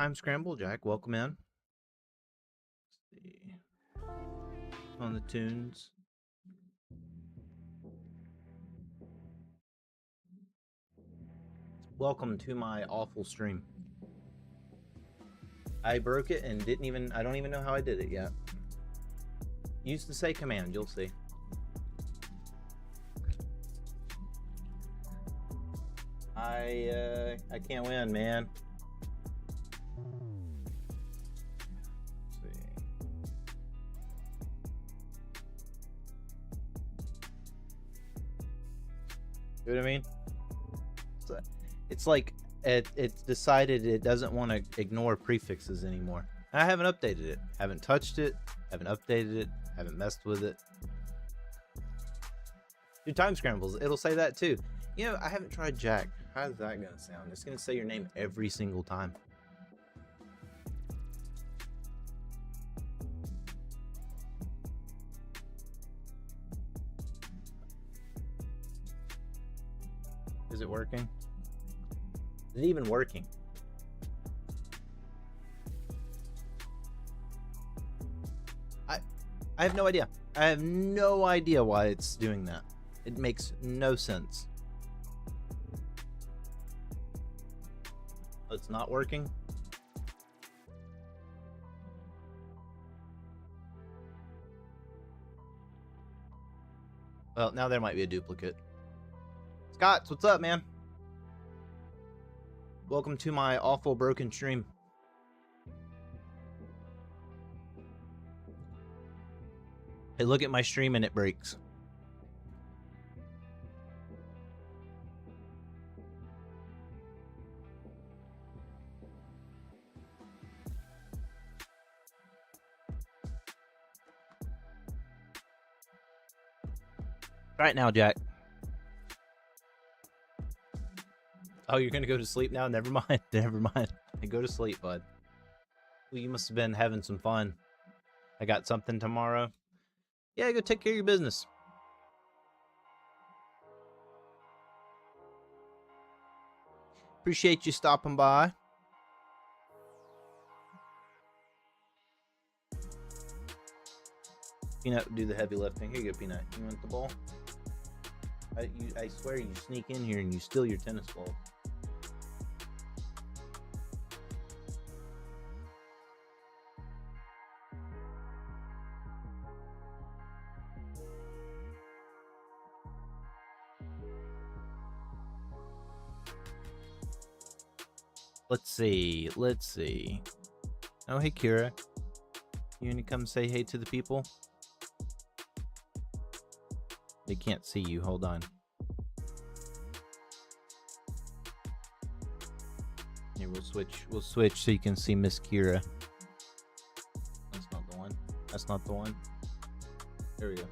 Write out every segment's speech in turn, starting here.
Time Scramble, Jack. Welcome in. Let's see. On the tunes. Welcome to my awful stream. I broke it and I don't even know how I did it yet. Use the say command, you'll see. I can't win, man. Let's see. You know what I mean? It's like it's decided it doesn't want to ignore prefixes anymore. I haven't updated it. Haven't touched it. Haven't updated it. Haven't messed with it. Do time scrambles. It'll say that too. You know, I haven't tried Jack. How's that gonna sound? It's gonna say your name every single time. Is it working? Is it even working? I have no idea. I have no idea why it's doing that. It makes no sense. It's not working. Well, now there might be a duplicate. Scott, what's up, man? Welcome to my awful broken stream. Hey, look at my stream and it breaks. Right now, Jack. Oh, you're gonna go to sleep now? Never mind. Never mind. Go to sleep, bud. Well, you must have been having some fun. I got something tomorrow. Yeah, go take care of your business. Appreciate you stopping by. Peanut, do the heavy lifting. Here you go, Peanut. You want the ball? I swear you sneak in here and you steal your tennis ball. Let's see. Let's see. Oh, hey, Kira. You gonna come say hey to the people? They can't see you. Hold on. Here, we'll switch. We'll switch so you can see Miss Kira. That's not the one. That's not the one. There we go.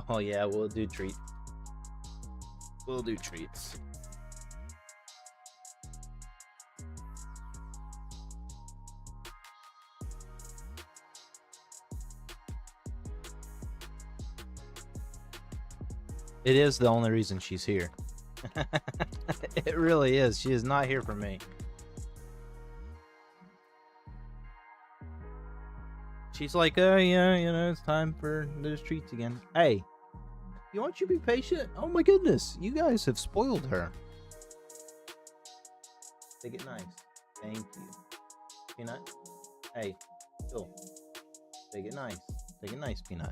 Oh, yeah. We'll do treats. We'll do treats. It is the only reason she's here. It really is. She is not here for me. She's like, oh, yeah, you know, it's time for those treats again. Hey, you want you to be patient? Oh, my goodness. You guys have spoiled her. Take it nice. Thank you. Peanut? Hey, Phil. Take it nice. Take it nice, Peanut.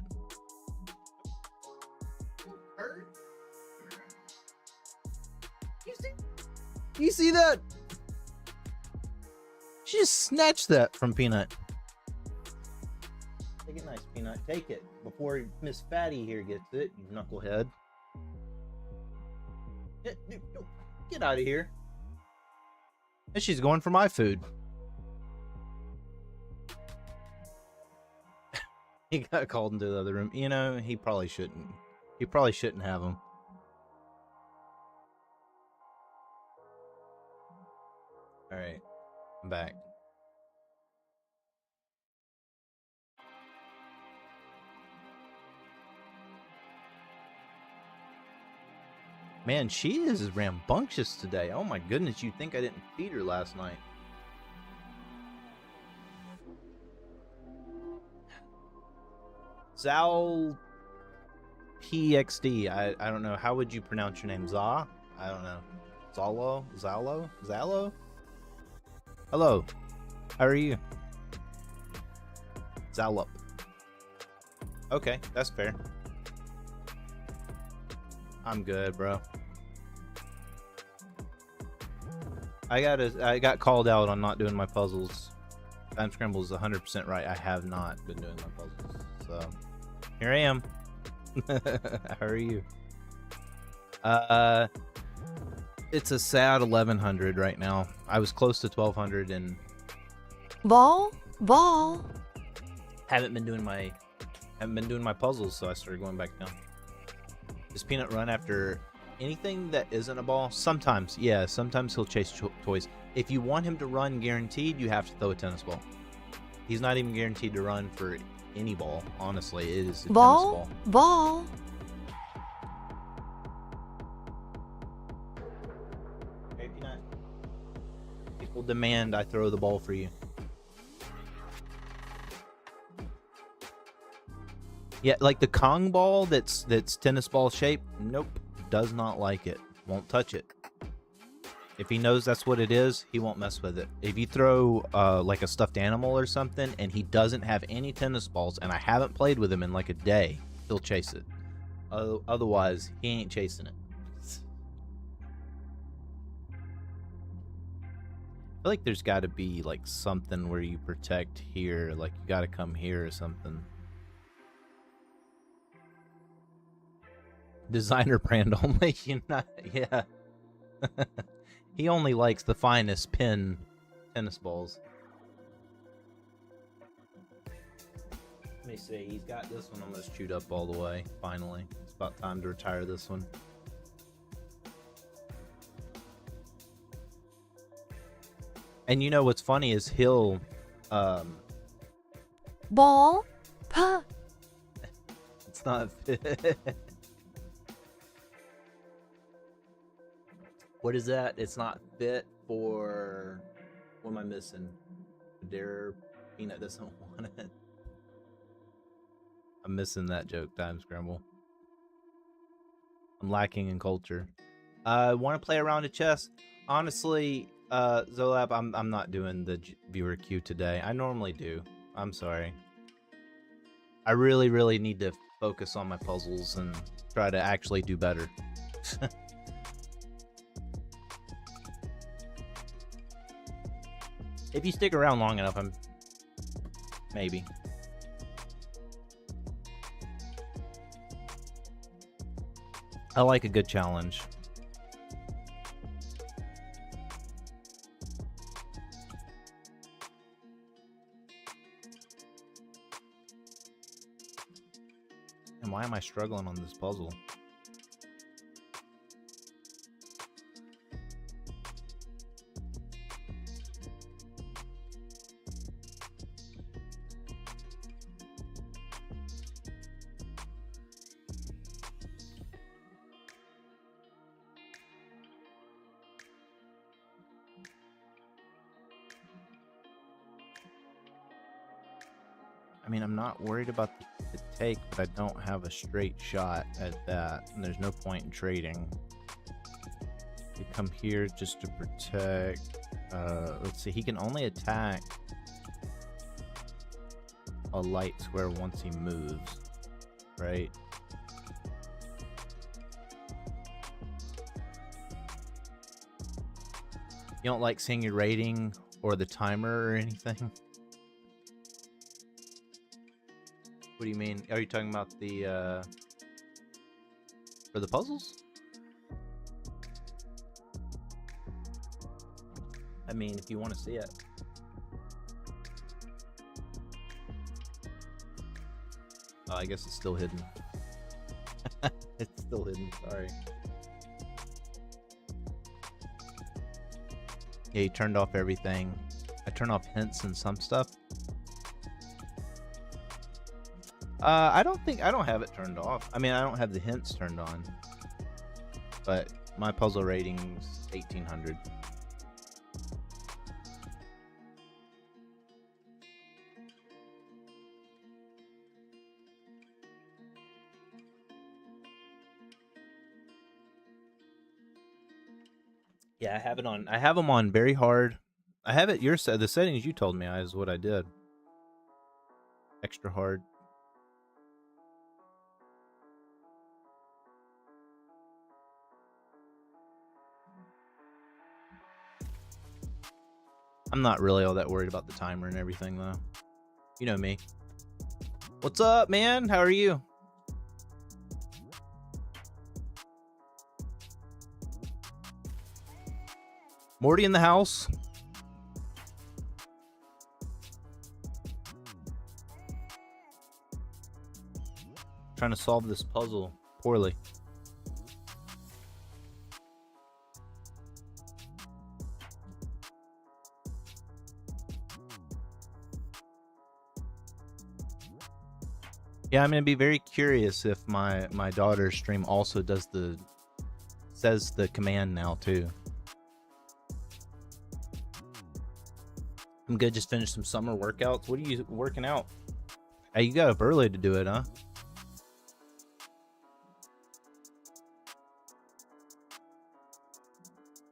You see that? She just snatched that from Peanut. Take it nice, Peanut. Take it before Miss Fatty here gets it, you knucklehead. Get out of here. And she's going for my food. He got called into the other room. You know, he probably shouldn't. He probably shouldn't have him. All right, I'm back. Man, she is rambunctious today. Oh my goodness, you'd think I didn't feed her last night. Zal PXD. I don't know. How would you pronounce your name? Za? I don't know. Zalo? Zalo? Zalo? Hello. How are you? Zalup. Okay, that's fair. I'm good, bro. I got called out on not doing my puzzles. Time Scramble is 100% right. I have not been doing my puzzles. So, here I am. How are you? It's a sad 1100 right now. I was close to 1200 and Ball. haven't been doing my puzzles, so I started going back down. Does Peanut run after anything that isn't a ball? Sometimes, yeah. Sometimes he'll chase toys. If you want him to run guaranteed, you have to throw a tennis ball. He's not even guaranteed to run for any ball. Honestly, it is a tennis ball. Okay, Peanut. People demand I throw the ball for you. Yeah, like the Kong ball that's tennis ball shaped. Nope, does not like it. Won't touch it. If he knows that's what it is, he won't mess with it. If you throw like a stuffed animal or something and he doesn't have any tennis balls and I haven't played with him in like a day, he'll chase it. Otherwise, he ain't chasing it. I feel like there's got to be like something where you protect here, like you got to come here or something. Designer brand only, you know, yeah. He only likes the finest pin tennis balls. Let me see, he's got this one almost chewed up all the way, finally. It's about time to retire this one. And you know what's funny is he'll Ball. Puh. It's not What is that? It's not fit for... What am I missing? Dare Peanut doesn't want it. I'm missing that joke, Time Scramble. I'm lacking in culture. Want to play a round of chess? Honestly, Zolab, I'm not doing the viewer queue today. I normally do. I'm sorry. I really need to focus on my puzzles and try to actually do better. If you stick around long enough, I'm... Maybe. I like a good challenge. And why am I struggling on this puzzle? I mean, I'm not worried about the take, but I don't have a straight shot at that, and there's no point in trading. You come here just to protect. Let's see, he can only attack a light square once he moves, right? You don't like seeing your rating or the timer or anything? What do you mean? Are you talking about the, for the puzzles? I mean, if you want to see it. Oh, I guess it's still hidden. It's still hidden, sorry. Yeah, you turned off everything. I turned off hints and some stuff. I don't have it turned off. I mean, I don't have the hints turned on. but my puzzle rating's 1800. Yeah, I have it on. I have them on very hard. I have it. The settings you told me is what I did. Extra hard. I'm not really all that worried about the timer and everything, though. You know me. What's up, man? How are you? Morty in the house. Trying to solve this puzzle poorly. Yeah, I'm gonna be very curious if my daughter's stream also says the command now too. I'm good. Just finished some summer workouts. What are you working out? Hey, you got up early to do it, huh?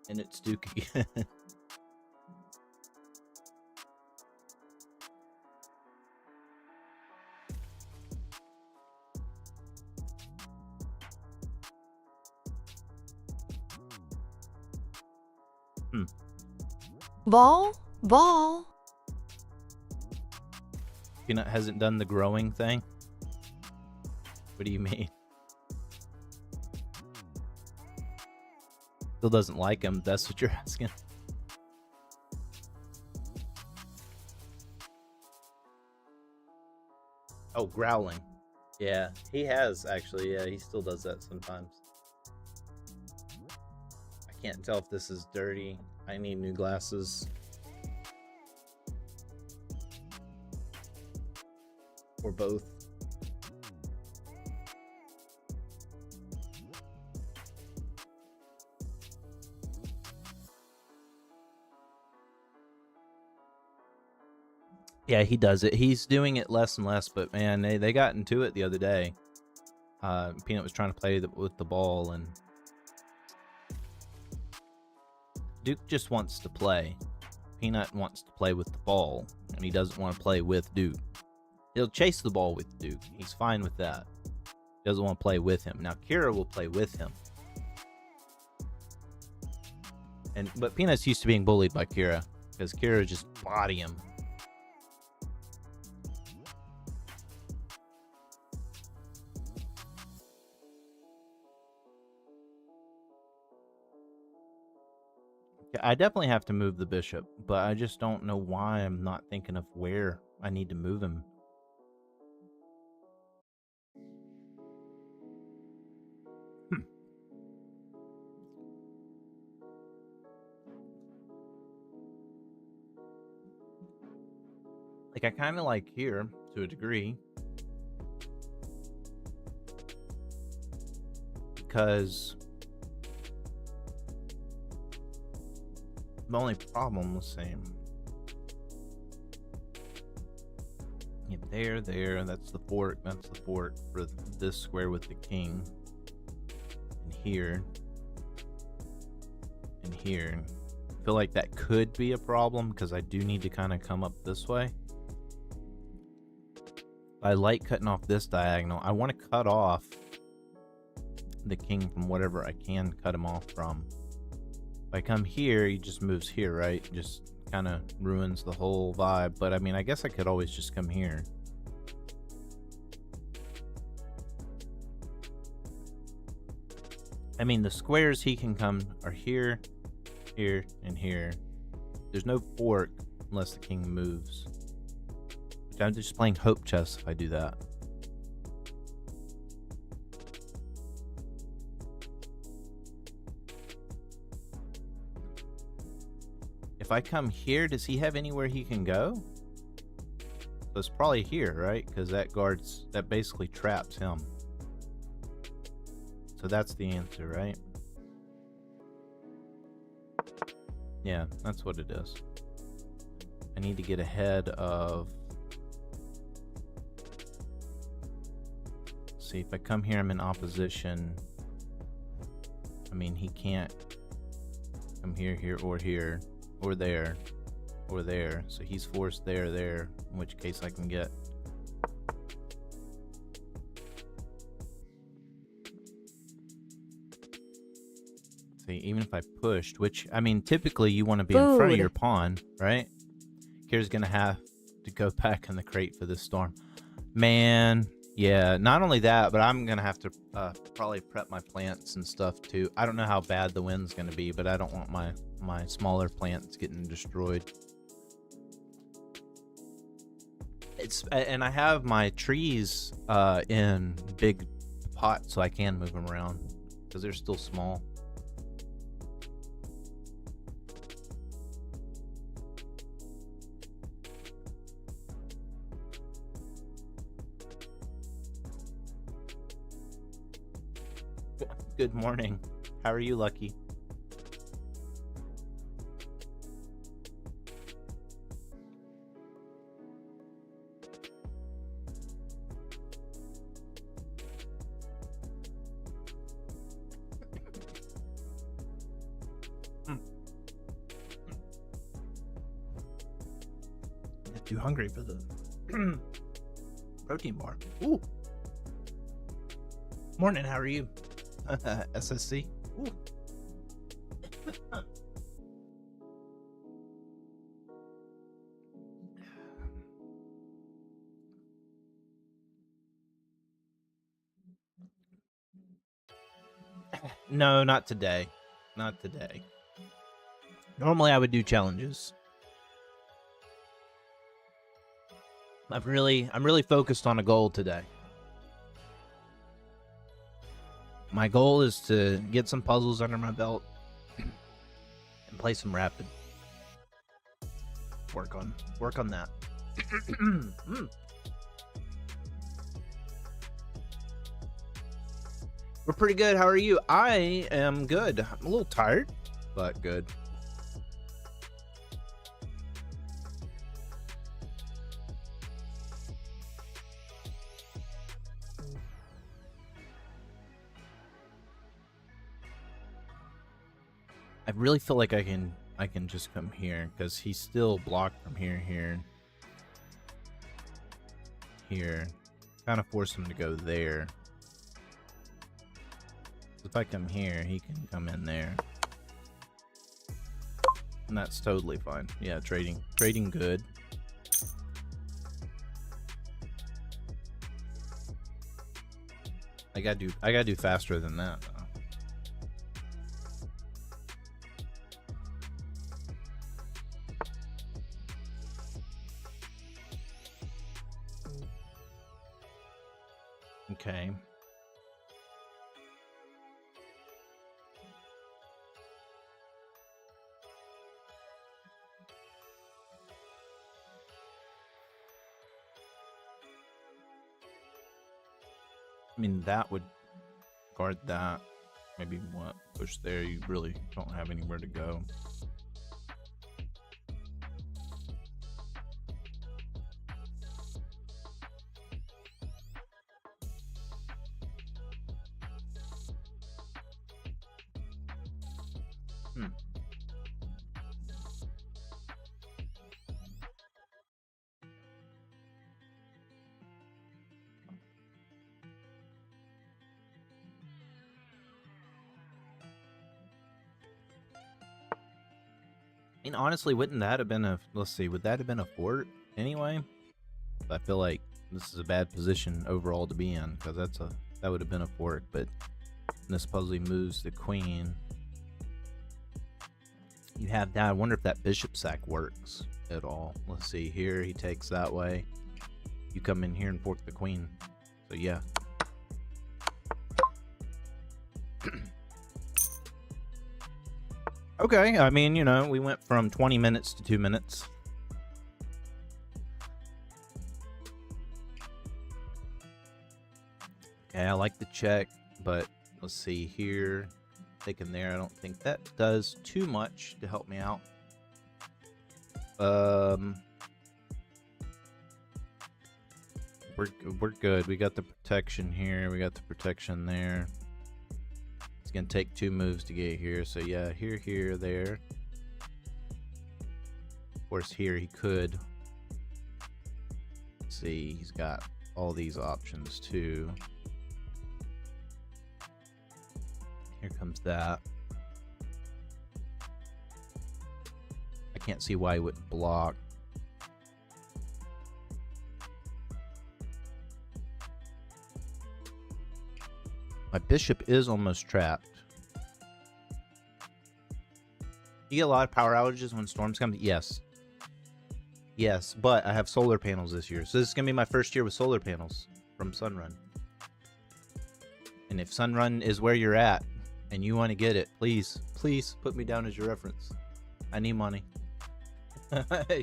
And it's Dookie. Ball. Peanut hasn't done the growing thing. What do you mean? Still doesn't like him. That's what you're asking. Oh, growling. Yeah, he has actually. Yeah, he still does that sometimes. I can't tell if this is dirty. I need new glasses. Or both. Yeah, he does it. He's doing it less and less, but man, they got into it the other day. Peanut was trying to play with the ball, and Duke just wants to play. Peanut wants to play with the ball, and he doesn't want to play with Duke. He'll chase the ball with Duke. He's fine with that. He doesn't want to play with him. Now, Kira will play with him. But Peanut's used to being bullied by Kira, because Kira just body him. I definitely have to move the bishop, but I just don't know why I'm not thinking of where I need to move him. Like, I kind of like here, to a degree. Because the only problem was same. Yeah, there. That's the fort. That's the fort for this square with the king. And here. And here. I feel like that could be a problem because I do need to kind of come up this way. I like cutting off this diagonal. I want to cut off the king from whatever I can cut him off from. If I come here, he just moves here, right? Just kind of ruins the whole vibe. But I mean, I guess I could always just come here. I mean, the squares he can come are here, here, and here. There's no fork unless the king moves. I'm just playing hope chess if I do that. If I come here, does he have anywhere he can go? So it's probably here, right? Because that basically traps him. So that's the answer, right? Yeah, that's what it is. I need to get ahead of... See, if I come here, I'm in opposition. I mean, he can't come here, or here, or there, or there. So he's forced there, in which case I can get... See, even if I pushed, which, I mean, typically you want to be in front of your pawn, right? Kira's going to have to go back in the crate for this storm. Man, yeah, not only that, but I'm going to have to probably prep my plants and stuff too. I don't know how bad the wind's going to be, but I don't want my smaller plants getting destroyed. And I have my trees in big pots, so I can move them around because they're still small. Good morning. How are you, Lucky? Not too hungry for the protein bar. Ooh. Morning, how are you? SSC. Ooh. No, not today. Not today. Normally I would do challenges. I'm really focused on a goal today. My goal is to get some puzzles under my belt and play some rapid. Work on that. We're pretty good. How are you? I am good. I'm a little tired, but good. I really feel like I can just come here because he's still blocked from here, here. Kind of force him to go there. If I come here, he can come in there. And that's totally fine. Yeah, trading good. I gotta do faster than that though. Okay. I mean, that would guard that. Maybe what? Push there. You really don't have anywhere to go. I mean, honestly, wouldn't that have been a... Let's see, would that have been a fort anyway? I feel like this is a bad position overall to be in, because that would have been a fort, but this puzzle moves the queen. You have that. I wonder if that bishop sack works at all. Let's see, here he takes that way. You come in here and fork the queen. So yeah. Okay, I mean, you know, we went from 20 minutes to 2 minutes. Okay, I like the check, but let's see here. Taking there, I don't think that does too much to help me out. We're good. We got the protection here. We got the protection there. It's gonna take 2 moves to get here. So yeah, here, there. Of course, here he could. See, he's got all these options too. Here comes that. I can't see why he wouldn't block. My bishop is almost trapped. You get a lot of power outages when storms come? Yes. Yes, but I have solar panels this year. So this is going to be my first year with solar panels from Sunrun. And if Sunrun is where you're at and you want to get it, please put me down as your reference. I need money.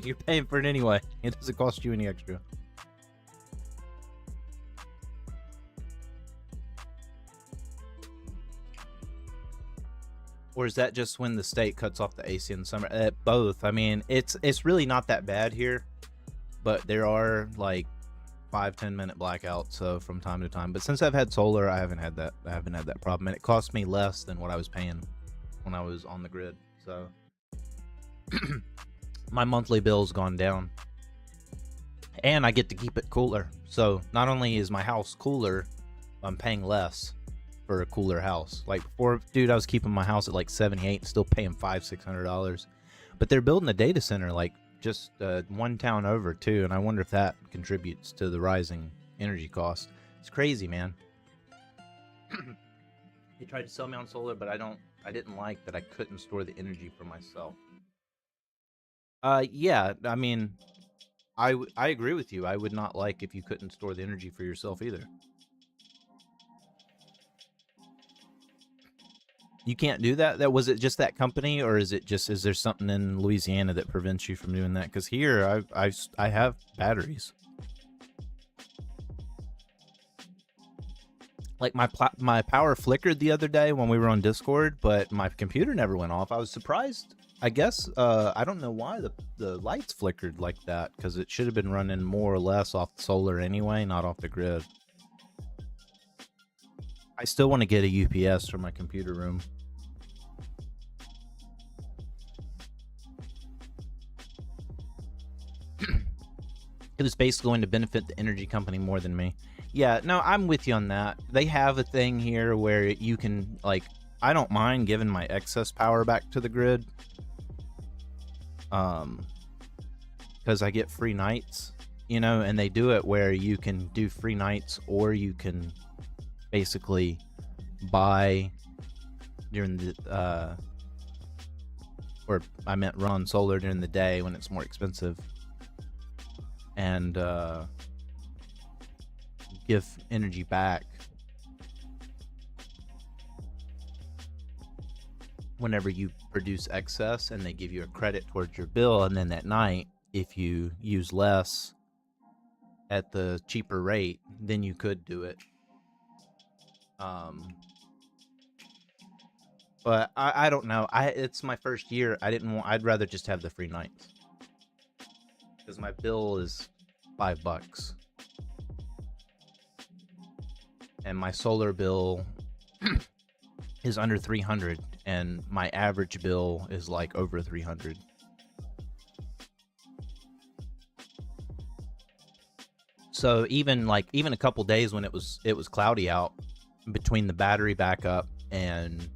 You're paying for it anyway. It doesn't cost you any extra. Or is that just when the state cuts off the AC in the summer? Both. I mean, it's really not that bad here, but there are like 5-10 minute blackouts. So from time to time. But since I've had solar, I haven't had that problem, and it cost me less than what I was paying when I was on the grid. So my monthly bill's gone down, and I get to keep it cooler. So not only is my house cooler, I'm paying less for a cooler house. Like before, dude, I was keeping my house at like 78, still paying $500-600. But they're building a data center like just one town over too, and I wonder if that contributes to the rising energy cost. It's crazy, man. They tried to sell me on solar, but I didn't like that I couldn't store the energy for myself. Yeah, I mean, I agree with you. I would not like if you couldn't store the energy for yourself either. You can't do that? Was it just that company, or is there something in Louisiana that prevents you from doing that? Because here, I have batteries. Like my power flickered the other day when we were on Discord, but my computer never went off. I was surprised. I guess I don't know why the lights flickered like that, because it should have been running more or less off the solar anyway, not off the grid. I still want to get a UPS for my computer room. It was basically going to benefit the energy company more than me. Yeah, no, I'm with you on that. They have a thing here where you can, like, I don't mind giving my excess power back to the grid. Because I get free nights, you know, and they do it where you can do free nights, or you can basically buy during the, or I meant run solar during the day when it's more expensive. And give energy back whenever you produce excess, and they give you a credit towards your bill. And then at night, if you use less at the cheaper rate, then you could do it. But I don't know. It's my first year. I'd rather just have the free nights, because my bill is $5, and my solar bill is under 300, and my average bill is like over 300. So even a couple days when it was cloudy out, between the battery backup and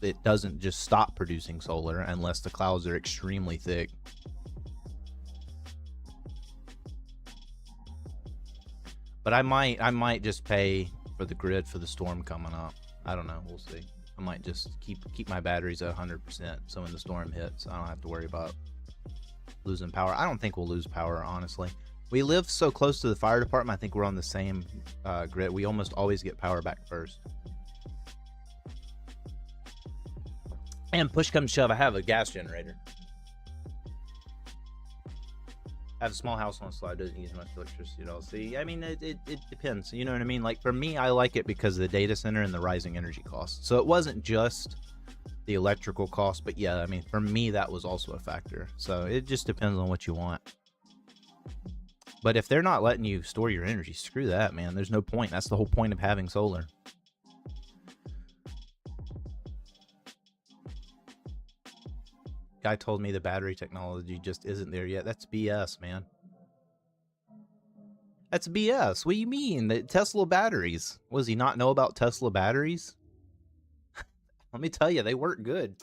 it doesn't just stop producing solar unless the clouds are extremely thick. But I might just pay for the grid for the storm coming up. I don't know. We'll see. I might just keep my batteries at 100%, so when the storm hits, I don't have to worry about losing power. I don't think we'll lose power, honestly. We live so close to the fire department. I think we're on the same grid. We almost always get power back first. And push comes to shove, I have a gas generator. I have a small house on a slide, doesn't use much electricity at all. See, I mean, it depends. You know what I mean? Like, for me, I like it because of the data center and the rising energy costs. So it wasn't just the electrical cost. But yeah, I mean, for me, that was also a factor. So it just depends on what you want. But if they're not letting you store your energy, screw that, man. There's no point. That's the whole point of having solar. Guy told me the battery technology just isn't there yet. That's BS, man. That's BS. What do you mean? The Tesla batteries. What, does he not know about Tesla batteries? Let me tell you, they work good.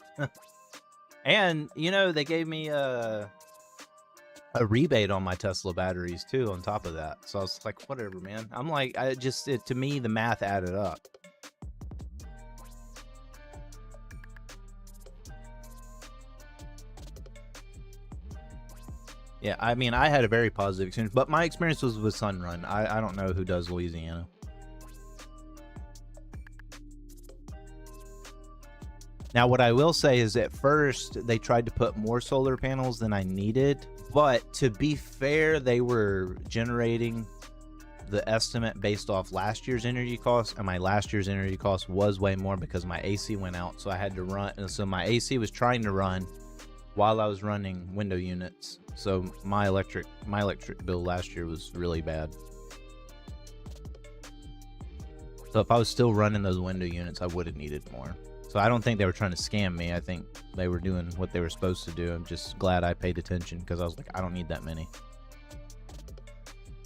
And, you know, they gave me a rebate on my Tesla batteries, too, on top of that. So I was like, whatever, man. I'm like, to me, the math added up. Yeah, I mean, I had a very positive experience, but my experience was with Sunrun. I don't know who does Louisiana. Now, what I will say is at first, they tried to put more solar panels than I needed, but to be fair, they were generating the estimate based off last year's energy cost, and my last year's energy cost was way more because my AC went out, so I had to run, and so my AC was trying to run while I was running window units. So my electric bill last year was really bad. So if I was still running those window units, I would have needed more. So I don't think they were trying to scam me. I think they were doing what they were supposed to do. I'm just glad I paid attention because I was like, I don't need that many.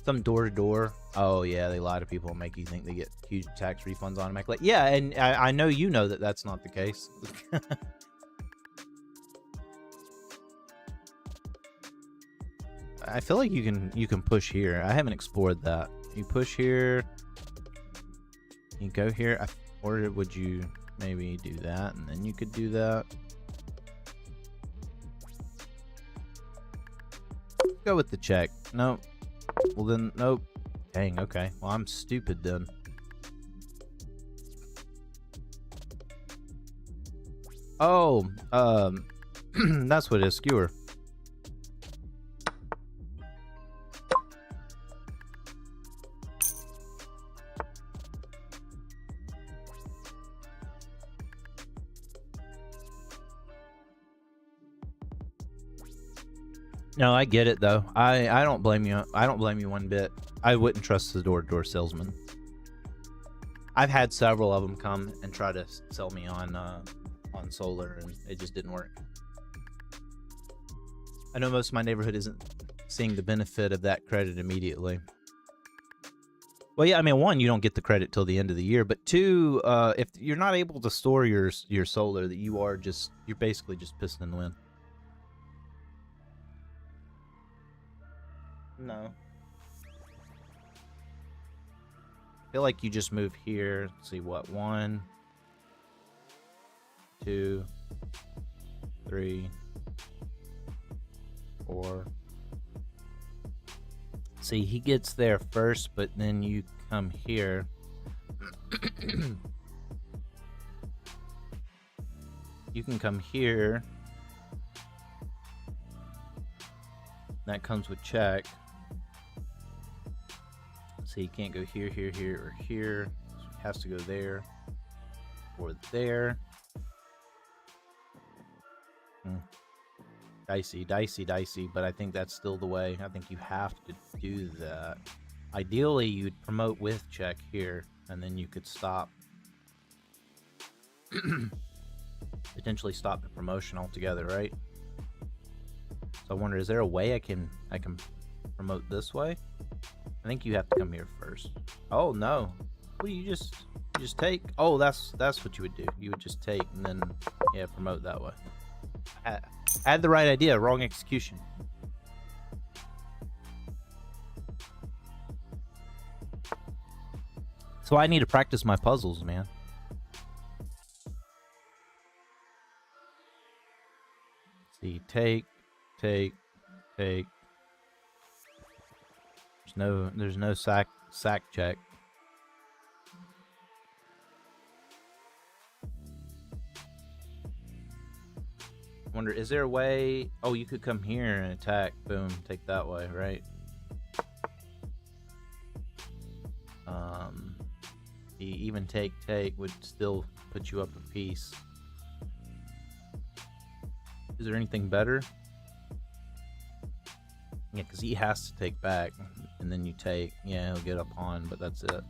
Some door-to-door. Oh, yeah, they lie to people and make you think they get huge tax refunds automatically. Yeah, and I know you know that that's not the case. I feel like you can push here. I haven't explored that. You push here. You go here. Or would you maybe do that and then you could do that? Go with the check. Nope. Well then, nope. Dang, okay. Well, I'm stupid then. Oh, that's what it is. Skewer. No, I get it though. I don't blame you. I don't blame you one bit. I wouldn't trust the door-to-door salesman. I've had several of them come and try to sell me on solar, and it just didn't work. I know most of my neighborhood isn't seeing the benefit of that credit immediately. Well, yeah, I mean, one, you don't get the credit till the end of the year, but two, if you're not able to store your solar, that you're basically just pissing in the wind. No. I feel like you just move here. Let's see what? 1, 2, 3, 4. See, he gets there first, but then you come here. You can come here. That comes with check. So you can't go here, here, here, or here. So it has to go there or there. Dicey, dicey, dicey, but I think that's still the way. I think you have to do that. Ideally, you'd promote with check here, and then you could stop. Potentially stop the promotion altogether, right? So I wonder, is there a way I can promote this way? I think you have to come here first. Oh no! Well, you just take. Oh, that's what you would do. You would just take and then promote that way. I had the right idea, wrong execution. So I need to practice my puzzles, man. See, take. There's no sack check. Wonder, is there a way? Oh, you could come here and attack. Boom, take that way, right? Even take would still put you up a piece. Is there anything better? Yeah, because he has to take back, and then you take. Yeah, he'll get a pawn, but that's it.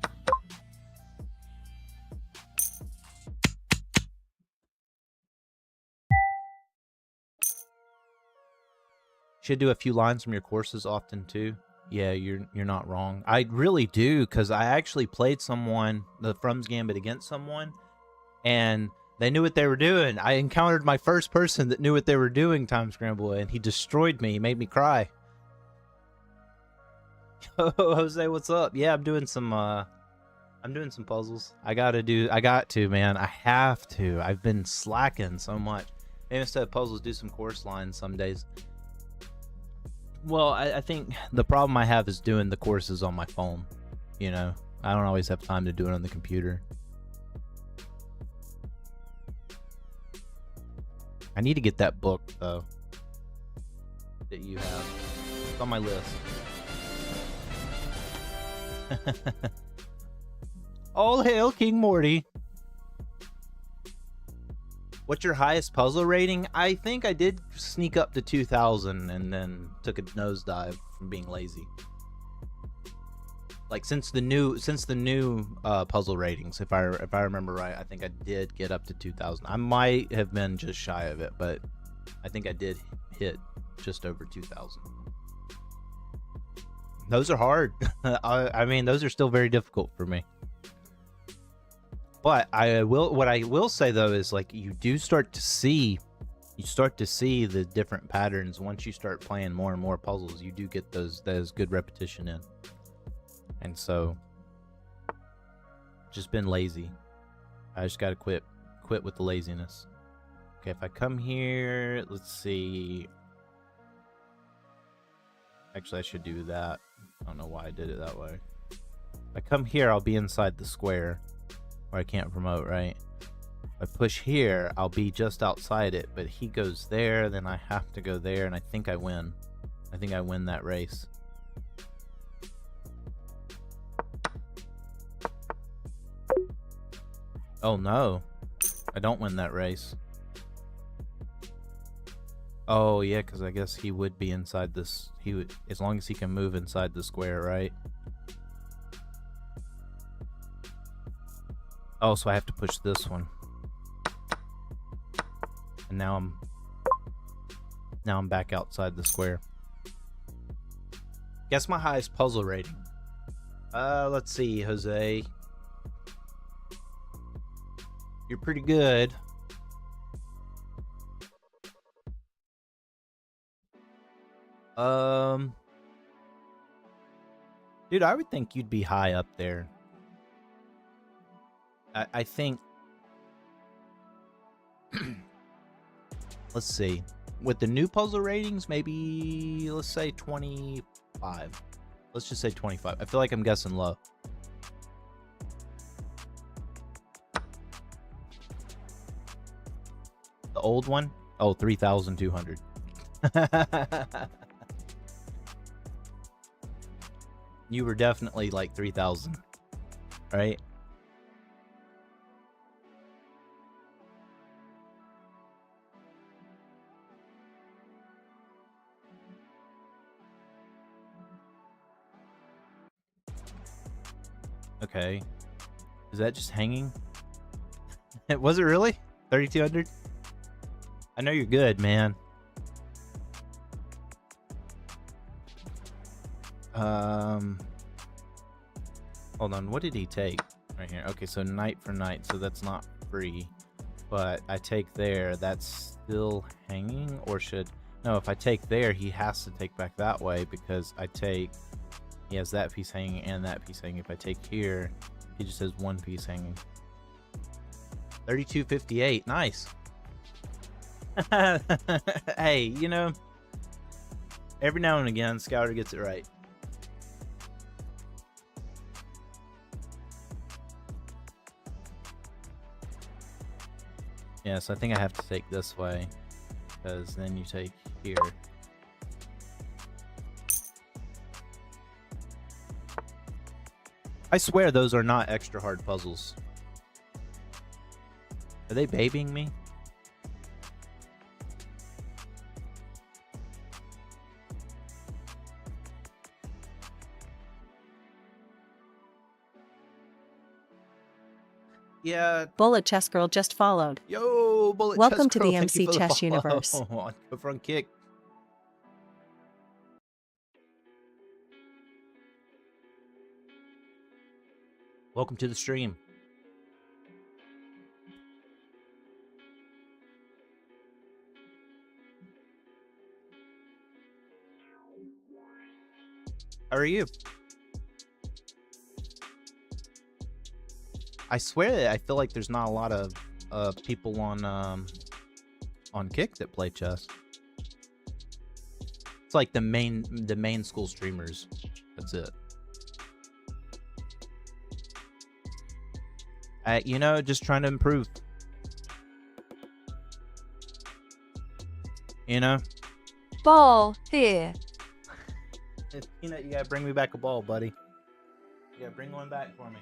Should do a few lines from your courses often too. Yeah, you're not wrong. I really do, because I actually played someone, the Frum's Gambit, against someone, and they knew what they were doing. I encountered my first person that knew what they were doing, Time Scramble, and he destroyed me. He made me cry. Yo, Jose, what's up? Yeah, I'm doing some puzzles. I got to, man. I have to. I've been slacking so much. Maybe instead of puzzles, do some course lines some days. Well, I think the problem I have is doing the courses on my phone. You know, I don't always have time to do it on the computer. I need to get that book, though, that you have. It's on my list. All hail King Morty. What's your highest puzzle rating? I think I did sneak up to 2,000 and then took a nosedive from being lazy. Like since the new puzzle ratings, if I remember right, I think I did get up to 2,000. I might have been just shy of it, but I think I did hit just over 2,000. Those are hard. I mean, those are still very difficult for me. But what I will say though is, like, you start to see the different patterns once you start playing more and more puzzles. You do get those good repetition in. And so, just been lazy. I just gotta quit with the laziness. Okay, if I come here, let's see. Actually, I should do that. I don't know why I did it that way. If I come here, I'll be inside the square where I can't promote, right? If I push here, I'll be just outside it, but he goes there, then I have to go there, and I think I win. I think I win that race. Oh no, I don't win that race. Oh yeah, because I guess he would be inside this. He would, as long as he can move inside the square, right? Oh, so I have to push this one. And now I'm back outside the square. Guess my highest puzzle rating. Let's see, Jose. You're pretty good. Dude, I would think you'd be high up there. I think let's see. With the new puzzle ratings, maybe let's say 25. Let's just say 25. I feel like I'm guessing low. The old one? Oh, 3,200. You were definitely like 3,000, right? Okay. Is that just hanging? Was it really? 3,200? I know you're good, man. Hold on, what did he take right here? Okay, so night for night, so that's not free. But I take there, that's still hanging, or should... No, if I take there, he has to take back that way, because I take... He has that piece hanging and that piece hanging. If I take here, he just has one piece hanging. 3258, nice. Hey, you know, every now and again, Scouter gets it right. Yeah, so I think I have to take this way, because then you take here. I swear those are not extra hard puzzles. Are they babying me? Yeah. Bullet Chess Girl just followed. Yo, Bullet Welcome Chess to Girl, the thank MC you for the Chess follow. Universe. On the front kick. Welcome to the stream. How are you? I swear that I feel like there's not a lot of people on Kick that play chess. It's like the main school streamers. That's it. You know, just trying to improve. You know? Ball here. Peanut, you gotta bring me back a ball, buddy. You gotta bring one back for me.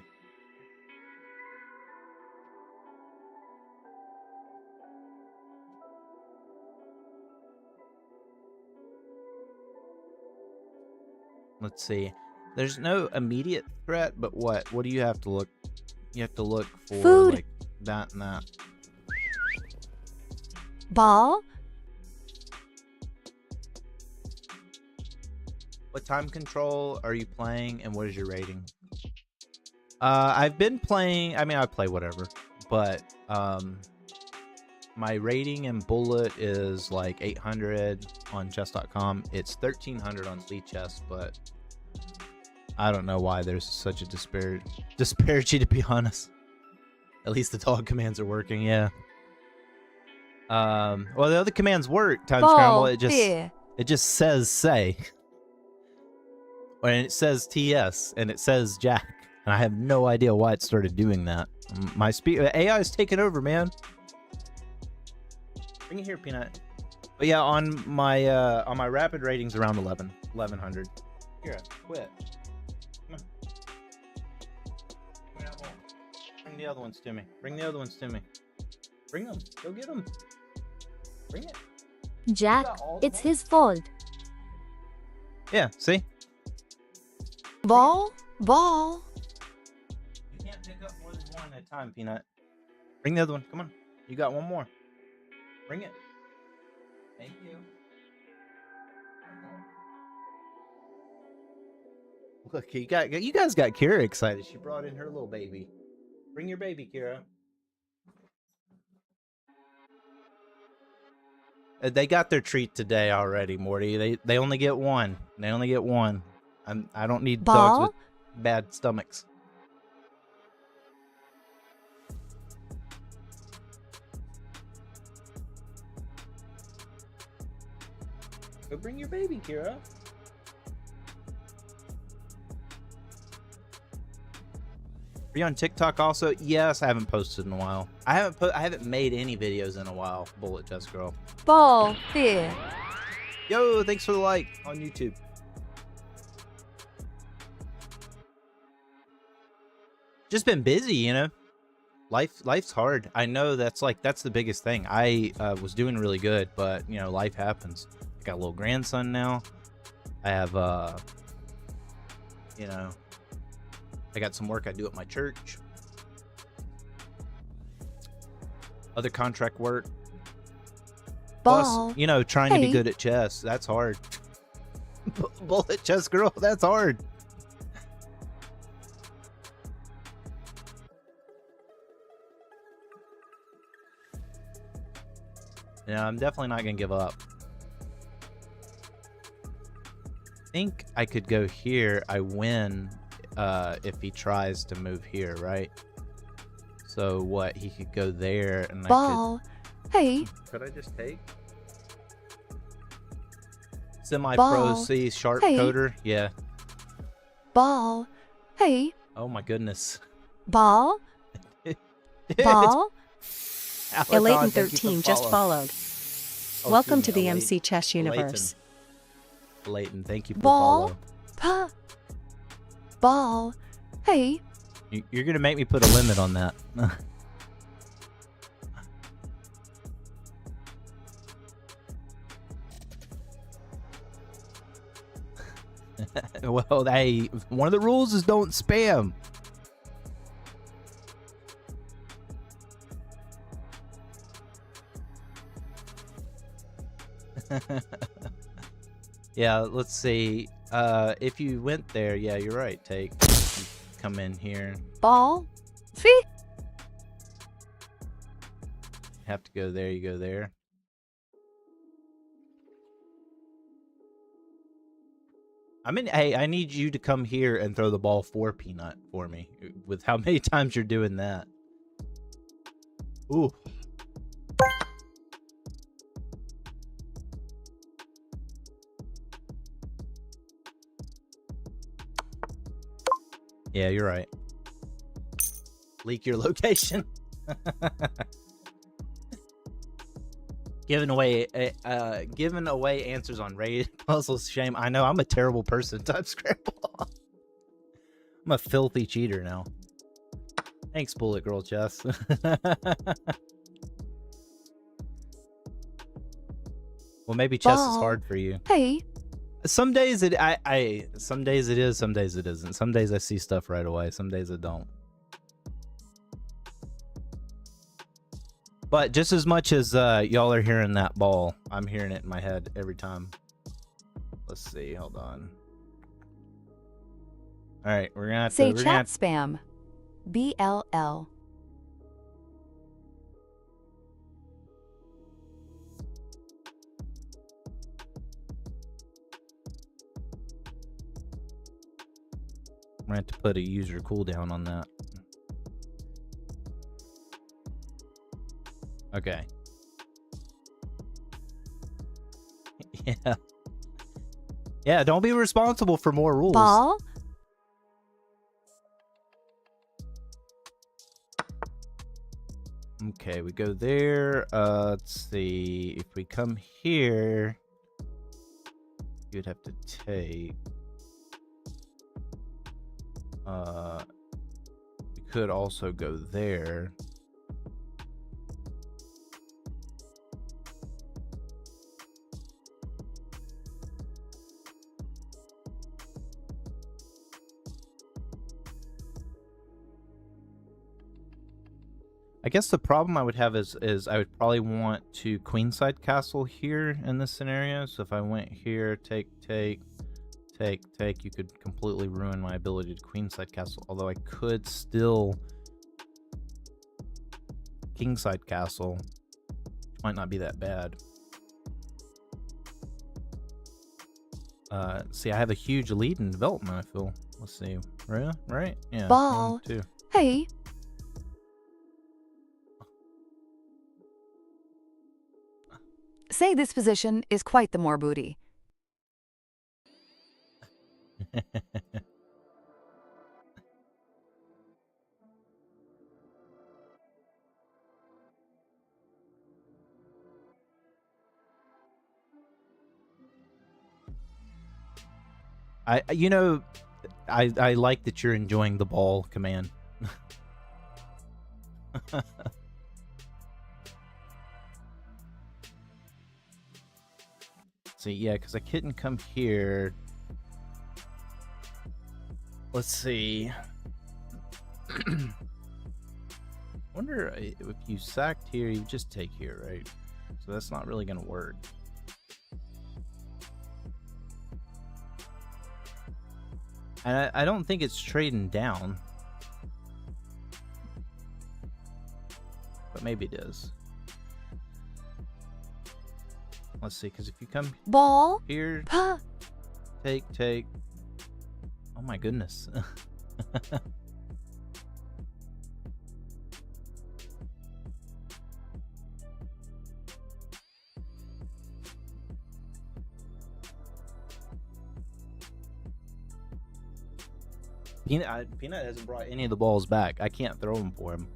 Let's see. There's no immediate threat, but what? What do you have to look? You have to look for Food. like that and that. Ball. What time control are you playing, and what is your rating? I've been playing. I mean, I play whatever, but my rating in Bullet is like 800 on chess.com. It's 1300 on Sleep Chess, but I don't know why there's such a disparity, to be honest. At least the dog commands are working, yeah. Well, the other commands work. Time scramble. It just says say. And it says TS, and it says Jack. And I have no idea why it started doing that. My AI is taking over, man. Bring it here, Peanut. But yeah, on my rapid ratings around 1100. Here, quit. Come on. Bring the other ones to me. Bring the other ones to me. Bring them. Go get them. Bring it. Jack, it's his fault. Yeah, see? Ball. Ball. You can't pick up more than one at a time, Peanut. Bring the other one. Come on. You got one more. Bring it. Thank you. Look, you guys got Kira excited. She brought in her little baby. Bring your baby, Kira. They got their treat today already, Morty. They only get one. They only get one. I don't need Ball? dogs with bad stomachs. Go bring your baby, Kira. Are you on TikTok also? Yes, I haven't posted in a while. I haven't made any videos in a while, Bullet Chess Girl. Ball here. Yo, thanks for the like on YouTube. Just been busy, you know. Life's hard. I know that's the biggest thing. I was doing really good, but you know, life happens. I got a little grandson now. I have you know, I got some work I do at my church. Other contract work. Ball. Plus, you know, trying to be Hey. good at chess. That's hard. Bullet Chess Girl, that's hard. Yeah, I'm definitely not gonna give up. I think I could go here. I win if he tries to move here, right? So what? He could go there, and Ball. Hey. Could I just take? Semi-pro Ball. C sharp Hey. coder? Yeah. Ball. Hey. Oh my goodness. Ball. Ball. Alaton, Elaton thank you for 13 just follow. followed. Oh, Welcome excuse to me, the Elate- MC Chess Universe. Layton, thank you for Ball. follow. Pa. Ball. Hey. You're gonna make me put a limit on that. Well, hey, one of the rules is don't spam. Yeah, let's see. If you went there, yeah, you're right. You come in here. Ball. See? Have to go there. You go there. I mean, hey, I need you to come here and throw the ball for Peanut for me. With how many times you're doing that. Ooh. Yeah, you're right. Leak your location. Giving away answers on raid puzzles. Shame. I know, I'm a terrible person. Type Scramble. I'm a filthy cheater now. Thanks, Bullet Girl Chess. Well, maybe chess is hard for you. Hey. Some days some days it is, some days it isn't. Some days I see stuff right away, some days I don't. But just as much as y'all are hearing that ball, I'm hearing it in my head every time. Let's see, hold on. All right, we're gonna have to say chat spam. BLL. I'm gonna have to put a user cooldown on that. Okay. Yeah. Yeah, don't be responsible for more rules. Ball. Okay, we go there. Let's see. If we come here, you'd have to take. We could also go there. I guess the problem I would have is I would probably want to queenside castle here in this scenario. So if I went here, take, you could completely ruin my ability to queenside castle. Although I could still kingside castle, which might not be that bad. See, I have a huge lead in development, I feel. Let's see. Right? Yeah. Ball. 1, 2. Hey. Say this position is quite the more booty. I like that you're enjoying the ball command. See, yeah, because I couldn't come here. Let's see. Wonder if you sacked here, you just take here, right? So that's not really gonna work. And I don't think it's trading down. But maybe it is. Let's see, because if you come Ball. here, take. Oh my goodness. Peanut hasn't brought any of the balls back. I can't throw them for him.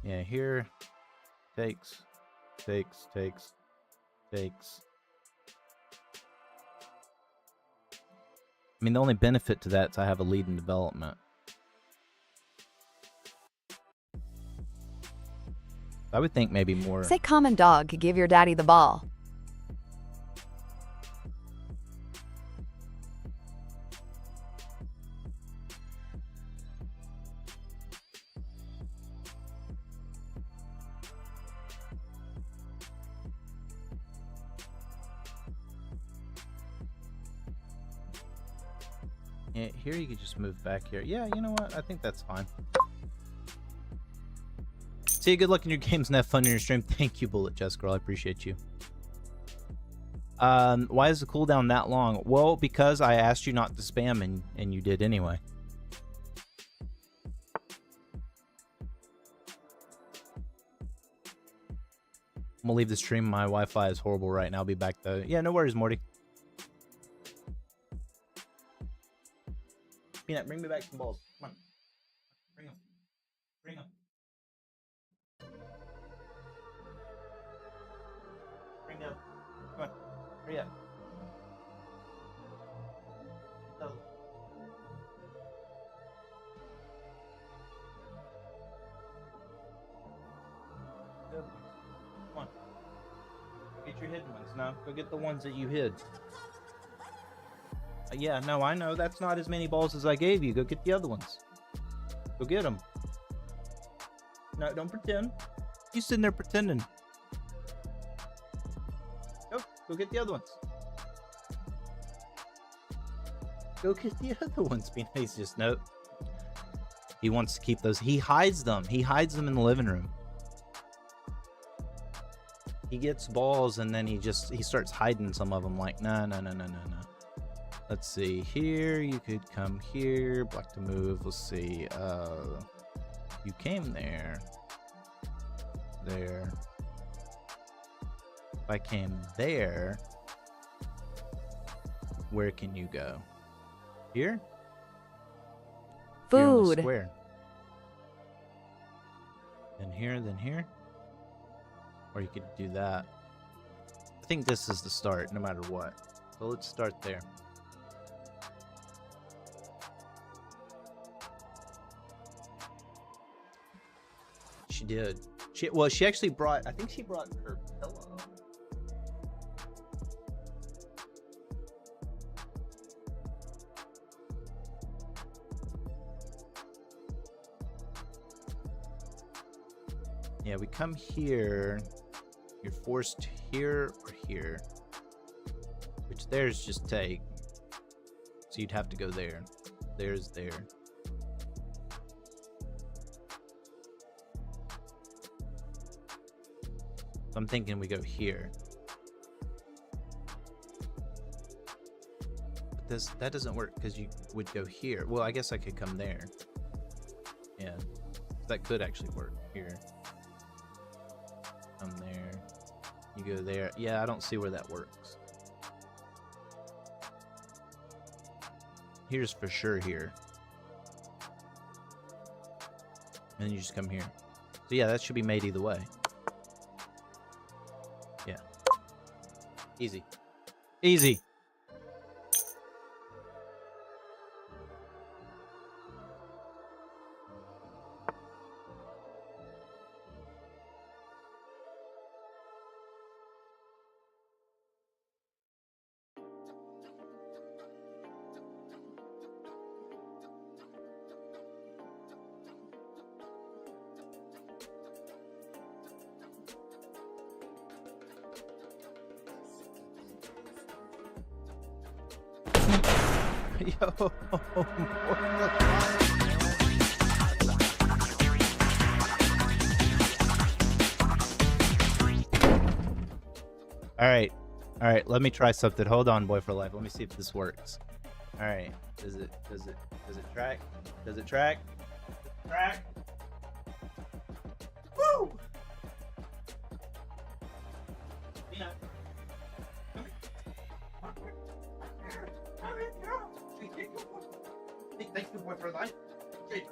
Yeah, here. Takes. I mean, the only benefit to that is I have a lead in development. I would think maybe more. Say common dog, give your daddy the ball. Yeah, here you could just move back here. Yeah, you know what? I think that's fine. See you, good luck in your games and have fun in your stream. Thank you, Bullet Chest Girl. I appreciate you. Why is the cooldown that long? Well, because I asked you not to spam and you did anyway. I'm gonna leave the stream. My Wi-Fi is horrible right now. I'll be back though. Yeah, no worries, Morty. Peanut, bring me back some balls. Come on. Bring them. Bring them. Bring them. Come on. Hurry up. Go. Good. Come on. Get your hidden ones now. Go get the ones that you hid. Yeah, no, I know. That's not as many balls as I gave you. Go get the other ones. Go get them. No, don't pretend. You sitting there pretending. Go get the other ones. Go get the other ones. Be nice. Just nope. He wants to keep those. He hides them. He hides them in the living room. He gets balls and then he starts hiding some of them. Like no. Let's see. Here you could come here. Block to move. Let's see. You came there. There. If I came there, where can you go? Here? Here on the Food. square. Then here. Or you could do that. I think this is the start, no matter what. So let's start there. She did. She actually brought, I think she brought her pillow. Yeah, we come here. You're forced here or here. Which there's just take. So you'd have to go there. There's there. So I'm thinking we go here. But that doesn't work because you would go here. Well, I guess I could come there. Yeah. That could actually work here. Come there. You go there. Yeah, I don't see where that works. Here's for sure here. And then you just come here. So yeah, that should be made either way. Yeah. Easy. Easy. Yo. All right, let me try something. Hold on, boy for life. Let me see if this works. All right. Does it track? Does it track? Track. Woo! Peanut. Thank you, boy for life. Here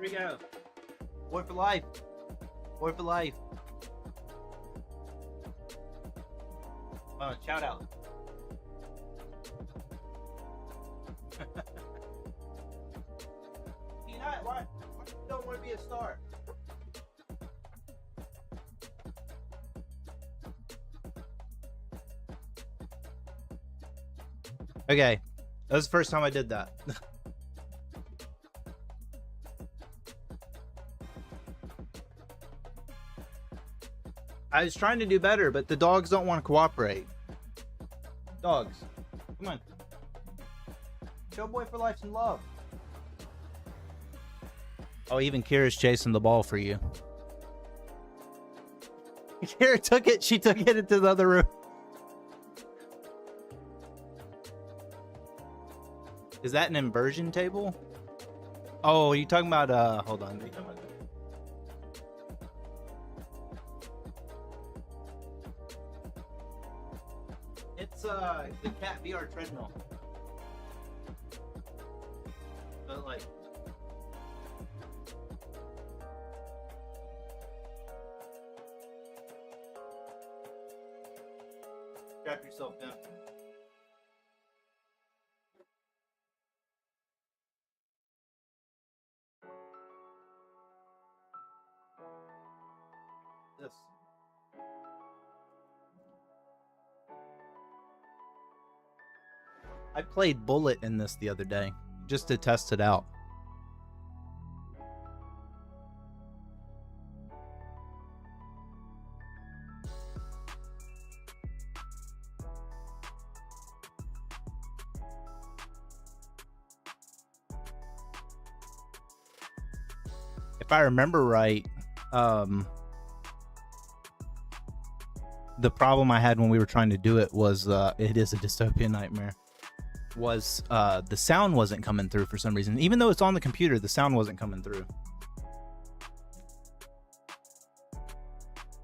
we go. Boy for life. Boy for life. Shout out. Peanut, why you don't want to be a star? Okay, that was the first time I did that. I was trying to do better, but the dogs don't want to cooperate. Dogs, come on. Show boy for life and love. Oh, even Kira's chasing the ball for you. Kira took it. She took it into the other room. Is that an inversion table? Oh, are you talking about, hold on. What are you talking about? It's, the Cat VR treadmill. So, like... Strap yourself in. This. I played Bullet in this the other day just to test it out. If I remember right, the problem I had when we were trying to do it was it is a dystopian nightmare. Was the sound wasn't coming through for some reason. Even though it's on the computer, the sound wasn't coming through.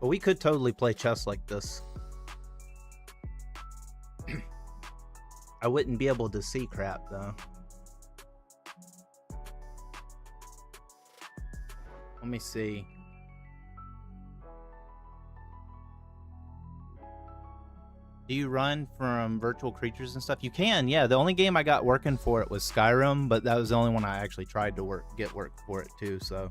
But we could totally play chess like this. I wouldn't be able to see crap though. Let me see. Do you run from virtual creatures and stuff? You can, yeah. The only game I got working for it was Skyrim, but that was the only one I actually tried to get work for it too, so.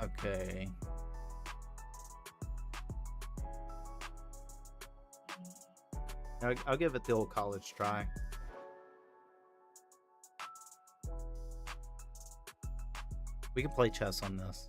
Okay. I'll give it the old college try. We can play chess on this.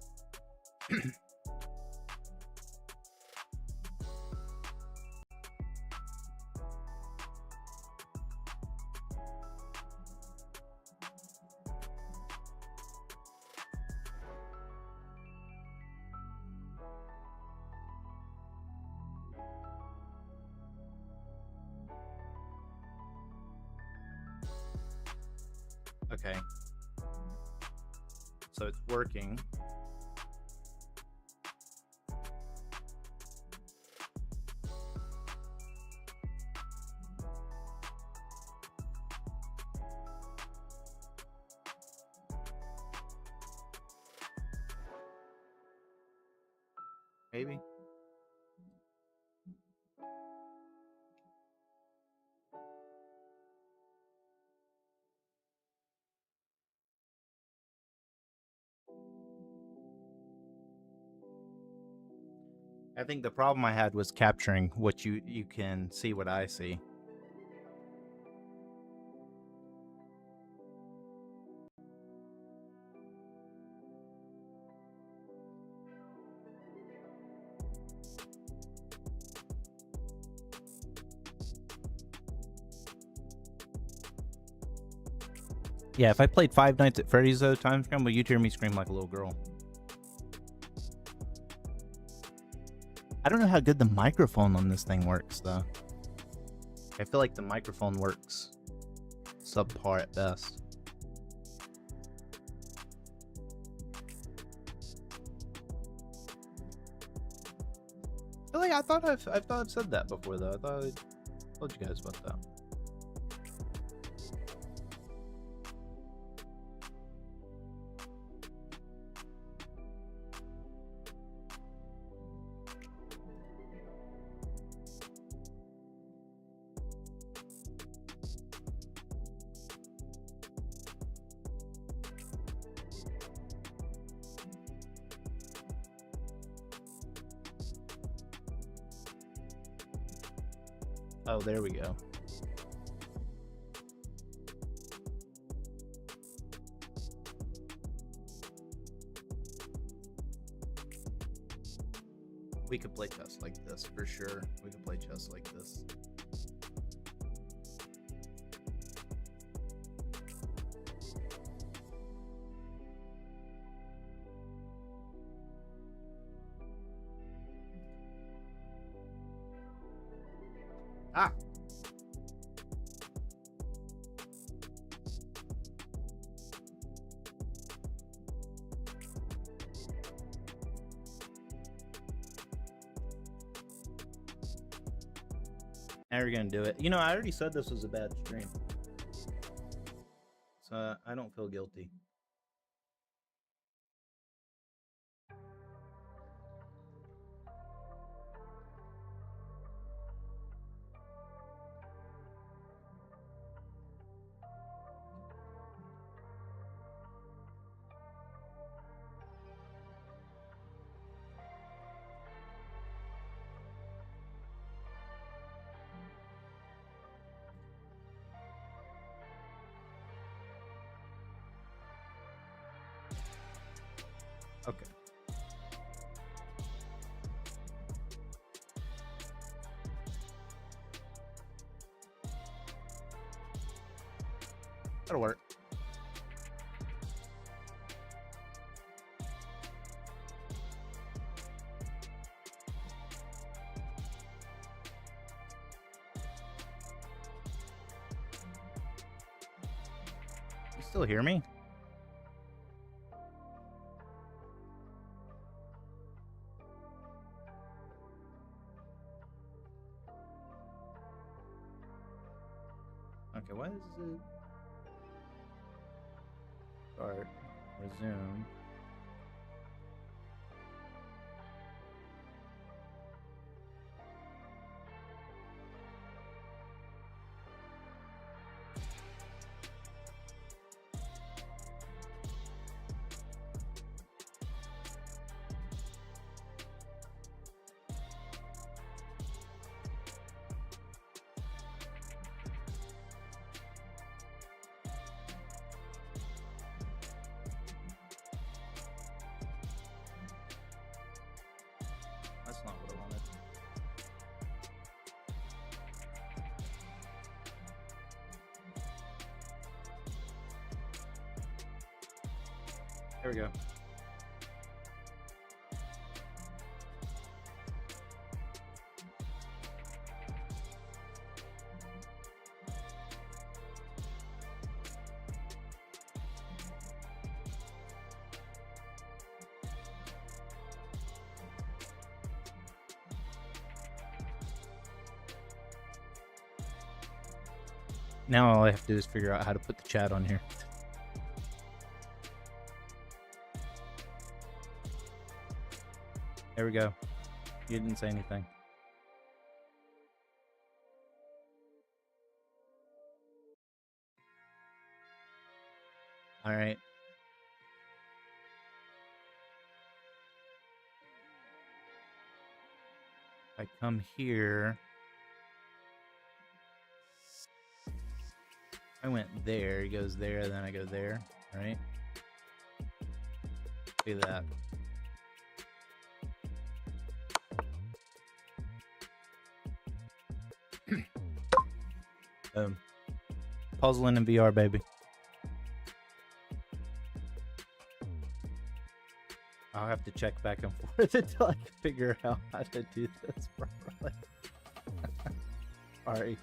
Okay. So it's working. Maybe. I think the problem I had was capturing what you can see what I see. Yeah, if I played Five Nights at Freddy's though, time scramble, you'd hear me scream like a little girl. I don't know how good the microphone on this thing works, though. I feel like the microphone works subpar at best. I thought I've said that before, though. I thought I told you guys about that. Oh, there we go. We could play chess like this for sure. We could play chess like this. Ah! Now you're gonna do it. You know, I already said this was a bad stream. So I don't feel guilty. Okay. That'll work. You still hear me? Okay, why is it? Start, resume. That's not what I wanted. There we go. Now all I have to do is figure out how to put the chat on here. There we go. You didn't say anything. All right. I come here. I went there. He goes there, then I go there. Right? Do that. Puzzling in VR, baby. I'll have to check back and forth until I can figure out how to do this properly. Sorry.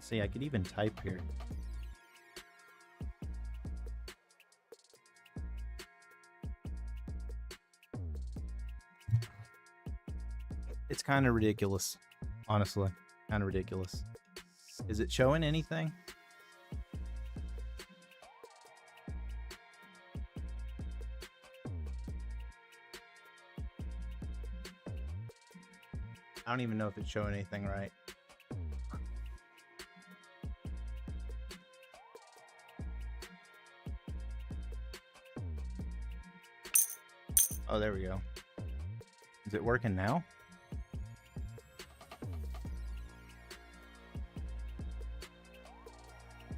See, I could even type here. It's kind of ridiculous, honestly. Kind of ridiculous. Is it showing anything? I don't even know if it's showing anything right. Oh, there we go. Is it working now?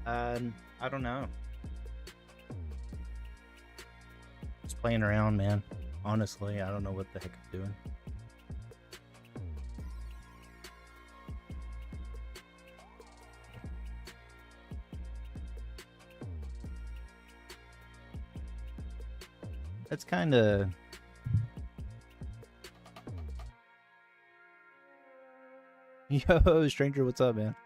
I don't know. Just playing around, man. Honestly, I don't know what the heck I'm doing. That's kind of... Yo, stranger, what's up, man?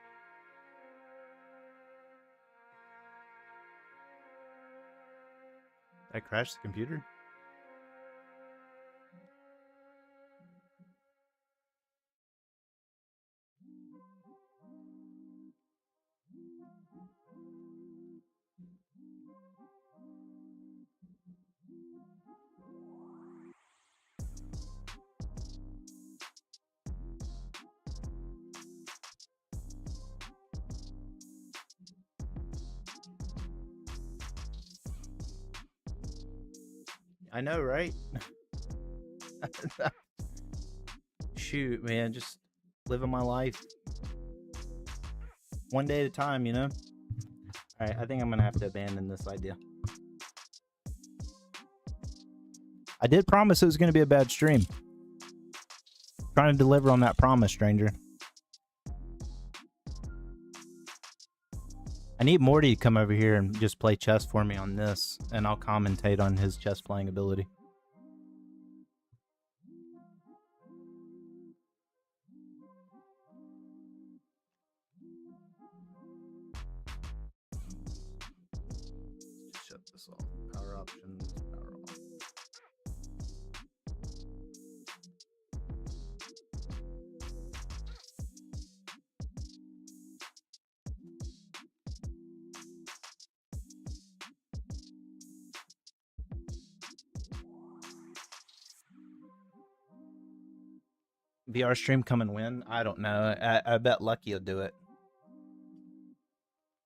Did I crash the computer? I know, right? Shoot, man, just living my life one day at a time, you know? Alright, I think I'm gonna have to abandon this idea. I did promise it was gonna be a bad stream. Trying to deliver on that promise, stranger. I need Morty to come over here and just play chess for me on this, and I'll commentate on his chess playing ability. Shut this off. Power options, power off. VR stream come and win? I don't know. I bet Lucky will do it.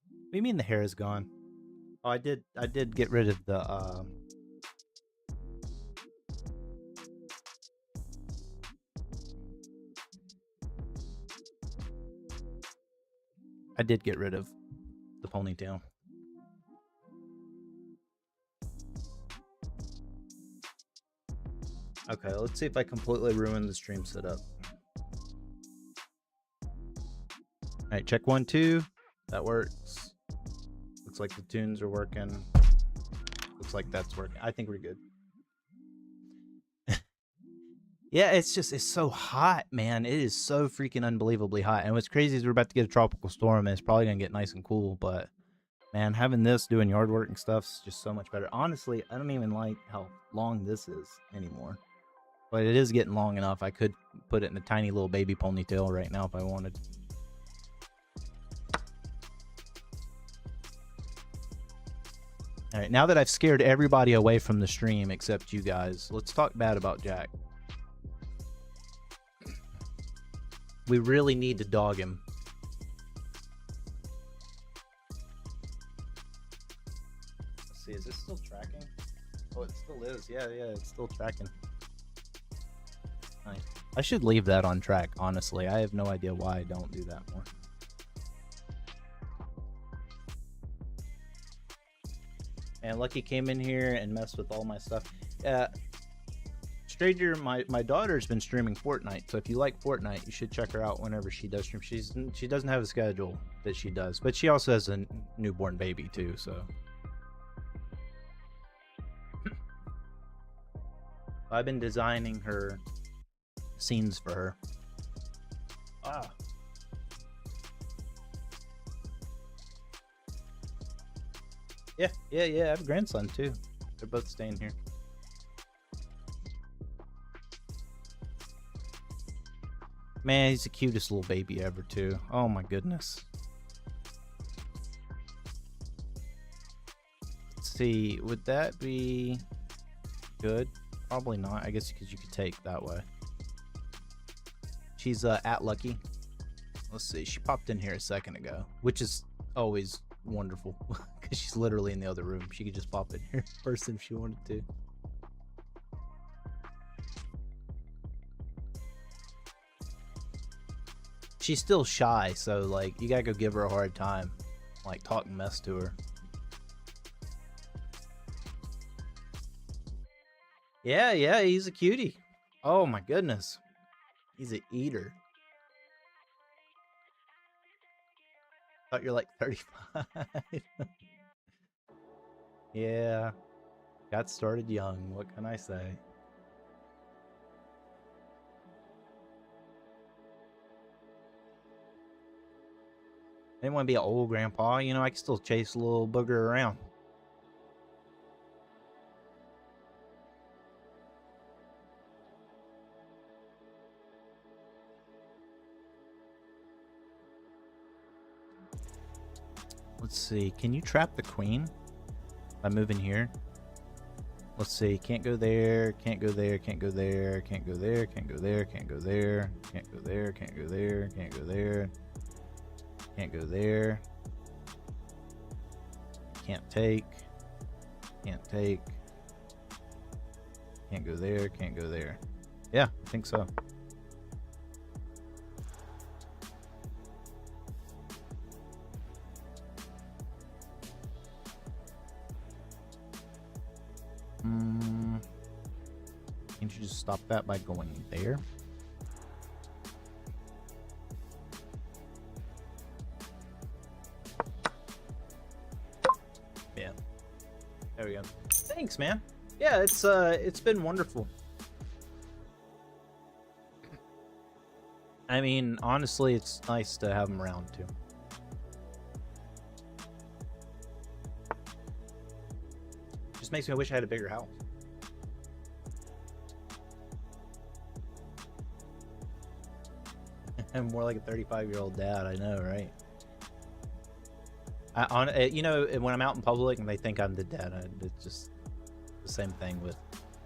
What do you mean the hair is gone? Oh, I did get rid of the I did get rid of the ponytail. Okay, let's see if I completely ruin the stream setup. Alright, check 1, 2. That works. Looks like the tunes are working. Looks like that's working. I think we're good. Yeah, it's so hot, man. It is so freaking unbelievably hot. And what's crazy is we're about to get a tropical storm, and it's probably gonna get nice and cool, but man, having this, doing yard work and stuff is just so much better. Honestly, I don't even like how long this is anymore. But it is getting long enough. I could put it in a tiny little baby ponytail right now if I wanted. Alright, now that I've scared everybody away from the stream except you guys, let's talk bad about Jack. We really need to dog him. Let's see, is this still tracking? Oh, it still is. Yeah, it's still tracking. Nice. I should leave that on track, honestly. I have no idea why I don't do that more. And Lucky came in here and messed with all my stuff. Stranger, my daughter's been streaming Fortnite, so if you like Fortnite, you should check her out whenever she does stream. She doesn't have a schedule that she does, but she also has a newborn baby too, so. I've been designing her scenes for her. Ah. Yeah, I have a grandson too. They're both staying here. Man, he's the cutest little baby ever too. Oh my goodness. Let's see, would that be good? Probably not, I guess, because you could take that way. She's at Lucky. Let's see, she popped in here a second ago, which is always wonderful because she's literally in the other room. She could just pop in here first if she wanted to. she's still shy, so like you gotta go give her a hard time, like talk mess to her. Yeah, he's a cutie. Oh my goodness, he's an eater. Thought you're like 35. Yeah, got started young. What can I say? I didn't want to be an old grandpa, you know. I can still chase a little booger around. Let's see. Can you trap the queen by moving here? Let's see. Can't go there. Can't go there. Can't go there. Can't go there. Can't go there. Can't go there. Can't go there. Can't go there. Can't go there. Can't go there. Can't take. Can't take. Can't go there. Can't go there. Yeah, I think so. Can't you just stop that by going there? Yeah. There we go. Thanks, man. Yeah, it's been wonderful. I mean, honestly, it's nice to have them around too. Just makes me wish I had a bigger house. I'm more like a 35-year-old dad. I know, right? You know, when I'm out in public and they think I'm the dad, it's just the same thing with.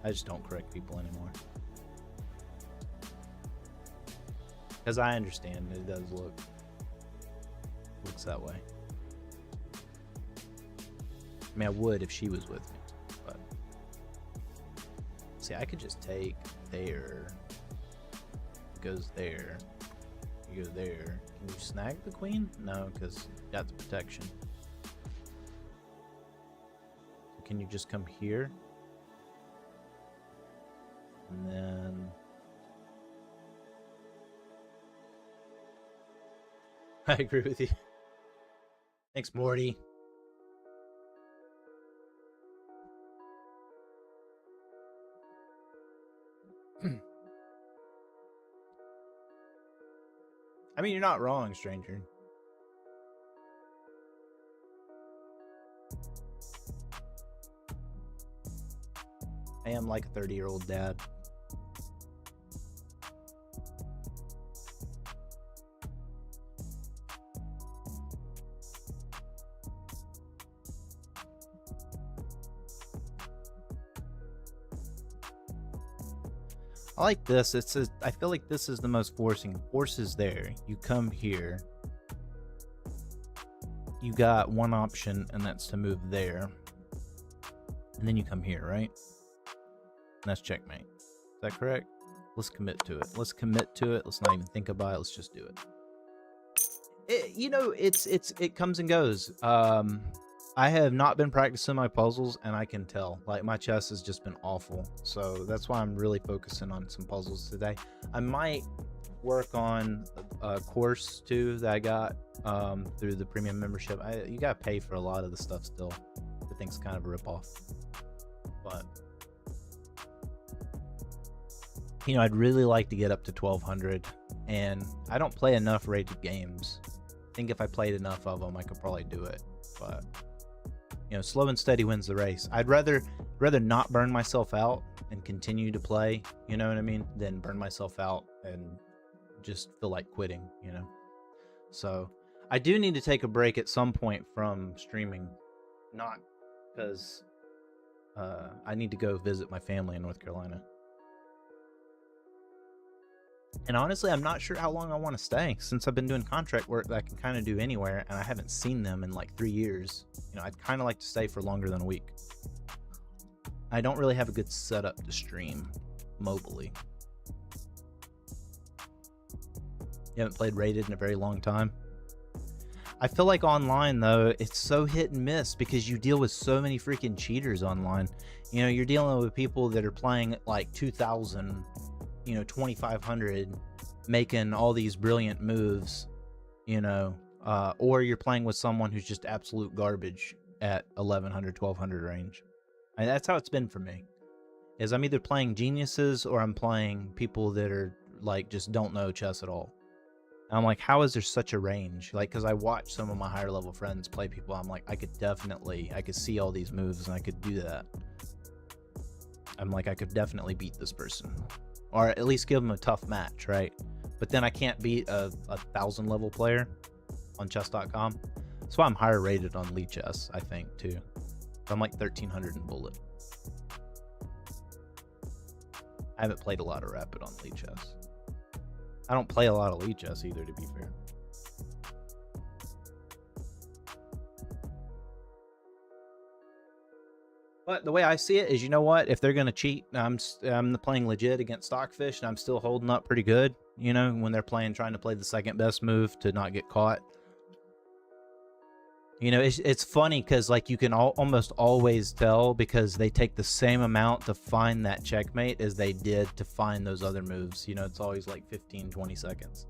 I just don't correct people anymore because I understand it does looks that way. I mean, I would if she was with me, but see, I could just take there. It goes there. You go there. Can you snag the queen? No, because you got the protection. Can you just come here? And then I agree with you. Thanks, Morty. I mean, you're not wrong, stranger. I am like a 30-year-old dad. I like this. I feel like this is the most forcing. Force is there. You come here. You got one option, and that's to move there. And then you come here, right? And that's checkmate. Is that correct? Let's commit to it. Let's commit to it. Let's not even think about it. Let's just do it. You know, it comes and goes. I have not been practicing my puzzles, and I can tell. Like, my chess has just been awful. So that's why I'm really focusing on some puzzles today. I might work on a course, too, that I got through the premium membership. You got to pay for a lot of the stuff still. I think it's kind of a ripoff. But, you know, I'd really like to get up to 1200. And I don't play enough rated games. I think if I played enough of them, I could probably do it. But... you know, slow and steady wins the race. I'd rather not burn myself out and continue to play, you know what I mean, than burn myself out and just feel like quitting, you know. So I do need to take a break at some point from streaming, not because I need to go visit my family in North Carolina. And honestly, I'm not sure how long I want to stay, since I've been doing contract work that I can kind of do anywhere, and I haven't seen them in like 3 years. You know, I'd kind of like to stay for longer than a week. I don't really have a good setup to stream mobily. You haven't played rated in a very long time. I feel like online, though, it's so hit and miss because you deal with so many freaking cheaters online. You know, you're dealing with people that are playing like 2,000, 2,500, making all these brilliant moves, or you're playing with someone who's just absolute garbage at 1,100, 1,200 range. And that's how it's been for me. Is I'm either playing geniuses or I'm playing people that are like just don't know chess at all. And I'm like, how is there such a range? Like, because I watch some of my higher level friends play people, I'm like, I could see all these moves and I could do that. I'm like, I could definitely beat this person, or at least give them a tough match, right? But then I can't beat a 1,000 level player on chess.com. That's why I'm higher rated on Lee Chess, I think, too. I'm like 1,300 in Bullet. I haven't played a lot of Rapid on Lee Chess. I don't play a lot of Lee Chess either, to be fair. But the way I see it is, you know what? If they're going to cheat, I'm playing legit against Stockfish, and I'm still holding up pretty good, when they're trying to play the second best move to not get caught. It's funny because, like, you can almost always tell because they take the same amount to find that checkmate as they did to find those other moves. It's always like 15, 20 seconds.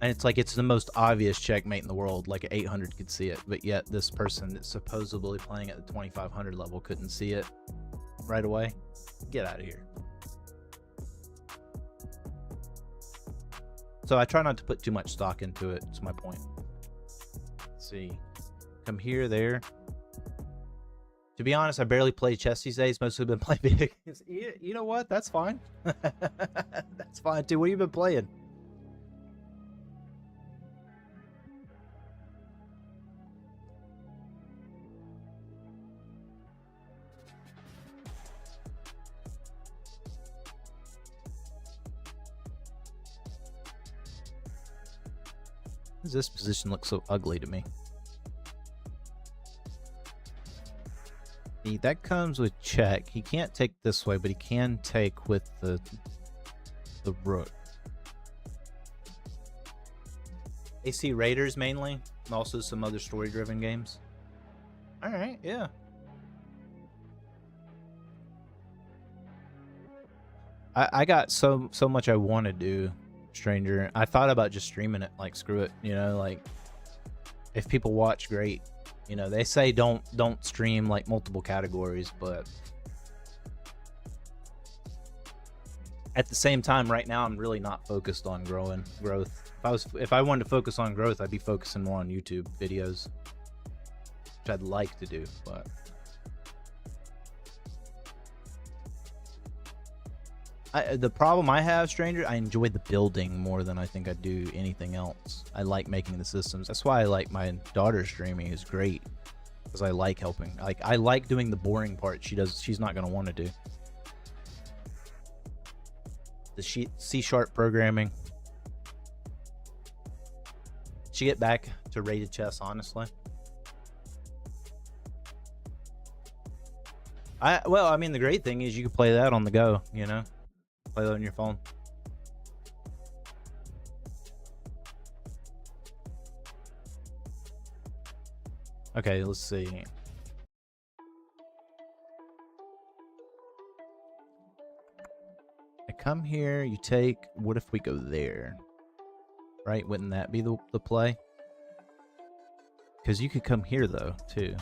And it's like it's the most obvious checkmate in the world. Like, an 800 could see it, but yet this person that's supposedly playing at the 2,500 level couldn't see it right away. Get out of here. So I try not to put too much stock into it. That's my point. Let's see. Come here, there. To be honest, I barely play chess these days. Mostly been playing video games. You know what? That's fine. That's fine too. What have you been playing? This position looks so ugly to me. See, that comes with check. He can't take this way, but he can take with the rook. AC Raiders mainly, and also some other story-driven games. All right, yeah. I got so much I want to do. Stranger, I thought about just streaming it, like, screw it, like, if people watch, great. They say don't stream like multiple categories, but at the same time, right now I'm really not focused on growth. If I wanted to focus on growth, I'd be focusing more on YouTube videos, which I'd like to do, but the problem I have, Stranger, I enjoy the building more than I think I do anything else. I like making the systems. That's why I like my daughter streaming. Is great because I like helping. I like doing the boring part. She's not gonna want to do the C# programming. She get back to rated chess, honestly. I mean, the great thing is you can play that on the go. Play that on your phone. Okay, let's see. I come here, you take... What if we go there? Right? Wouldn't that be the play? Because you could come here, though, too.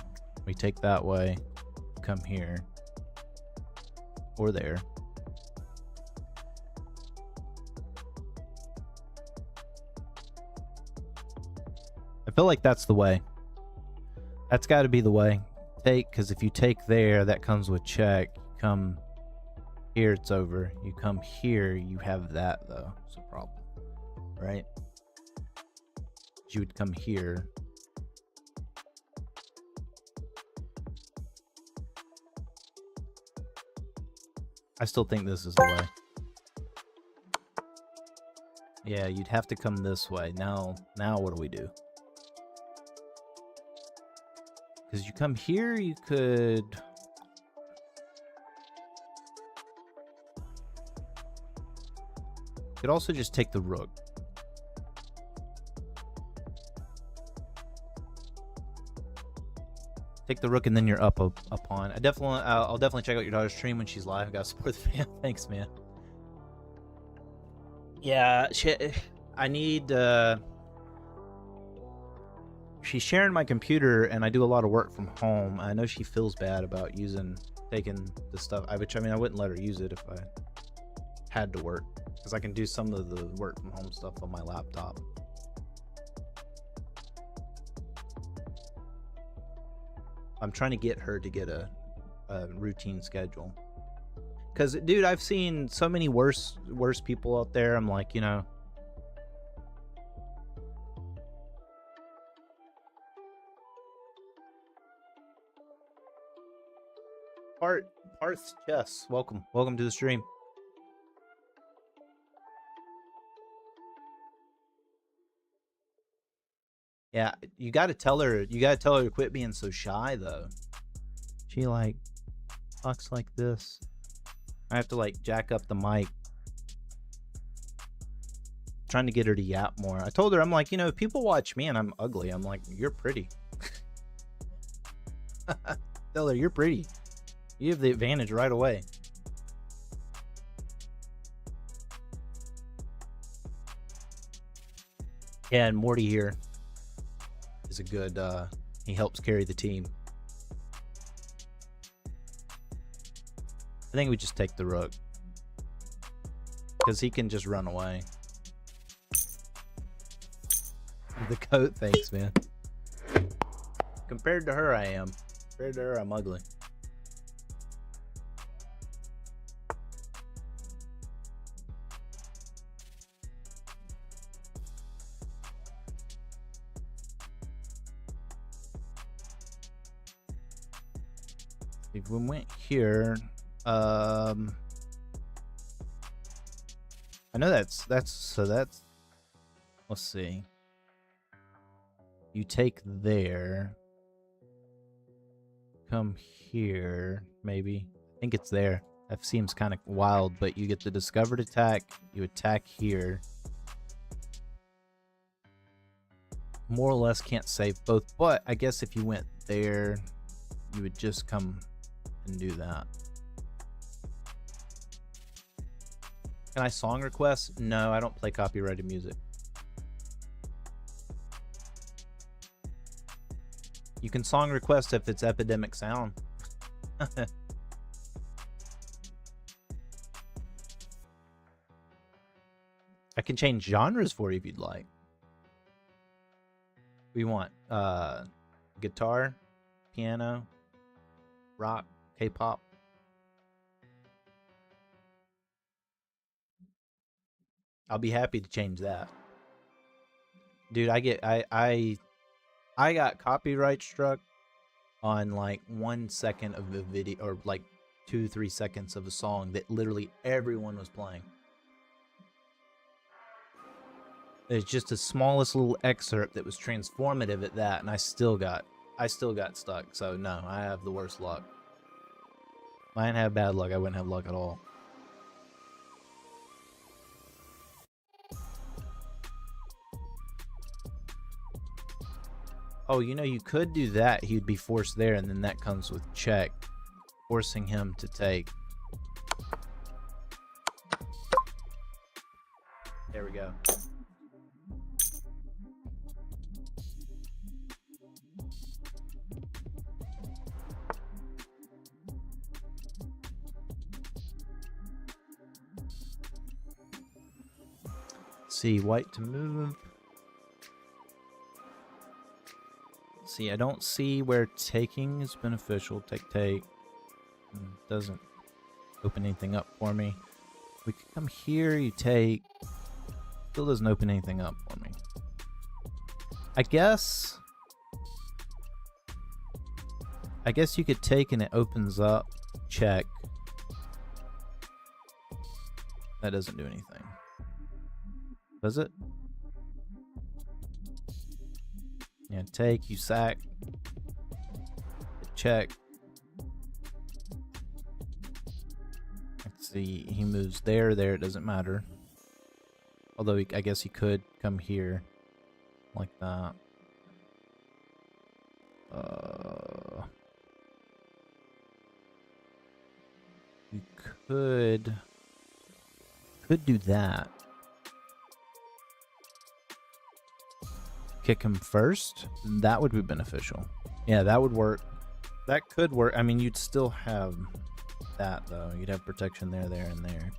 We take that way, come here. Or there. I feel like that's the way. That's got to be the way. Because if you take there, that comes with check. You come here, it's over. You come here, you have that, though. It's a problem. Right? You would come here. I still think this is the way. Yeah, you'd have to come this way. Now what do we do? Because you come here, you could... You could also just take the rook. Take the rook and then you're up a pawn. I'll definitely check out your daughter's stream when she's live. I gotta support the fam. Thanks, man. Yeah, I need. She's sharing my computer, and I do a lot of work from home. I know she feels bad about taking the stuff. I mean, I wouldn't let her use it if I had to work, because I can do some of the work from home stuff on my laptop. I'm trying to get her to get a routine schedule. Because, dude, I've seen so many worse people out there. I'm like, you know. Parth's Chess, welcome to the stream. Yeah, you gotta tell her to quit being so shy, though. She like talks like this. I have to like jack up the mic, trying to get her to yap more. I told her, I'm like, you know, if people watch me and I'm ugly, I'm like, you're pretty. Tell her, you're pretty. You have the advantage right away. Yeah, and Morty here is a good, he helps carry the team. I think we just take the rook, because he can just run away. The coat, thanks, man. Compared to her, I am. Compared to her, I'm ugly. If we went here, I know that's let's see. You take there, come here, maybe. I think it's there. That seems kind of wild, but you get the discovered attack. You attack here. More or less can't save both, but I guess if you went there, you would just come and do that. Can I song request? No, I don't play copyrighted music. You can song request if it's Epidemic Sound. I can change genres for you if you'd like. We want guitar, piano, rock, K-pop. I'll be happy to change that. Dude, I got copyright struck on like 1 second of the video, or like 2-3 seconds of a song that literally everyone was playing. It's just the smallest little excerpt that was transformative at that, and I still got stuck. So no, I have the worst luck. If I didn't have bad luck, I wouldn't have luck at all. Oh, you know, you could do that. He'd be forced there, and then that comes with check, forcing him to take. There we go. See, white to move. See, I don't see where taking is beneficial. Take. Doesn't open anything up for me. We could come here, you take. Still doesn't open anything up for me. I guess you could take and it opens up. Check. That doesn't do anything. Does it? Yeah, take, you sack. Check. Let's see, he moves there, it doesn't matter. Although I guess he could come here like that. You could do that. Kick him first. That would be beneficial. Yeah, that would work. That could work. I mean, you'd still have that though. You'd have protection there, there, and there.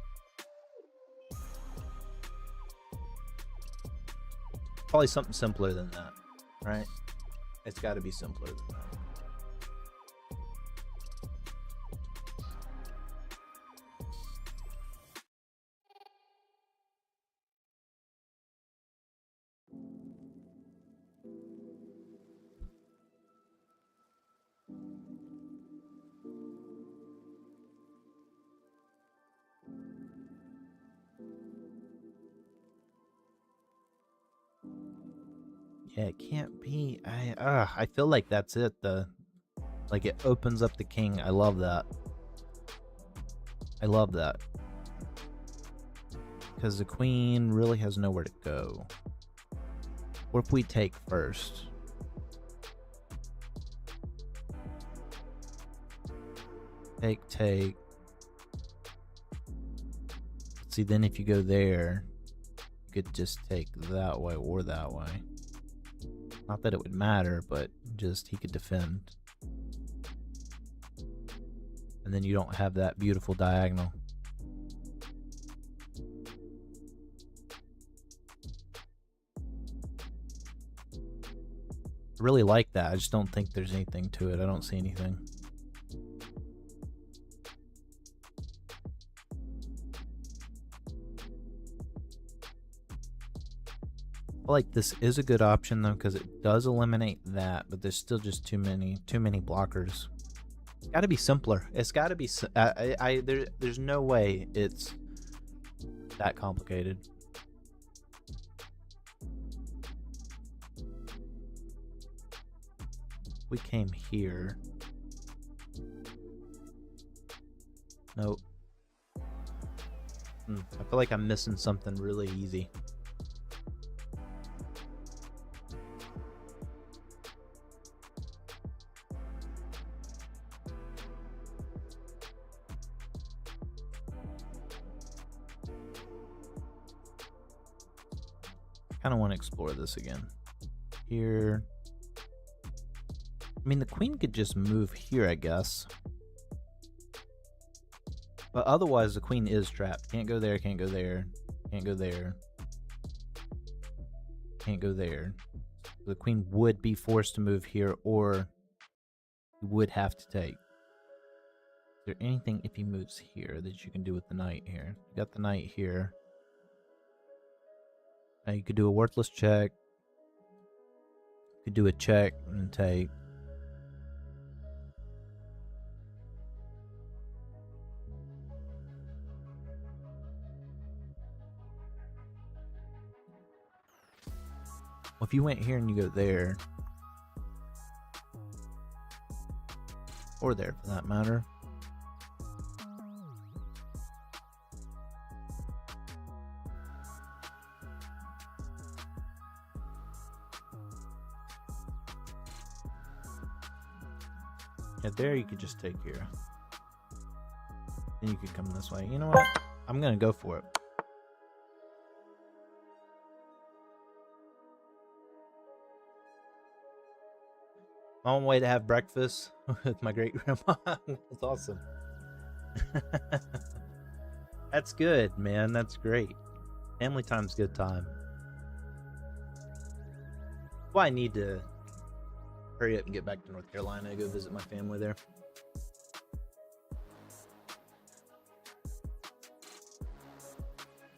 Probably something simpler than that, right? It's got to be simpler than that. Yeah, it can't be. I feel like that's it. Like it opens up the king. I love that. I love that. Because the queen really has nowhere to go. What if we take first? Take. See, then if you go there, you could just take that way or that way. Not that it would matter, but just he could defend. And then you don't have that beautiful diagonal. I really like that. I just don't think there's anything to it. I don't see anything. I feel like this is a good option though, because it does eliminate that, but there's still just too many blockers. It's got to be simpler. It's got to be. There's no way it's that complicated. We came here. Nope. I feel like I'm missing something really easy. Kind of want to explore this again. Here. I mean, the queen could just move here, I guess. But otherwise, the queen is trapped. Can't go there, can't go there, can't go there. Can't go there. The queen would be forced to move here, or you would have to take. Is there anything if he moves here that you can do with the knight here? You got the knight here. Now you could do a worthless check. You could do a check and take. Well, if you went here and you go there, or there for that matter. Yeah, there you could just take here. Then you could come this way. You know what? I'm gonna go for it. I'm on my way to have breakfast with my great grandma. That's awesome. That's good, man. That's great. Family time's good time. Well, I need to hurry up and get back to North Carolina and go visit my family there.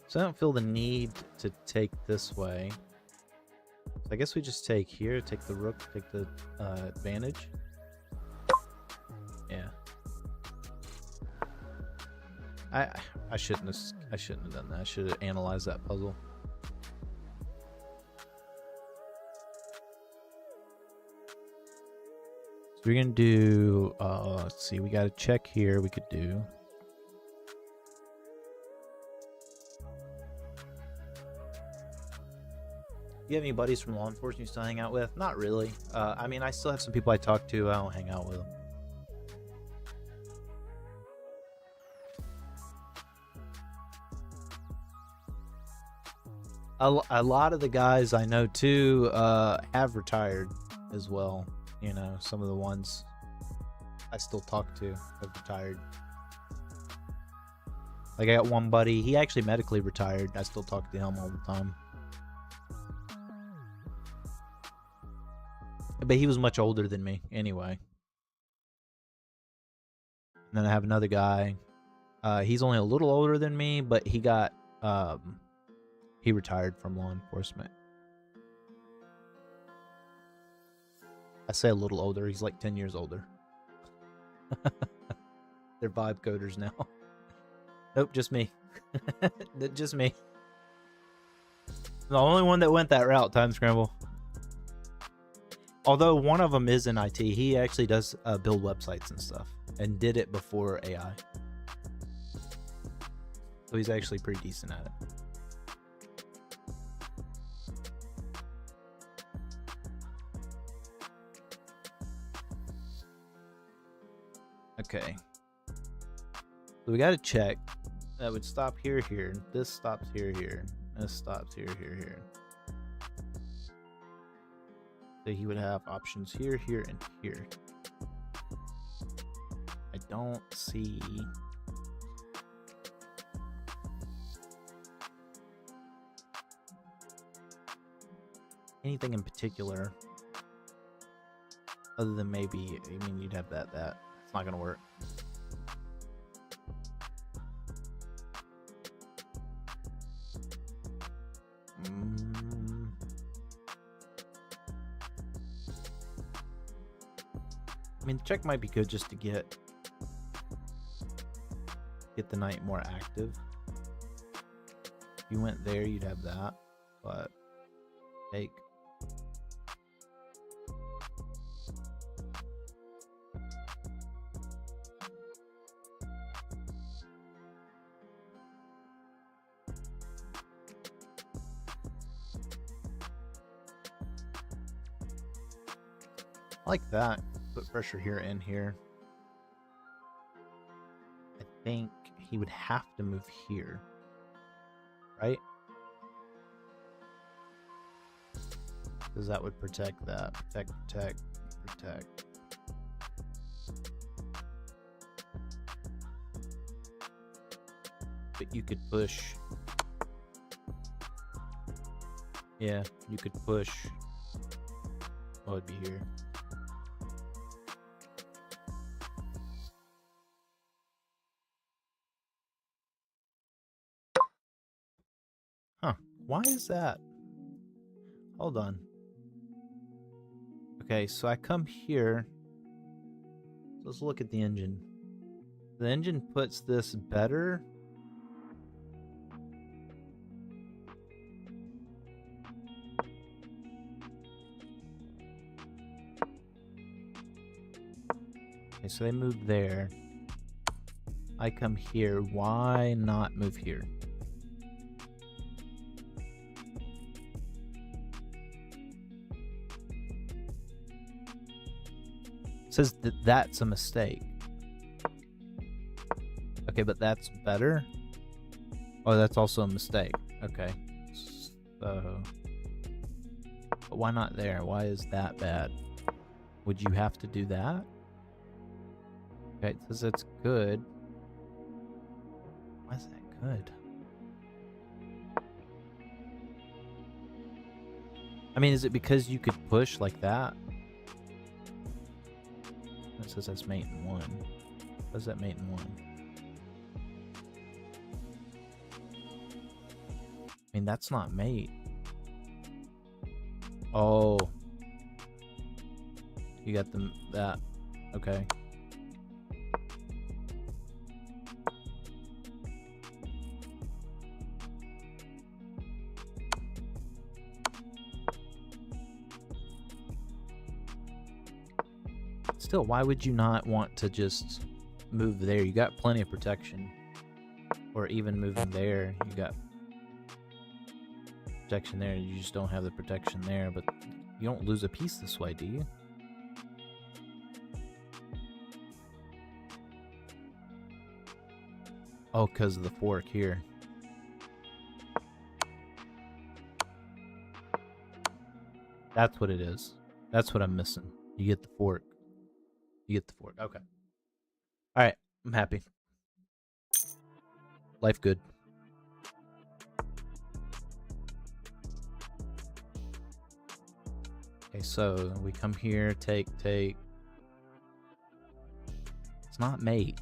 So I don't feel the need to take this way. So I guess we just take here, take the rook, take the advantage. Yeah. I shouldn't have done that. I should have analyzed that puzzle. So we're gonna do let's see, we got a check here we could do. you have any buddies from law enforcement you still hang out with? Not really. I mean, I still have some people I talk to. I don't hang out with them. A lot of the guys I know too have retired as well. You know, some of the ones I still talk to have retired. Like I got one buddy, he actually medically retired. I still talk to him all the time. But he was much older than me anyway. And then I have another guy. He's only a little older than me, but he got he retired from law enforcement. I say a little older, he's like 10 years older. They're vibe coders now. Nope, just me. Just me. The only one that went that route, Time Scramble. Although one of them is in IT, he actually does build websites and stuff, and did it before AI. So he's actually pretty decent at it. Okay. So we gotta check. That would stop here, here. This stops here, here. This stops here, here, here. So he would have options here, here, and here. I don't see... anything in particular. Other than maybe, I mean, you'd have that. It's not gonna work. I mean, the check might be good just to get the night more active. If you went there, you'd have that, but take. Like that. Put pressure here and here. I think he would have to move here, right? Because that would protect that. Protect. But you could push. Yeah, you could push. What would be here? Huh. Why is that? Hold on. Okay, so I come here. Let's look at the engine. The engine puts this better. Okay, so they move there. I come here. Why not move here? Says that that's a mistake. Okay, but that's better. Oh, that's also a mistake. Okay. So, but why not there? Why is that bad? Would you have to do that? Okay, it says it's good. Why is that good? I mean, is it because you could push like that? It says that's mate in 1. What is that mate in 1? I mean, that's not mate. Oh. You got that. Okay. Still, why would you not want to just move there? You got plenty of protection. Or even moving there, you got... protection there. You just don't have the protection there, but you don't lose a piece this way, do you? Oh, because of the fork here. That's what it is. That's what I'm missing. You get the fork. You get the fork. Okay. Alright, I'm happy. Life good. Okay, so we come here, take. It's not mate.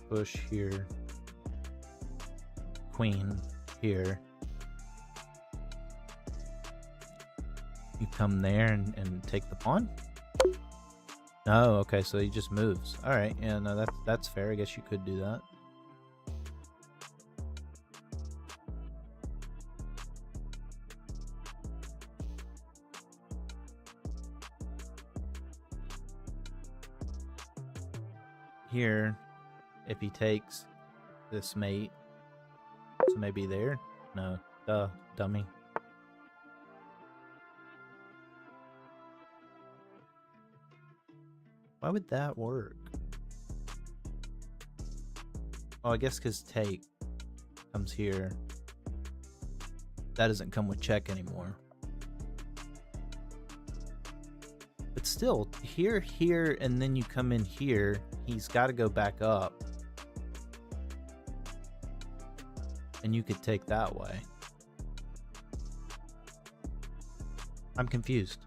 Push here. Queen here. You come there and take the pawn? No, okay, so he just moves. Alright, yeah, no, that's fair. I guess you could do that. Here, if he takes this mate, so maybe there? No, duh, dummy. Why would that work? Oh, I guess because take comes here. That doesn't come with check anymore. But still, here, and then you come in here, he's got to go back up. And you could take that way. I'm confused.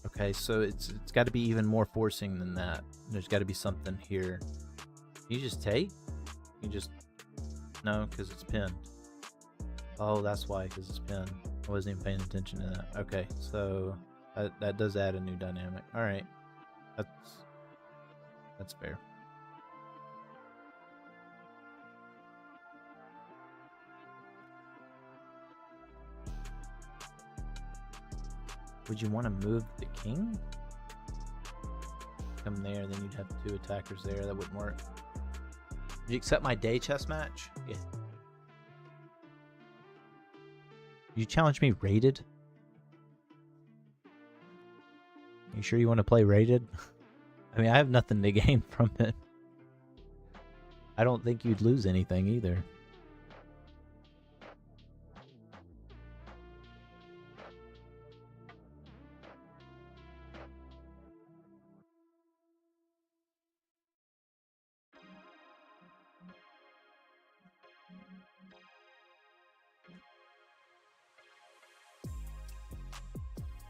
Okay, so it's got to be even more forcing than that. There's got to be something here. You just take? You just... No, because it's pinned. Oh, that's why, because it's pinned. I wasn't even paying attention to that. Okay, so that does add a new dynamic. Alright. That's fair. Would you want to move the king? Come there, then you'd have two attackers there. That wouldn't work. Did you accept my day chess match? Yeah. You challenge me rated? You sure you want to play rated? I mean, I have nothing to gain from it. I don't think you'd lose anything either.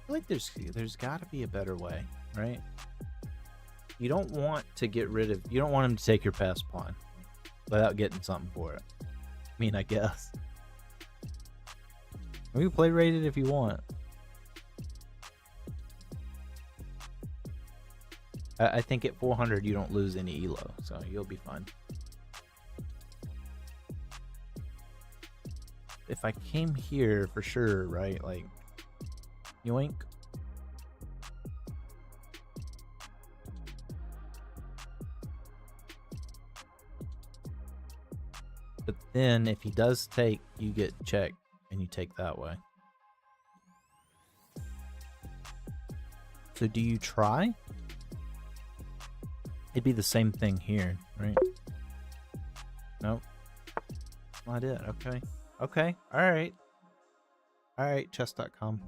I feel like there's got to be a better way, right? You don't want to get rid of... You don't want him to take your passed pawn without getting something for it. I mean, I guess. We can play rated if you want. I think at 400 you don't lose any elo, so you'll be fine. If I came here for sure, right? Like, yoink. But then if he does take, you get checked and you take that way. So do you try? It'd be the same thing here, right? Nope. Not it. Okay. Okay. Alright. Alright, chess.com.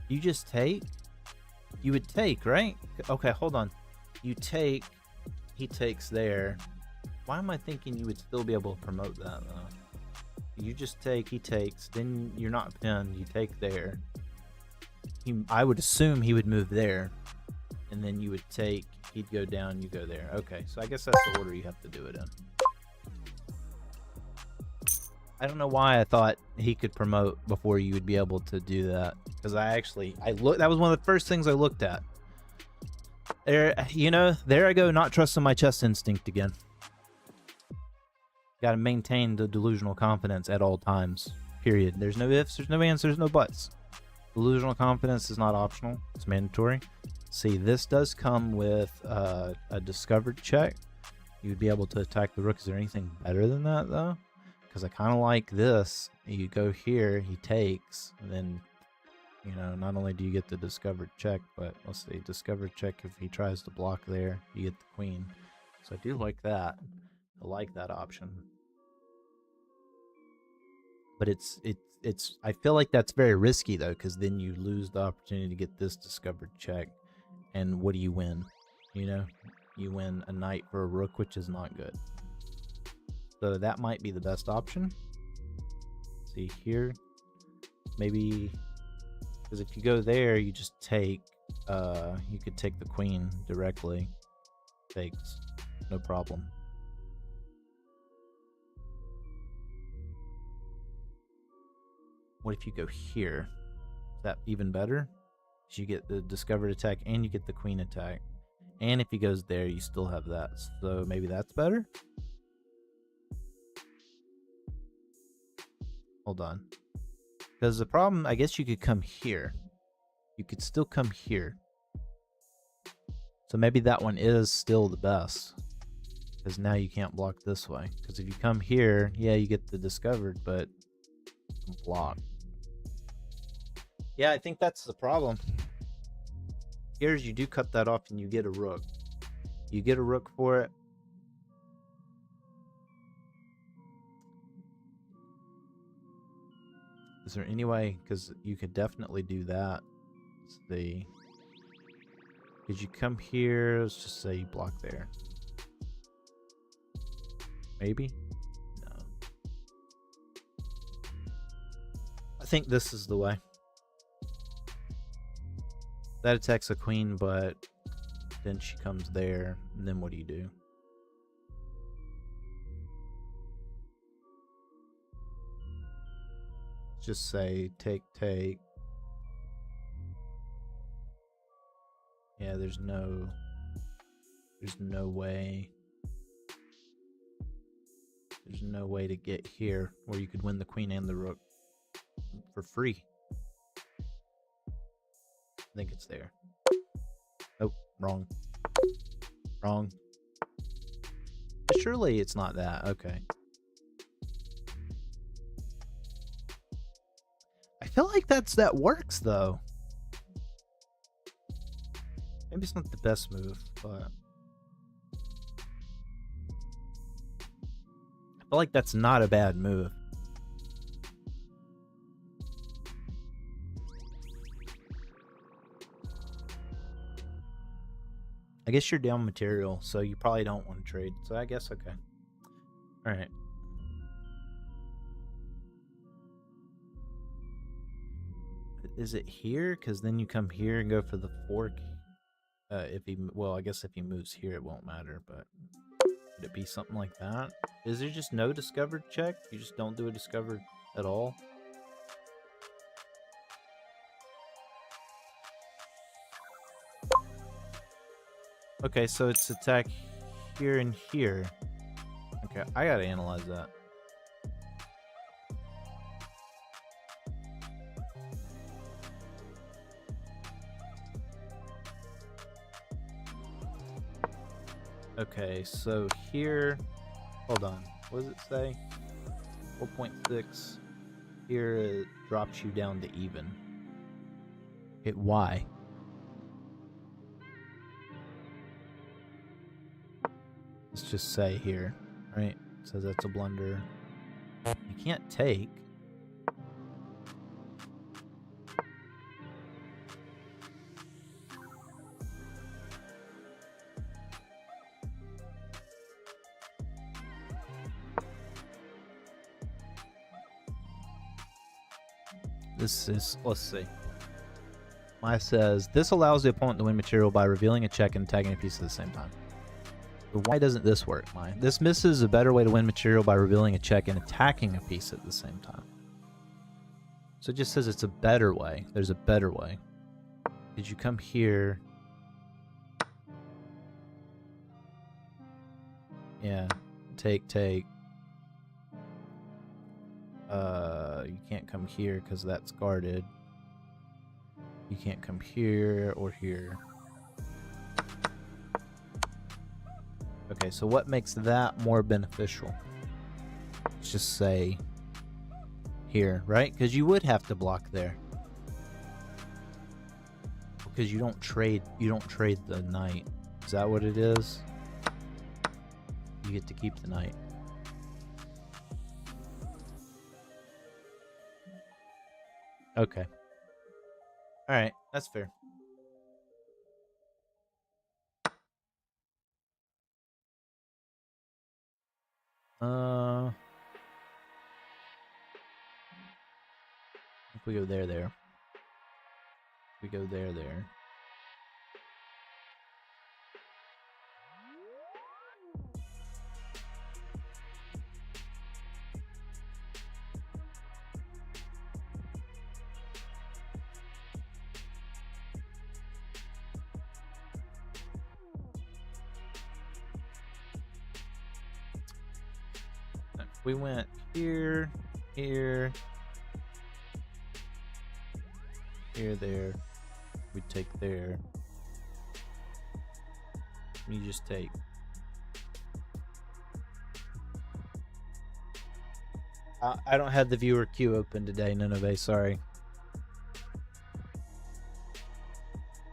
You just take? You would take, right? Okay, hold on. You take, he takes there. Why am I thinking you would still be able to promote that, though? You just take, he takes, then you're not pinned, you take there. I would assume he would move there, and then you would take he'd go down, you go there. Okay, so I guess that's the order you have to do it in. I don't know why I thought he could promote before you would be able to do that, because that was one of the first things I looked at. There, there I go, not trusting my chess instinct again. Got to maintain the delusional confidence at all times. Period. There's no ifs, there's no ands, there's no buts. Delusional confidence is not optional, it's mandatory. See, this does come with a discovered check. You'd be able to attack the rook. Is there anything better than that, though? Because I kind of like this. You go here, he takes, and then, not only do you get the discovered check, but let's see, discovered check, if he tries to block there, you get the queen. So I do like that. I like that option. But I feel like that's very risky, though, because then you lose the opportunity to get this discovered check. And what do you win? You win a knight for a rook, which is not good. So that might be the best option. See here, maybe, because if you go there, you just take, you could take the queen directly. Takes, no problem. What if you go here? Is that even better? You get the discovered attack and you get the queen attack. And if he goes there, you still have that. So maybe that's better? Hold on. Because the problem, I guess you could come here. You could still come here. So maybe that one is still the best. Because now you can't block this way. Because if you come here, yeah, you get the discovered, but block. Yeah, I think that's the problem. Here's, you do cut that off and you get a rook. You get a rook for it. Is there any way? Because you could definitely do that. Let's see. Because you come here, let's just say you block there. Maybe? No. I think this is the way. That attacks a queen, but then she comes there, and then what do you do? Just say take. Yeah, there's no way. There's no way to get here where you could win the queen and the rook for free. I think it's there. Oh, wrong. Wrong. Surely it's not that. Okay. I feel like that works though. Maybe it's not the best move, but I feel like that's not a bad move. I guess you're down material, so you probably don't want to trade. So I guess okay. All right. Is it here? Because then you come here and go for the fork. Well, I guess if he moves here, it won't matter. But would it be something like that? Is there just no discovered check? You just don't do a discovered at all? Okay, so it's attack here and here. Okay, I gotta analyze that. Okay, so here, hold on, what does it say? 4.6. Here it drops you down to even. Hit Y. Let's just say here, right? It says that's a blunder. You can't take. This is, let's see. Maya says, this allows the opponent to win material by revealing a check and tagging a piece at the same time. But why doesn't this work, Maya? This misses a better way to win material by revealing a check and attacking a piece at the same time. So it just says it's a better way. There's a better way. Did you come here? Yeah. Take. You can't come here because that's guarded. You can't come here or here. Okay, so what makes that more beneficial? Let's just say here, right? Because you would have to block there. Because you don't trade the knight. Is that what it is? You get to keep the knight. Okay. Alright, that's fair. If we go there. If we go there. We went here, there. We take there. You just take. I don't have the viewer queue open today, Nineveh, sorry.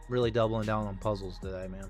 Really doubling down on puzzles today, man.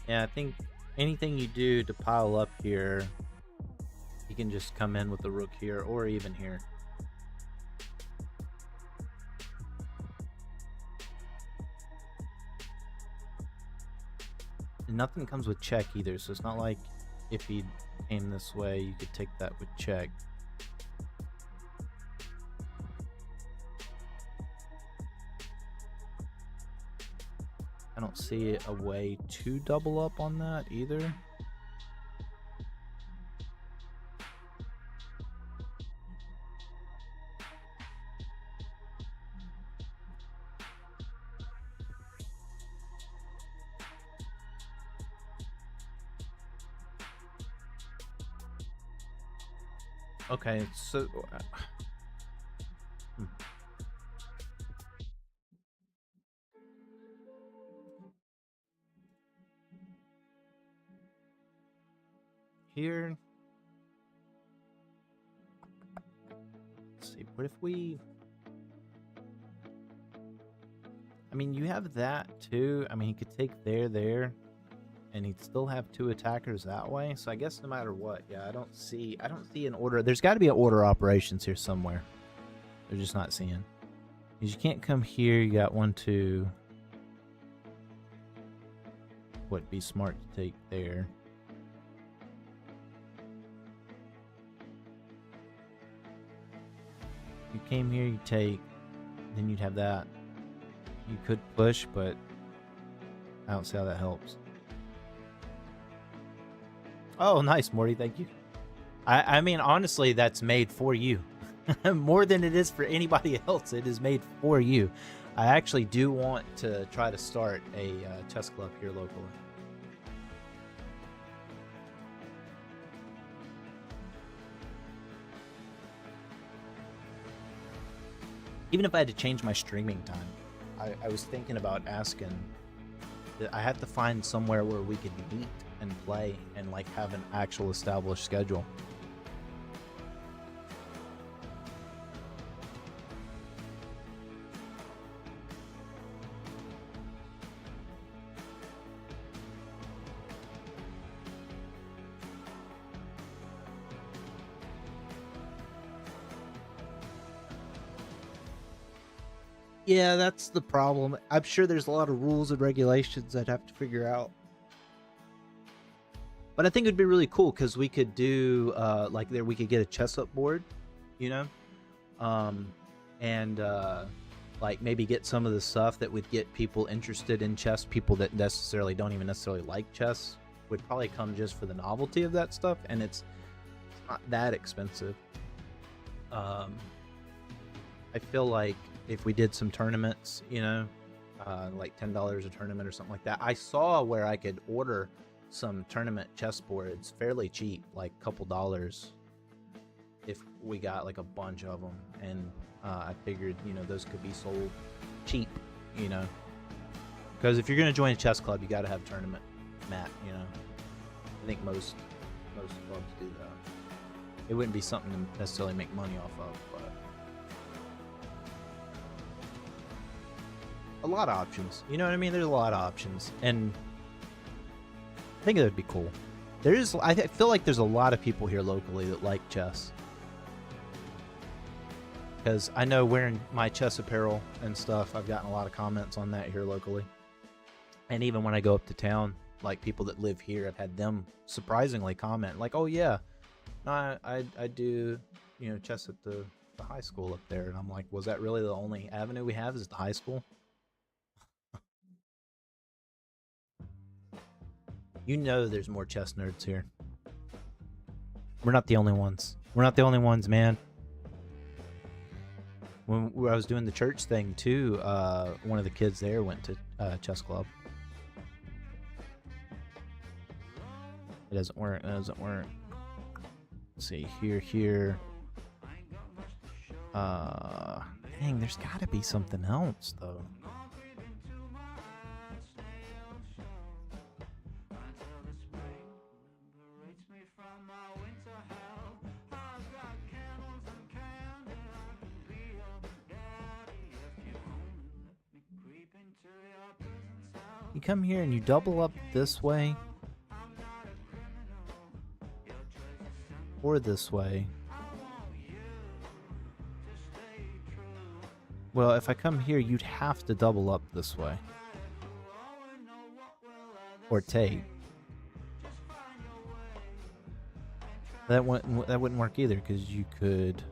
Yeah, I think anything you do to pile up here, you can just come in with the rook here, or even here. And nothing comes with check either, so it's not like if he came this way, you could take that with check. I don't see a way to double up on that either. Okay, so here, let's see, what if we, I mean, you have that too. I mean, he could take there, and he'd still have two attackers that way. So I guess no matter what, yeah, I don't see an order. There's got to be an order operations here somewhere. They're just not seeing. Because you can't come here. You got 1, 2. Would be smart to take there. You came here, you take, then you'd have that. You could push, but I don't see how that helps. Oh, nice, Morty. Thank you. I mean, honestly, that's made for you. More than it is for anybody else. It is made for you. I actually do want to try to start a chess club here locally. Even if I had to change my streaming time, I was thinking about asking I have to find somewhere where we could meet and play and like have an actual established schedule. Yeah, that's the problem. I'm sure there's a lot of rules and regulations I'd have to figure out. But I think it'd be really cool because we could do like there we could get a chess up board, you know, and like maybe get some of the stuff that would get people interested in chess. People that don't even necessarily like chess would probably come just for the novelty of that stuff, and it's not that expensive. I feel like if we did some tournaments, you know, like $10 a tournament or something like that. I saw where I could order some tournament chessboards fairly cheap, like a couple dollars, if we got like a bunch of them. And I figured, you know, those could be sold cheap, you know, because if you're going to join a chess club, you got to have a tournament mat, you know. I think most clubs do that. It wouldn't be something to necessarily make money off of, but a lot of options. You know what I mean? There's a lot of options, and I think it would be cool. I feel like there's a lot of people here locally that like chess, because I know wearing my chess apparel and stuff, I've gotten a lot of comments on that here locally. And even when I go up to town, like people that live here, I've had them surprisingly comment like, "Oh yeah, no, I do, you know, chess at the high school up there." And I'm like, was that really the only avenue we have, is the high school? You know there's more chess nerds here. We're not the only ones. We're not the only ones, man. When I was doing the church thing too, one of the kids there went to chess club. It doesn't work. It doesn't work. Let's see, here. Dang, there's gotta be something else though. You come here and you double up this way or this way. Well, if I come here, you'd have to double up this way or take. That wouldn't work either, because you could,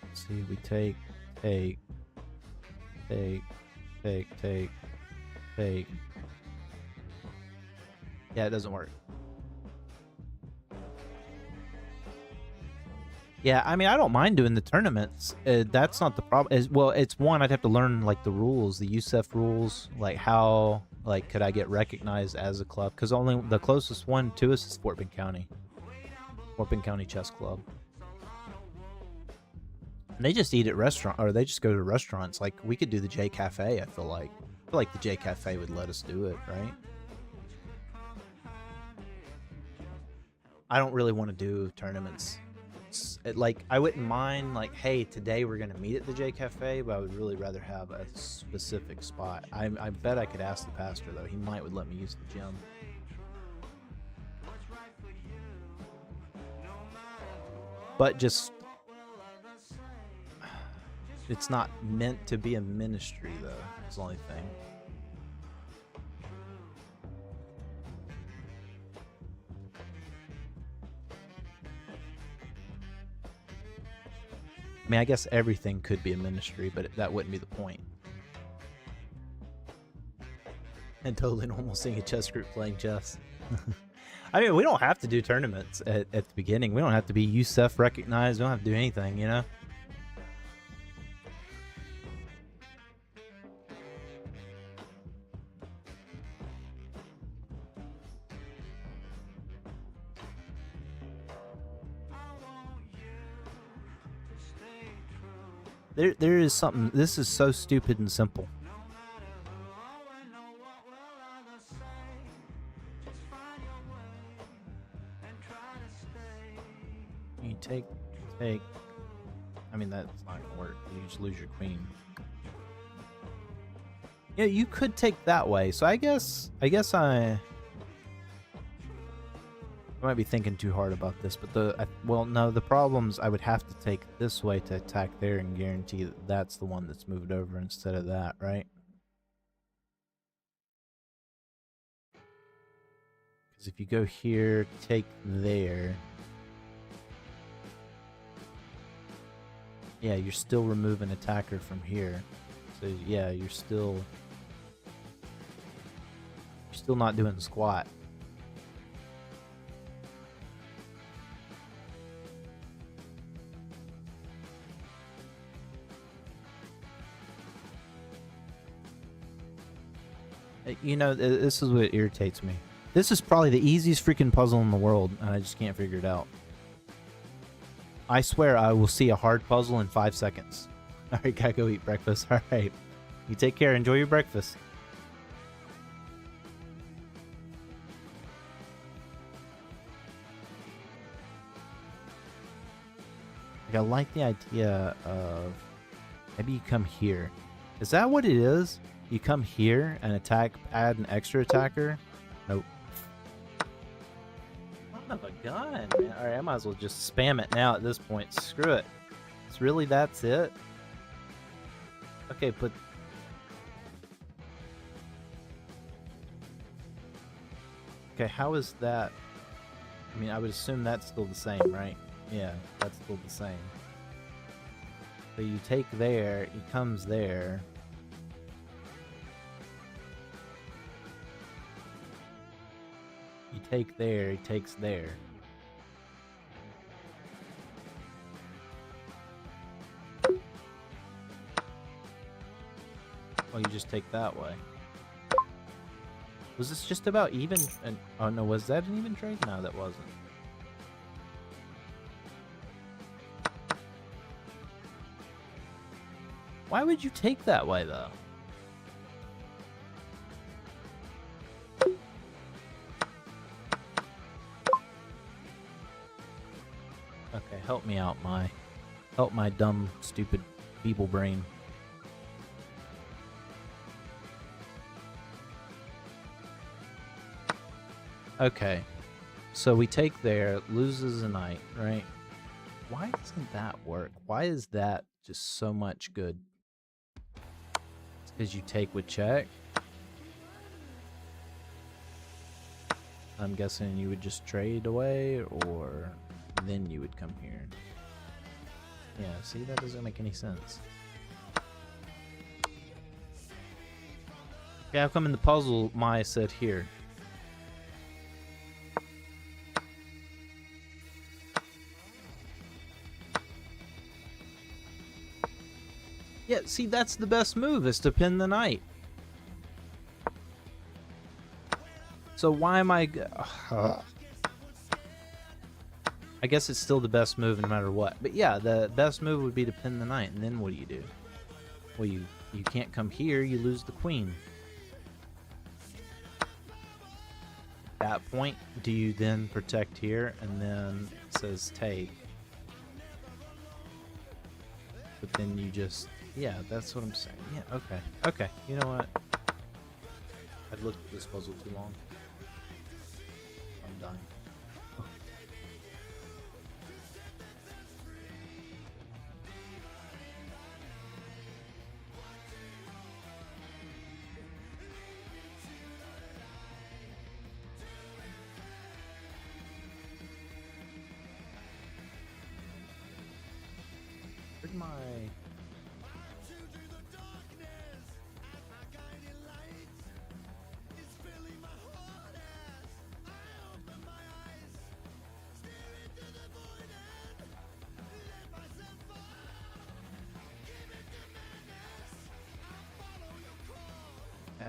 let's see, we take. Yeah, it doesn't work. Yeah, I mean, I don't mind doing the tournaments. That's not the problem. Well, it's one, I'd have to learn like the rules, the USEF rules, like how, like, could I get recognized as a club? Because only the closest one to us is Fort Bend County Chess Club. And they just eat at restaurant, or they just go to restaurants. Like, we could do the J Cafe. I feel like the J Cafe would let us do it, right? I don't really want to do tournaments. Like, I wouldn't mind, like, hey, today we're gonna meet at the J Cafe, but I would really rather have a specific spot. I bet I could ask the pastor though. He would let me use the gym. But just, it's not meant to be a ministry though. It's the only thing. I mean, I guess everything could be a ministry, but that wouldn't be the point. And totally normal seeing a chess group playing chess. I mean, we don't have to do tournaments at the beginning. We don't have to be USEF recognized. We don't have to do anything, you know? There is something. This is so stupid and simple. take. I mean, that's not gonna work. You just lose your queen. Yeah, you could take that way. So I guess I might be thinking too hard about this, but well, no, the problem's I would have to take this way to attack there and guarantee that that's the one that's moved over instead of that, right? Because if you go here, take there. Yeah, you're still removing attacker from here. So yeah, you're still not doing the squat. You know, this is what irritates me. This is probably the easiest freaking puzzle in the world, and I just can't figure it out. I swear I will see a hard puzzle in 5 seconds. Alright, gotta go eat breakfast. Alright. You take care. Enjoy your breakfast. Like, I like the idea of maybe you come here. Is that what it is? You come here and add an extra attacker? Nope. Son of a gun, man. Alright, I might as well just spam it now at this point. Screw it. It's really, that's it? Okay, but... Okay, how is that? I mean, I would assume that's still the same, right? Yeah, that's still the same. So you take there, he comes there. You take there, he takes there. Well, you just take that way. Was this just about even? And oh no, was that an even trade? No, that wasn't. Why would you take that way, though? Okay, help me out, help my dumb, stupid, feeble brain. Okay, so we take there, loses a knight, right? Why doesn't that work? Why is that just so much good? It's because you take with check. I'm guessing you would just trade away, or then you would come here. Yeah, see, that doesn't make any sense. Okay, how come in the puzzle Maya said here? Yeah, see, that's the best move, is to pin the knight. So why am I... I guess it's still the best move no matter what. But yeah, the best move would be to pin the knight, and then what do? Well, you can't come here, you lose the queen. At that point, do you then protect here, and then it says take? But then you just... Yeah, that's what I'm saying. Yeah, okay. Okay, you know what? I've looked at this puzzle too long. I'm dying. Where'd my...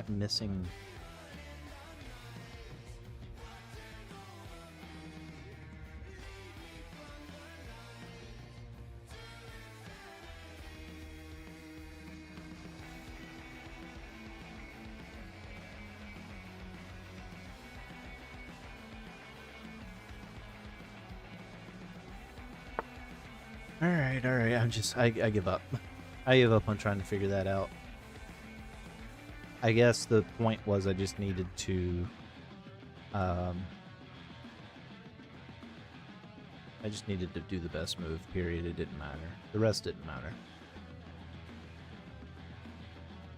I'm missing... Alright, alright. I give up. I give up on trying to figure that out. I guess the point was I just needed to, I just needed to do the best move, period. It didn't matter. The rest didn't matter.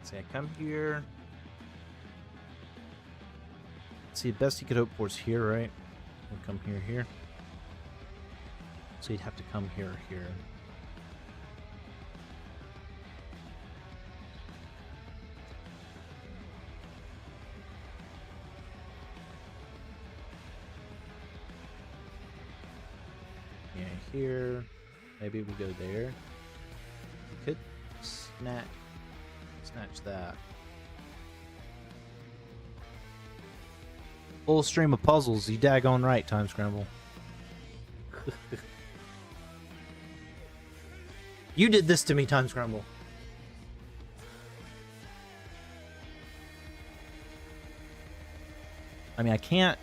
See, I come here. See, the best you could hope for is here, right? We'll come here. So you'd have to come here or here. Yeah, here. Maybe we go there. We could snatch that. Full stream of puzzles. You daggone right, Time Scramble. You did this to me, Time Scramble. I mean, I can't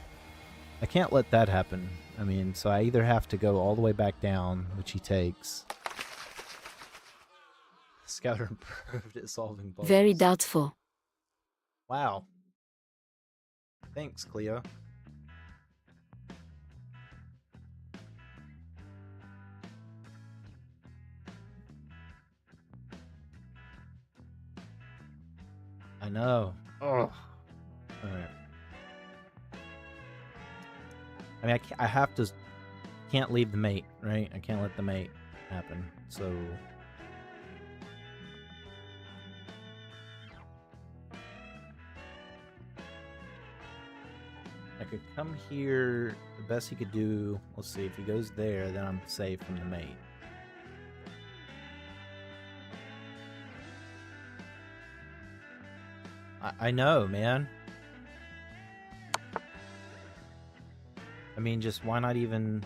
let that happen. I mean, so I either have to go all the way back down, which he takes. Scouter improved at solving puzzles. Very doubtful. Wow. Thanks, Cleo. I know. Oh. Alright. I mean, I have to... Can't leave the mate, right? I can't let the mate happen, so... I could come here. The best he could do... Let's see, if he goes there, then I'm safe from the mate. I know, man. I mean, just why not even...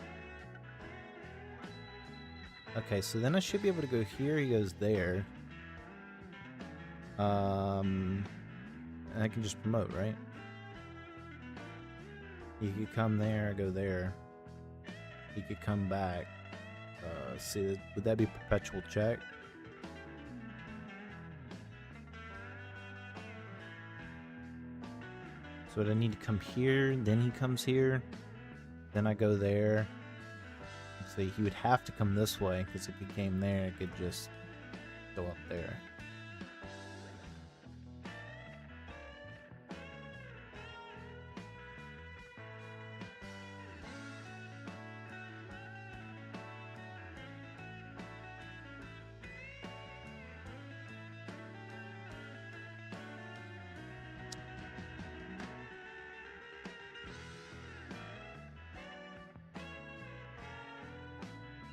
Okay, so then I should be able to go here. He goes there. And I can just promote, right? He could come there, go there. He could come back. See, would that be perpetual check? So would I need to come here, then he comes here, then I go there. See, he would have to come this way, because if he came there, I could just go up there.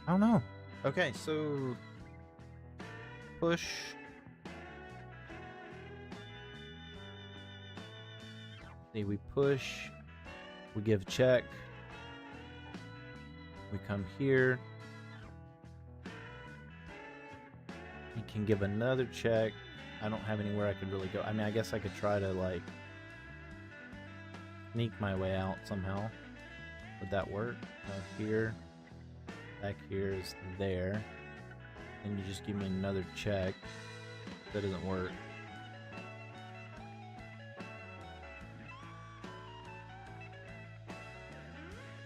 I don't know. Okay, so push. See, we push. We give check. We come here. He can give another check. I don't have anywhere I could really go. I mean, I guess I could try to like sneak my way out somehow. Would that work? Here. Back here is there. And you just give me another check. That doesn't work.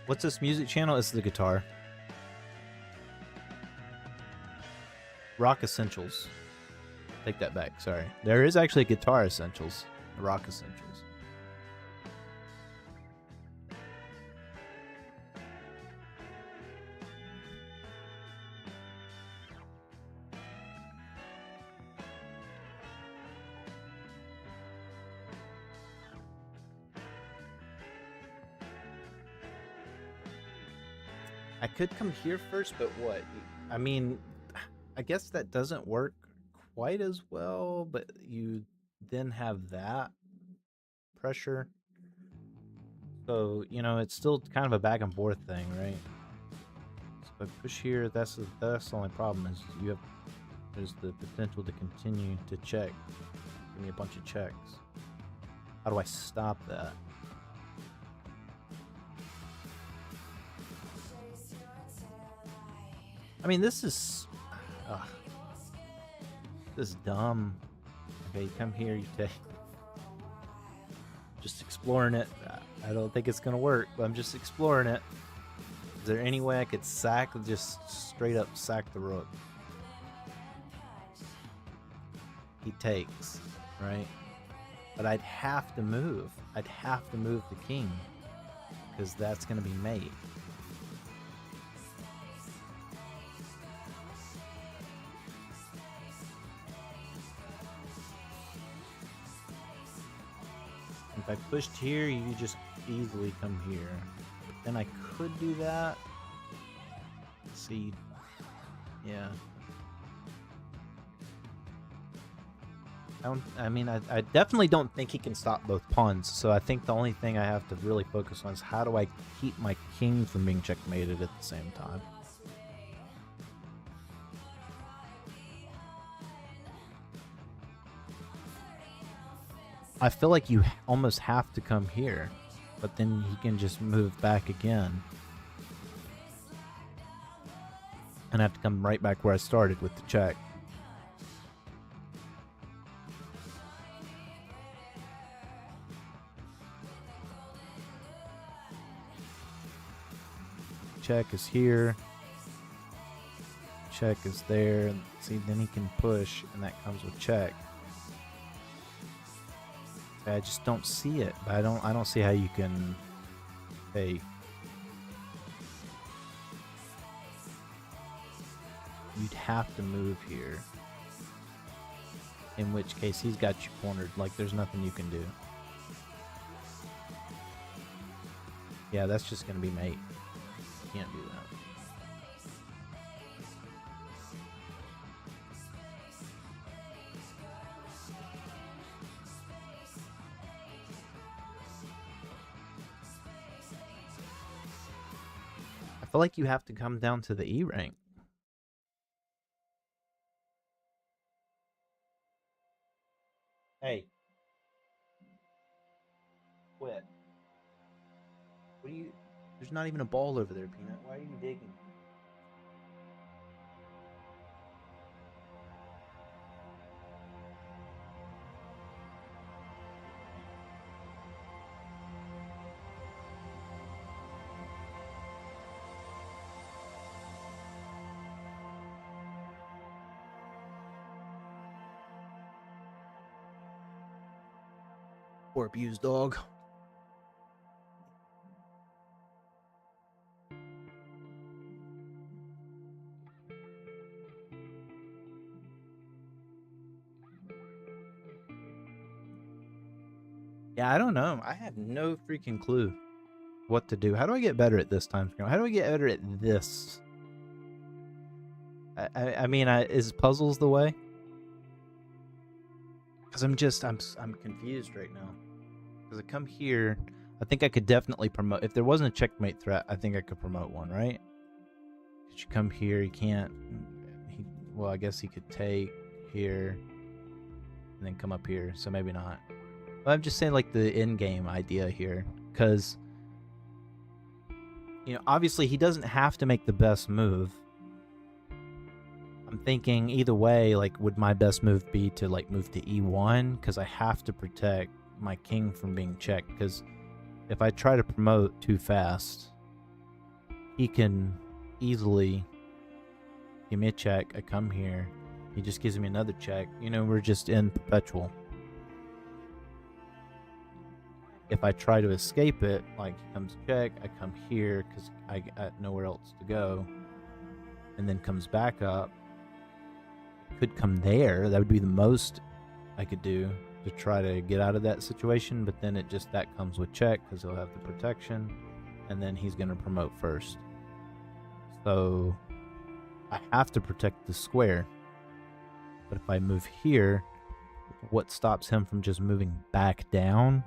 What's this music channel? It's the guitar. Rock Essentials. Take that back, sorry. There is actually Guitar Essentials. Rock Essentials. I could come here first, but what? I mean, I guess that doesn't work quite as well, but you then have that pressure. So, you know, it's still kind of a back and forth thing, right? So if I push here, that's the only problem is there's the potential to continue to check. Give me a bunch of checks. How do I stop that? I mean, this is... this is dumb. Okay, you come here, you take... Just exploring it. I don't think it's gonna work, but I'm just exploring it. Is there any way I could just straight up sack the rook? He takes, right? But I'd have to move. I'd have to move the king, because that's gonna be mate. If I pushed here, you just easily come here. Then I could do that. See, yeah. I definitely don't think he can stop both pawns. So I think the only thing I have to really focus on is how do I keep my king from being checkmated at the same time. I feel like you almost have to come here, but then he can just move back again. And I have to come right back where I started with the check. Check is here. Check is there. See, then he can push, and that comes with check. I just don't see it. I don't see how you can. Hey. You'd have to move here. In which case he's got you cornered. Like there's nothing you can do. Yeah, that's just gonna be mate. You can't do that. I feel like you have to come down to the E rank. Hey. Quit. What are you... There's not even a ball over there, Peanut. Why are you digging? Poor abused dog. Yeah, I don't know. I have no freaking clue what to do. How do I get better at this time scale? How do I get better at this? I mean, is puzzles the way? Because I'm confused right now. Because I come here, I think I could definitely promote. If there wasn't a checkmate threat, I think I could promote one, right? Because you come here, you can't. Well, I guess he could take here and then come up here, so maybe not. But I'm just saying, like, the in-game idea here. Because, you know, obviously he doesn't have to make the best move. I'm thinking either way, like, would my best move be to, like, move to E1? Because I have to protect my king from being checked. Because if I try to promote too fast, he can easily give me a check. I come here. He just gives me another check. You know, we're just in perpetual. If I try to escape it, like, he comes check, I come here because I got nowhere else to go. And then comes back up. Could come there. That would be the most I could do to try to get out of that situation, but then that comes with check because he'll have the protection, and then he's going to promote first. So I have to protect the square. But if I move here, what stops him from just moving back down?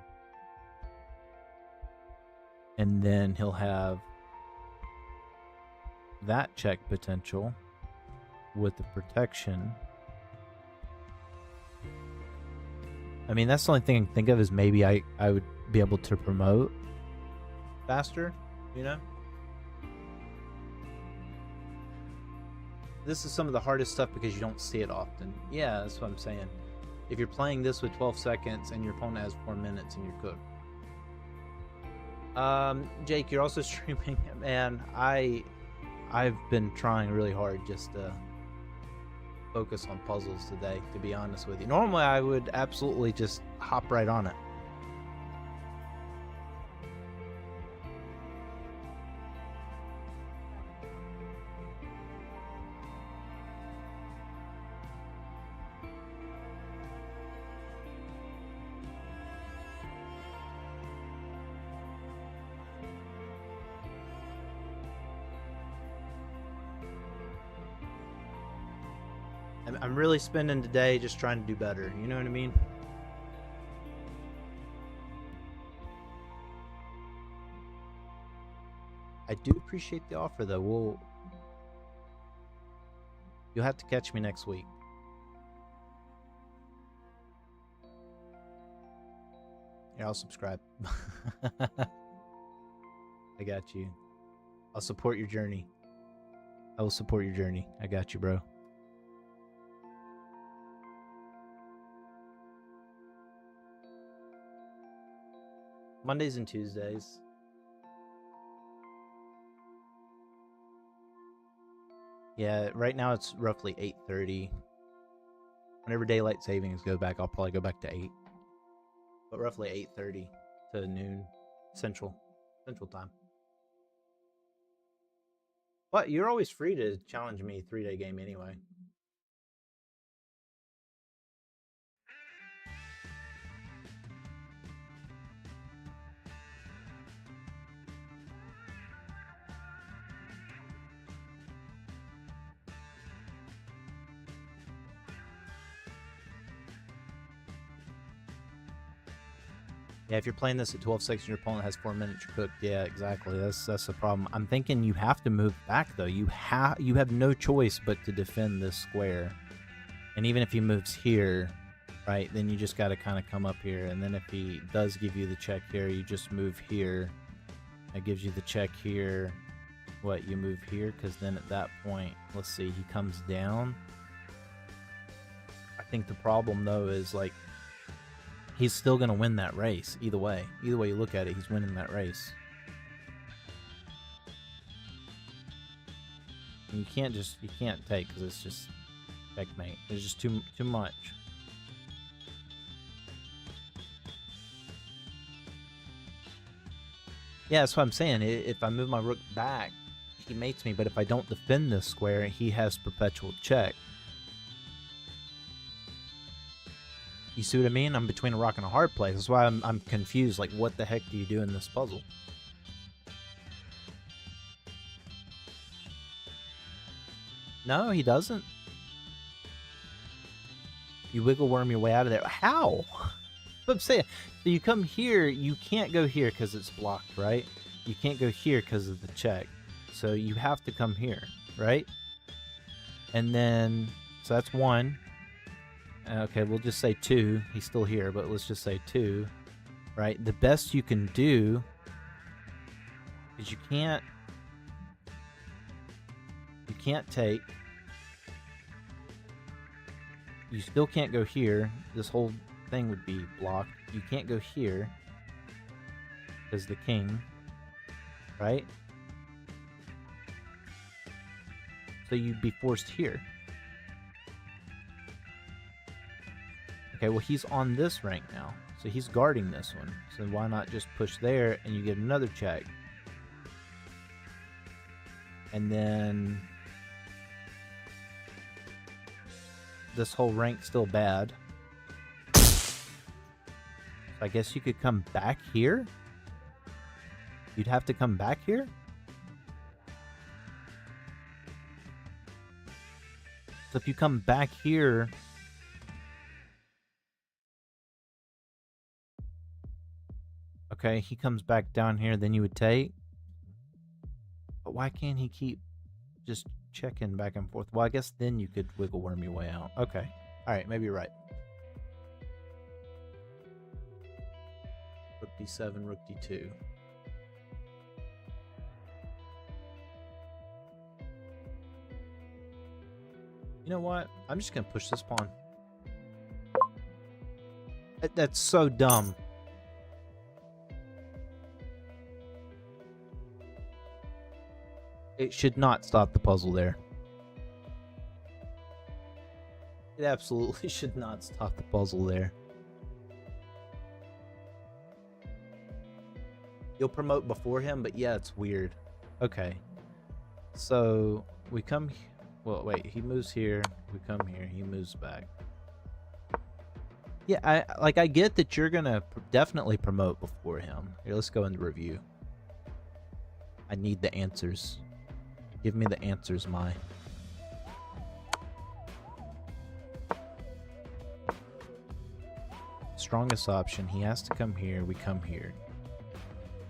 And then he'll have that check potential with the protection. I mean, that's the only thing I can think of is maybe I would be able to promote faster, you know? this is some of the hardest stuff because you don't see it often. Yeah, that's what I'm saying. If you're playing this with 12 seconds and your opponent has 4 minutes and you're cooked. Jake, you're also streaming. Man, I've been trying really hard just to focus on puzzles today, to be honest with you. Normally I would absolutely just hop right on it. I'm really spending today just trying to do better. You know what I mean? I do appreciate the offer, though. You'll have to catch me next week. Yeah, I'll subscribe. I got you. I'll support your journey. I will support your journey. I got you, bro. Mondays and Tuesdays. Yeah, right now it's roughly 8:30. Whenever daylight savings goes back, I'll probably go back to 8. But roughly 8:30 to noon Central time. But you're always free to challenge me 3-day game anyway. Yeah, if you're playing this at 12 seconds and your opponent has 4 minutes, you're cooked. Yeah, exactly. That's the problem. I'm thinking you have to move back though. You have no choice but to defend this square. And even if he moves here, right, then you just got to kind of come up here. And then if he does give you the check here, you just move here. That gives you the check here. What, you move here? Because then at that point, let's see, he comes down. I think the problem though is like, he's still going to win that race either way. Either way you look at it, he's winning that race. And you can't take because it's just checkmate. There's just too much. Yeah, that's what I'm saying. If I move my rook back, he mates me. But if I don't defend this square, he has perpetual check. You see what I mean? I'm between a rock and a hard place. That's why I'm confused. Like, what the heck do you do in this puzzle? No, he doesn't. You wiggle worm your way out of there. How? I'm saying. So you come here. You can't go here because it's blocked, right? You can't go here because of the check. So you have to come here, right? And then, so that's 1. Okay, we'll just say 2. He's still here, but let's just say 2. Right? The best you can do is you can't take. You still can't go here. This whole thing would be blocked. You can't go here because the king, right? So you'd be forced here. Okay, well, he's on this rank now, so he's guarding this one. So why not just push there and you get another check? And then this whole rank's still bad. So I guess you could come back here? You'd have to come back here? So if you come back here... Okay, he comes back down here, then you would take. But why can't he keep just checking back and forth? Well, I guess then you could wiggle worm your way out. Okay. Alright, maybe you're right. Rook d7, rook d2. You know what? I'm just gonna push this pawn. That's so dumb. It should not stop the puzzle there. It absolutely should not stop the puzzle there. You'll promote before him, but yeah, it's weird. Okay. So, we come... Well, wait, he moves here. We come here. He moves back. Yeah, I get that you're gonna definitely promote before him. Here, let's go into review. I need the answers. Give me the answers, Mai. Strongest option. He has to come here. We come here.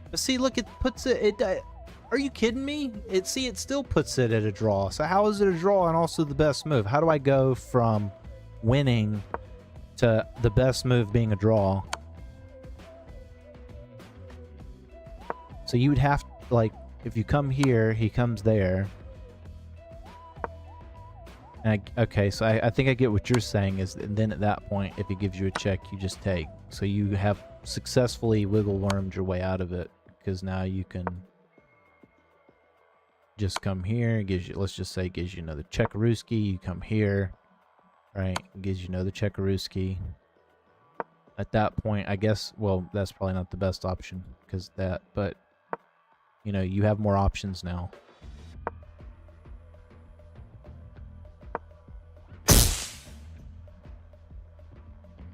But see, look, it puts it... are you kidding me? It still puts it at a draw. So how is it a draw and also the best move? How do I go from winning to the best move being a draw? So you would have to, like, if you come here, he comes there. And okay, so I think I get what you're saying is, and then at that point, if he gives you a check, you just take. So you have successfully wiggle wormed your way out of it, because now you can just come here. It gives you, let's just say, it gives you another Chekaruski. You come here, right? It gives you another Chekaruski. At that point, I guess, well, that's probably not the best option because that, but you know, you have more options now.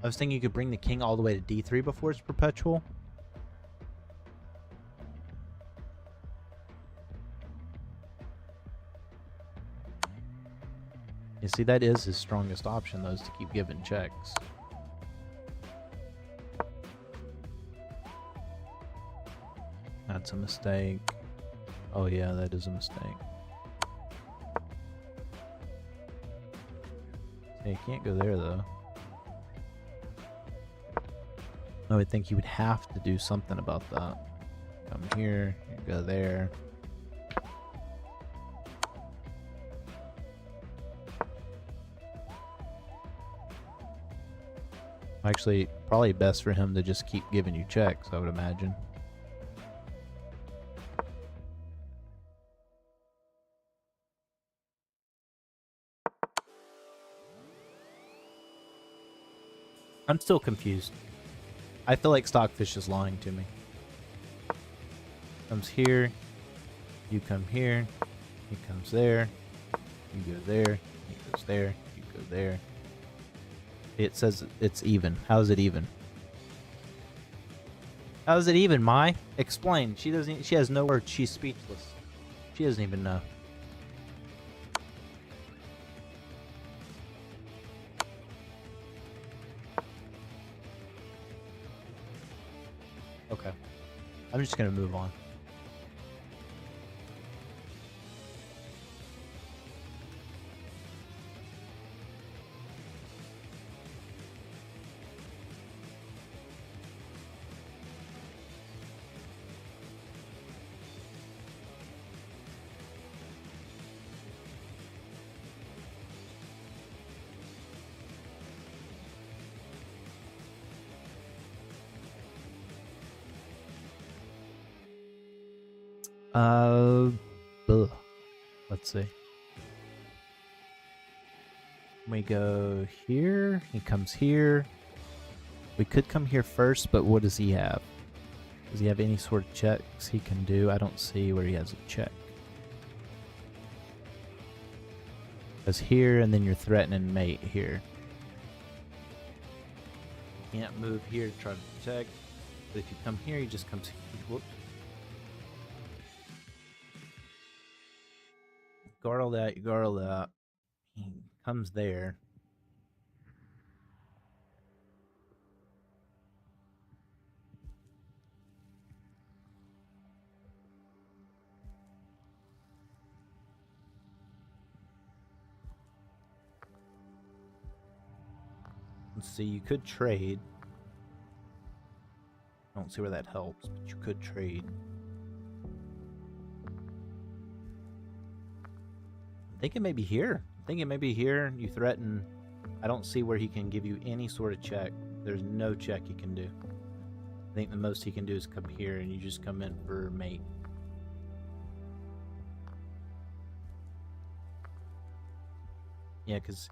I was thinking you could bring the king all the way to d3 before it's perpetual. You see, that is his strongest option, though, is to keep giving checks. That's a mistake. Oh yeah, that is a mistake. Hey, you can't go there, though. I would think you would have to do something about that. Come here, you go there. Actually, probably best for him to just keep giving you checks, I would imagine. I'm still confused. I feel like Stockfish is lying to me. Comes here, you come here, he comes there, you go there, he goes there, you go there. It says it's even. How is it even? How is it even, Mai? Explain. She doesn't. She has no words. She's speechless. She doesn't even know. Okay. I'm just gonna move on. Let's see. We go here. He comes here. We could come here first, but what does he have? Does he have any sort of checks he can do? I don't see where he has a check. Because here, and then you're threatening mate here. You can't move here to try to protect. But if you come here, he just comes here. Whoops. Guard all that, you guard all that. He comes there. Let's see, you could trade. I don't see where that helps, but you could trade. I'm thinking maybe here. Thinking maybe here you threaten. I don't see where he can give you any sort of check. There's no check he can do. I think the most he can do is come here and you just come in for mate. Yeah, because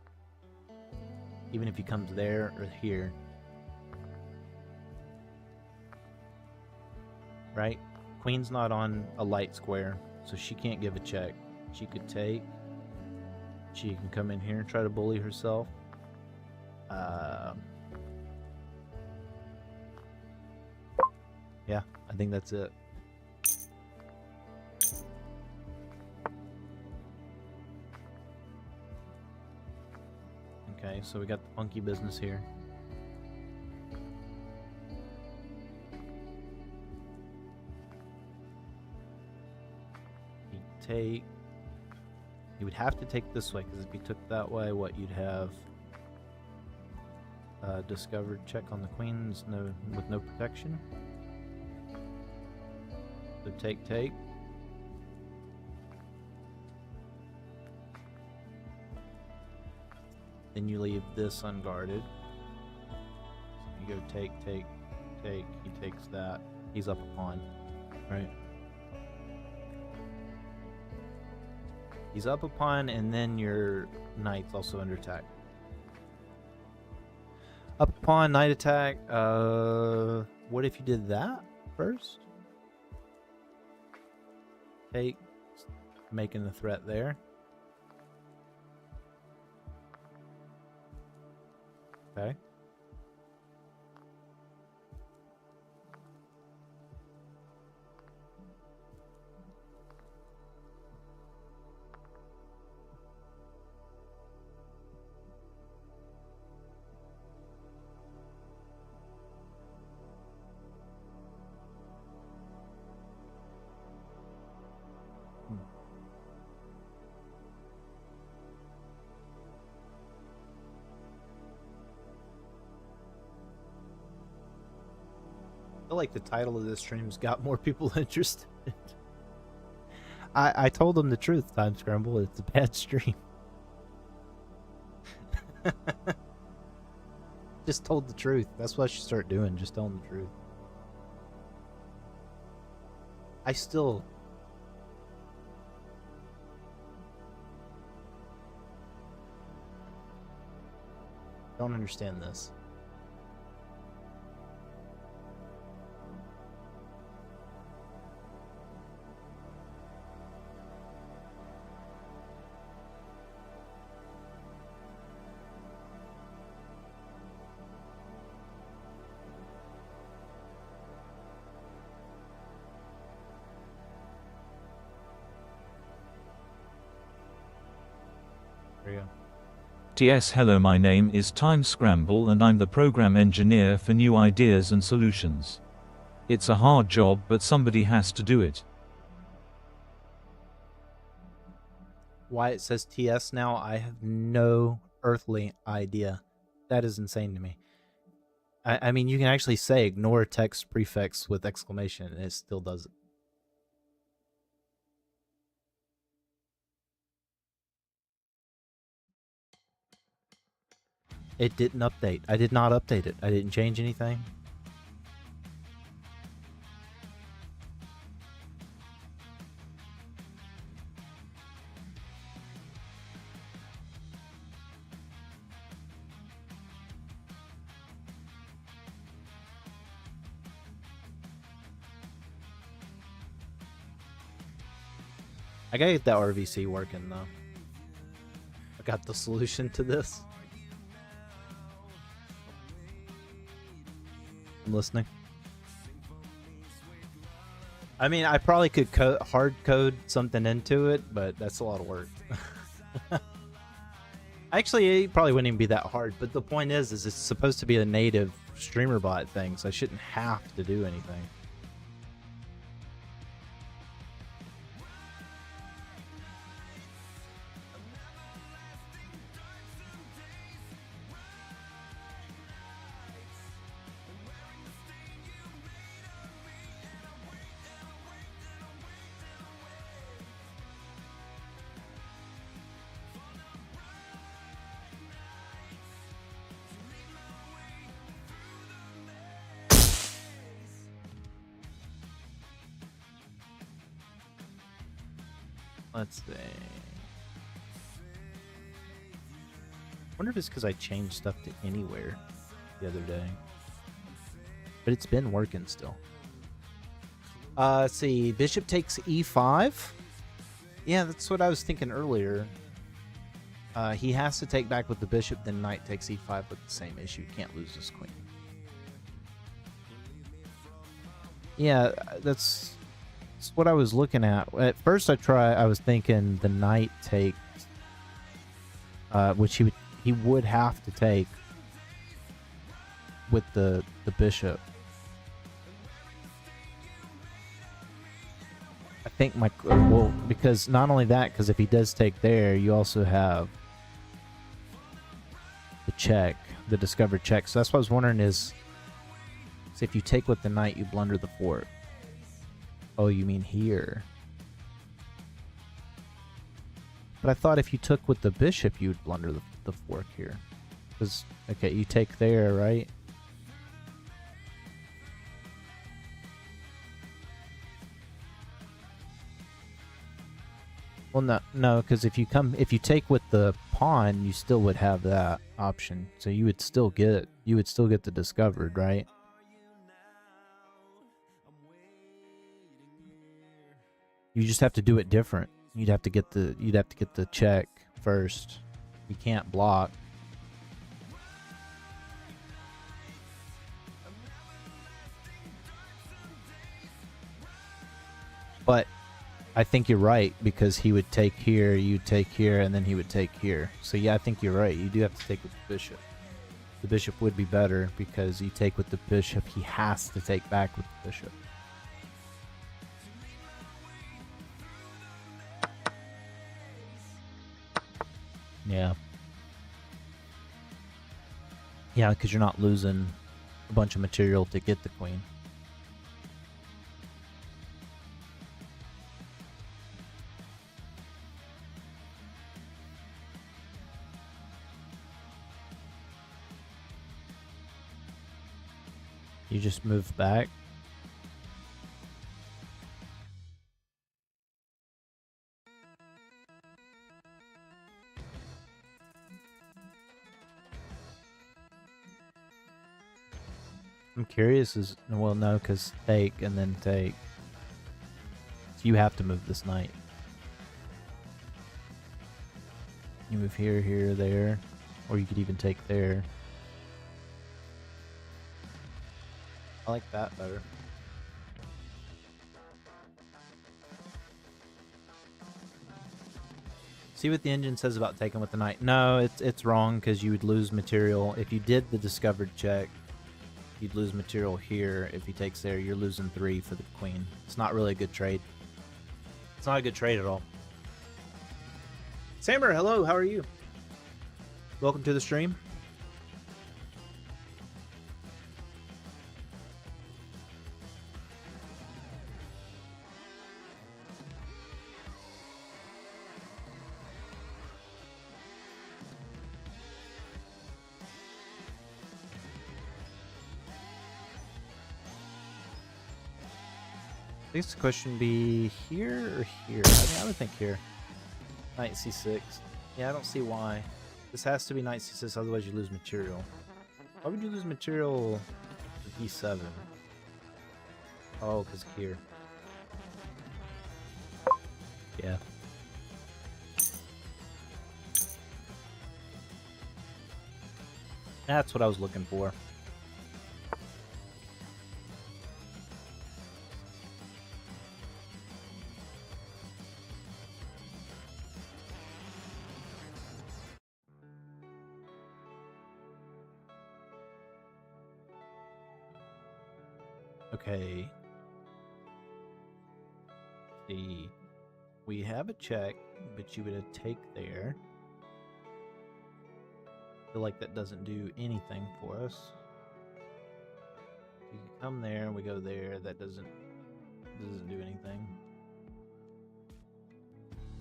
even if he comes there or here, right? Queen's not on a light square, so she can't give a check. She could take. She can come in here and try to bully herself. Yeah, I think that's it. Okay, so we got the funky business here. You would have to take this way, because if you took that way, what you'd have discovered check on the queens, with no protection. So take. Then you leave this unguarded. So you go take. He takes that. He's up a pawn, right? He's up a pawn, and then your knight's also under attack. Up a pawn, knight attack. What if you did that first? Take, making the threat there. Okay. I feel like the title of this stream's got more people interested. I told them the truth, Time Scramble. It's a bad stream. Just told the truth. That's what I should start doing. Just telling the truth. I still... don't understand this. TS hello, my name is Time Scramble and I'm the program engineer for new ideas and solutions. It's a hard job, but somebody has to do it. Why it says TS now, I have no earthly idea. That is insane to me. I mean, you can actually say ignore text prefix with exclamation and it still does it. It didn't update. I did not update it. I didn't change anything. I gotta get that RVC working though. I got the solution to this. I'm listening. I mean, I probably could hard code something into it, but that's a lot of work. Actually, it probably wouldn't even be that hard, but the point is it's supposed to be a native streamer bot thing, so I shouldn't have to do anything. Let's see. Wonder if it's because I changed stuff to anywhere the other day. But it's been working still. Let's see. Bishop takes e5. Yeah, that's what I was thinking earlier. He has to take back with the bishop, then knight takes e5 with the same issue. Can't lose this queen. Yeah, that's what I was looking at. At first I was thinking the knight takes, which he would have to take with the bishop. I think well, because not only that, because if he does take there, you also have the check, the discovered check. So that's what I was wondering is, if you take with the knight, you blunder the fort. Oh, you mean here? But I thought if you took with the bishop, you would blunder the fork here. Because, okay, you take there, right? Well, no, because if you take with the pawn, you still would have that option. So you would still get the discovered, right? You just have to do it different. You'd have to get the check first. You can't block. But I think you're right, because he would take here, you'd take here, and then he would take here. So yeah, I think you're right. You do have to take with the bishop. The bishop would be better, because you take with the bishop, he has to take back with the bishop. Yeah. Yeah, because you're not losing a bunch of material to get the queen. You just move back. I'm curious well, no, because take and then take. So you have to move this knight. You move here, here, there, or you could even take there. I like that better. See what the engine says about taking with the knight. No, it's wrong, because you would lose material. If you did the discovered check, you'd lose material here. If he takes there, you're losing 3 for the queen. It's not really a good trade. It's not a good trade at all. Samer, hello, how are you? Welcome to the stream. I guess the question would be here or here? I would think here. Knight c6. Yeah, I don't see why. This has to be knight c6, otherwise you lose material. Why would you lose material to e7? Oh, because here. Yeah. That's what I was looking for. Okay. See, we have a check, but you would take there. I feel like that doesn't do anything for us. You can come there and we go there. That doesn't do anything.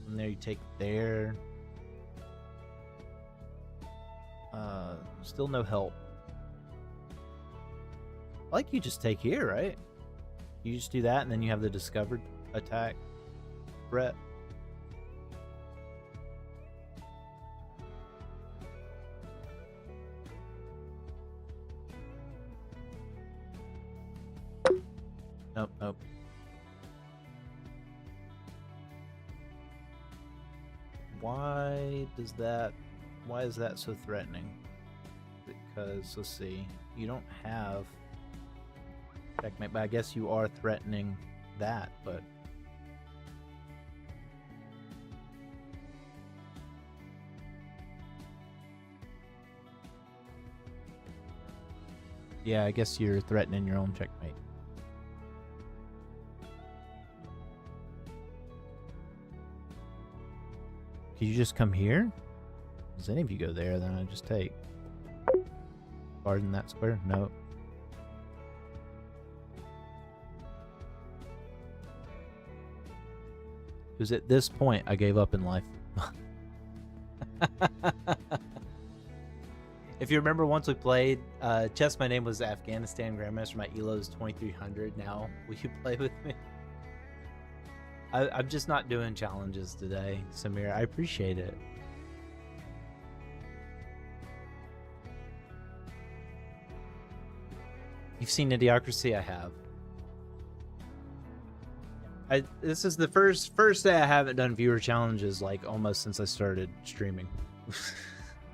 From there you take there. Still no help. Like you just take here, right? You just do that and then you have the discovered attack threat. Nope, nope. Why is that so threatening? Because, let's see, you don't have checkmate, but I guess you are threatening that, but... Yeah, I guess you're threatening your own checkmate. Could you just come here? Does any of you go there, then I just take. Pardon that square? No. Because at this point, I gave up in life. If you remember, once we played chess, my name was Afghanistan Grandmaster. My elo is 2300 now. Will you play with me? I'm just not doing challenges today, Samir. I appreciate it. You've seen Idiocracy? I have. This is the first day I haven't done viewer challenges, like, almost since I started streaming.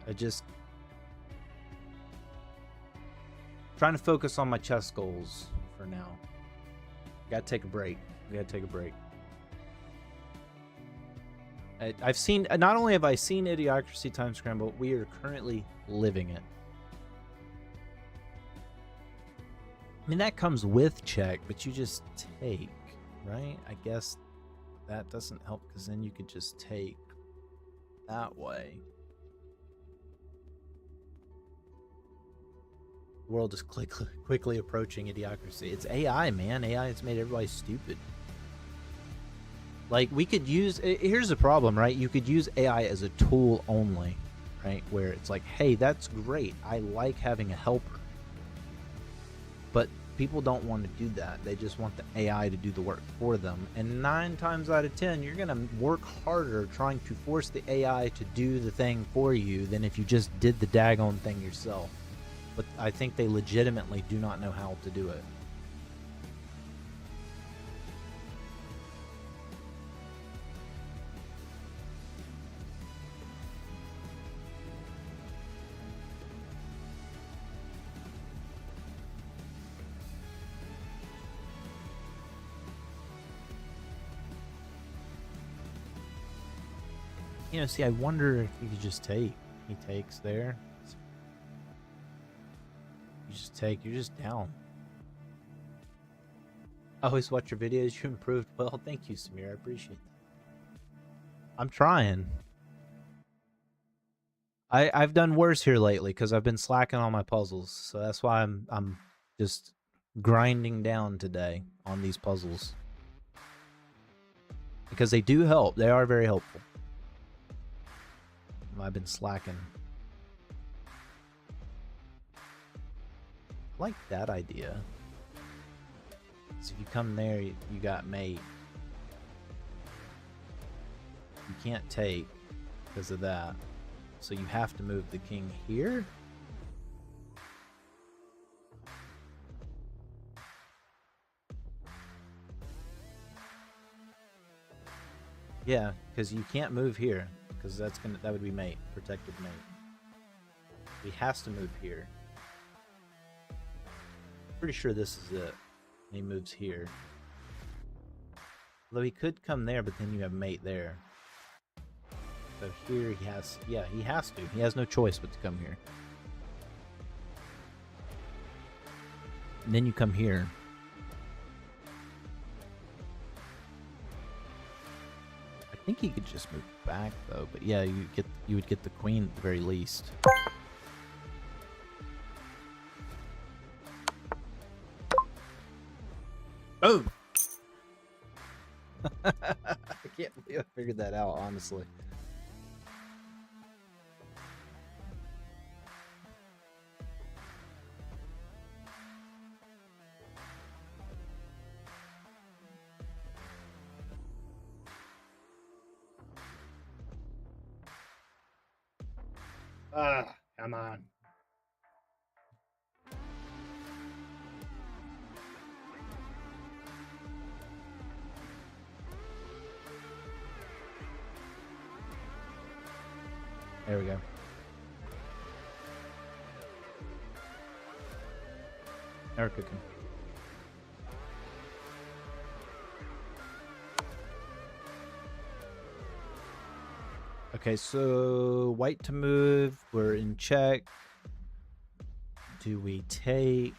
I just... trying to focus on my chess goals for now. Gotta take a break. I've seen, not only have I seen Idiocracy Time Scramble, we are currently living it. I mean, that comes with check, but you just take, right? I guess that doesn't help, because then you could just take that way. The world is quickly approaching Idiocracy. It's AI, man. AI has made everybody stupid. Like, we could use... Here's the problem, right? You could use AI as a tool only, right? Where it's like, hey, that's great. I like having a helper. But people don't want to do that. They just want the AI to do the work for them. And 9 times out of 10, you're going to work harder trying to force the AI to do the thing for you than if you just did the daggone thing yourself. But I think they legitimately do not know how to do it. You know, see, I wonder if you could just take. He takes there. You just take. You're just down. I always watch your videos. You improved well. Thank you, Samir. I appreciate that. I'm trying. I've done worse here lately because I've been slacking on my puzzles. So that's why I'm just grinding down today on these puzzles. Because they do help. They are very helpful. I've been slacking. I like that idea. So if you come there, you got mate. You can't take because of that. So you have to move the king here. Yeah, because you can't move here. Because that would be mate, protected mate. He has to move here. Pretty sure this is it. He moves here. Although he could come there, but then you have mate there. So here he has, yeah, he has to. He has no choice but to come here. And then you come here. I think he could just move back though, but yeah, you would get the queen at the very least. Boom! I can't believe I figured that out, honestly. Come on. There we go. Now we're cooking. Okay, so white to move. We're in check. Do we take?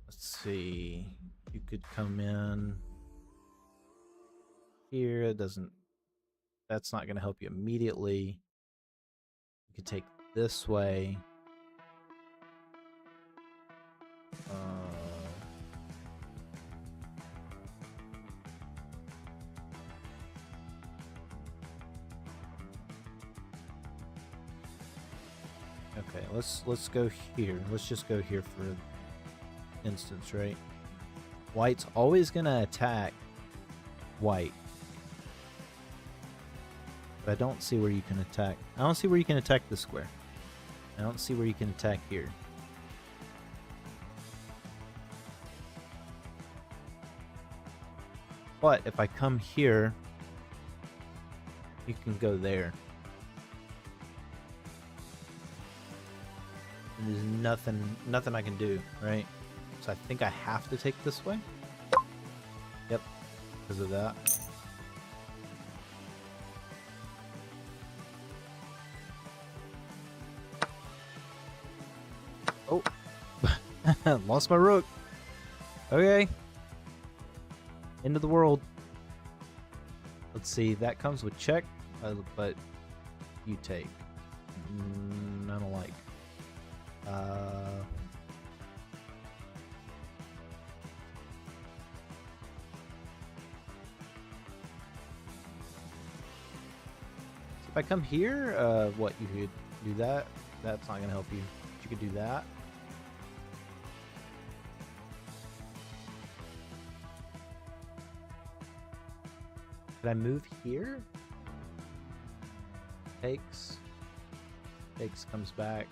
Let's see. You could come in here. It doesn't. That's not going to help you immediately. You could take this way. Okay, let's go here. Let's just go here for instance, right? White's always gonna attack white. But I don't see where you can attack. I don't see where you can attack this square. I don't see where you can attack here. But if I come here, you can go there. And there's nothing I can do, right? So I think I have to take this way. Yep, because of that. Oh, lost my rook. Okay. End of the world. Let's see, that comes with check, but you take. I don't like. So if I come here, what, you could do that? That's not gonna help you. But you could do that. Could I move here? Takes. Takes, comes back.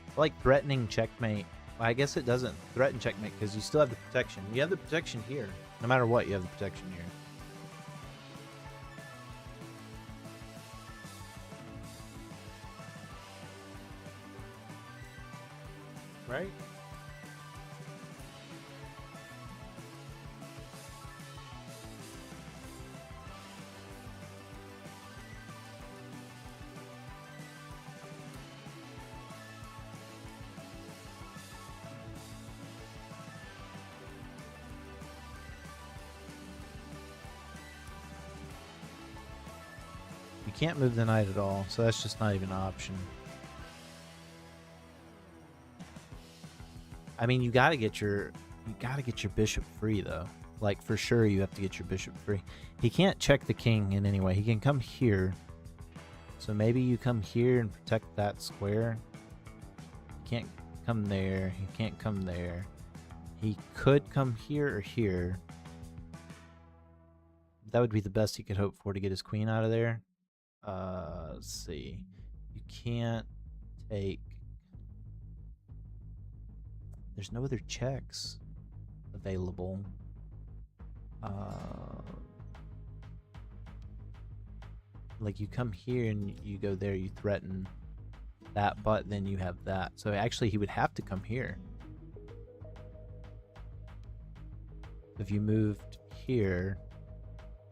I like threatening checkmate. Well, I guess it doesn't threaten checkmate because you still have the protection. You have the protection here. No matter what, you have the protection here. Right? You can't move the knight at all, so that's just not even an option. I mean, you gotta get your bishop free though. Like for sure, you have to get your bishop free. He can't check the king in any way. He can come here. So maybe you come here and protect that square. He can't come there. He can't come there. He could come here or here. That would be the best he could hope for to get his queen out of there. Let's see. You can't take. There's no other checks available. Like you come here and you go there, you threaten that, but then you have that. So actually he would have to come here. If you moved here,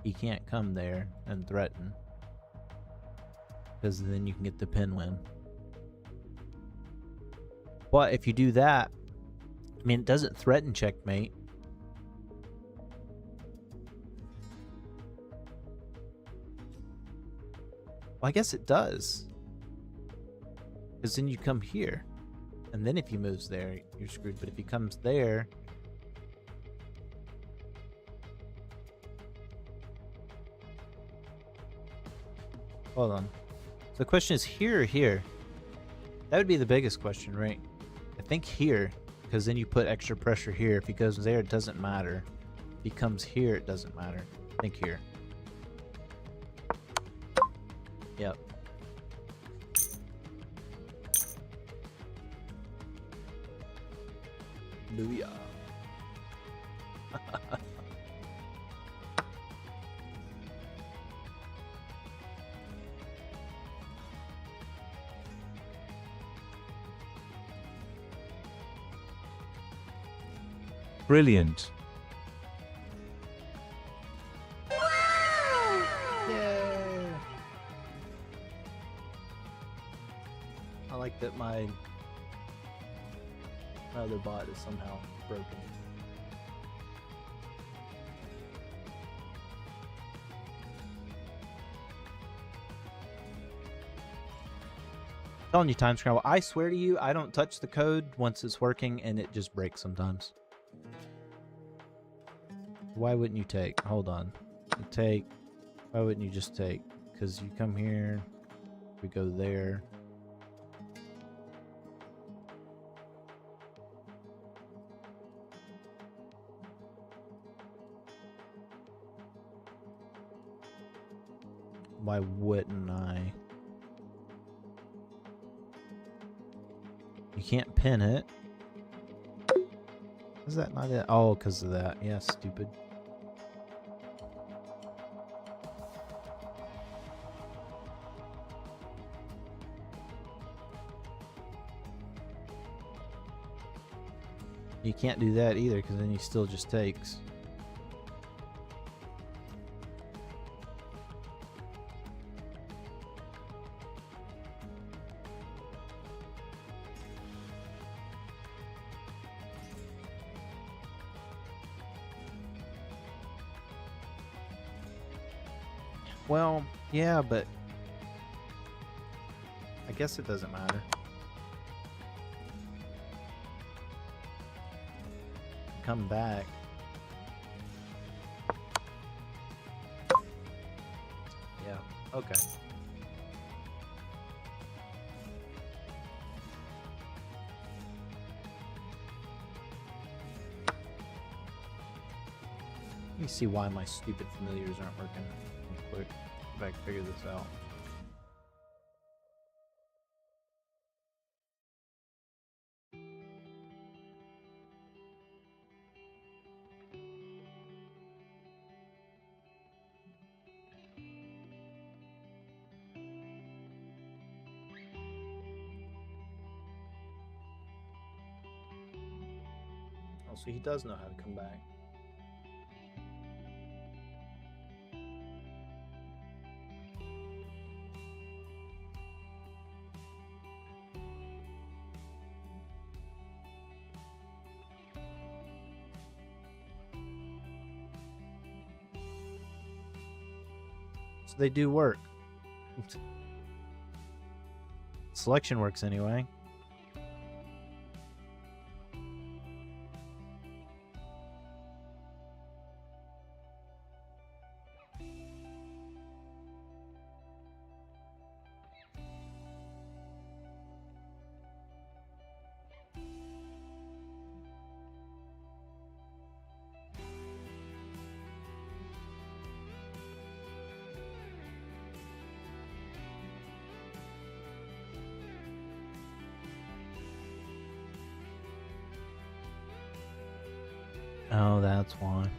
he can't come there and threaten. Because then you can get the pin win. But if you do that, I mean, it doesn't threaten checkmate. Well, I guess it does. Because then you come here. And then if he moves there, you're screwed. But if he comes there... Hold on. So the question is here or here? That would be the biggest question, right? I think here. Because then you put extra pressure here. If he goes there, it doesn't matter. If he comes here, it doesn't matter. I think here. Yep. Booyah. Brilliant. Yay! I like that my other bot is somehow broken. Telling you, Time Scramble, I swear to you, I don't touch the code once it's working and it just breaks sometimes. Why wouldn't you take? Hold on. You take. Why wouldn't you just take? Because you come here, we go there. Why wouldn't I? You can't pin it. Is that not it? Oh, because of that. Yeah, stupid. You can't do that either, because then he still just takes. Well, yeah, but I guess it doesn't matter. Come back. Yeah, okay. Let me see why my stupid familiars aren't working. Real quick, if I can figure this out. Oh, so he does know how to come back. So they do work. Selection works anyway. Oh, that's why.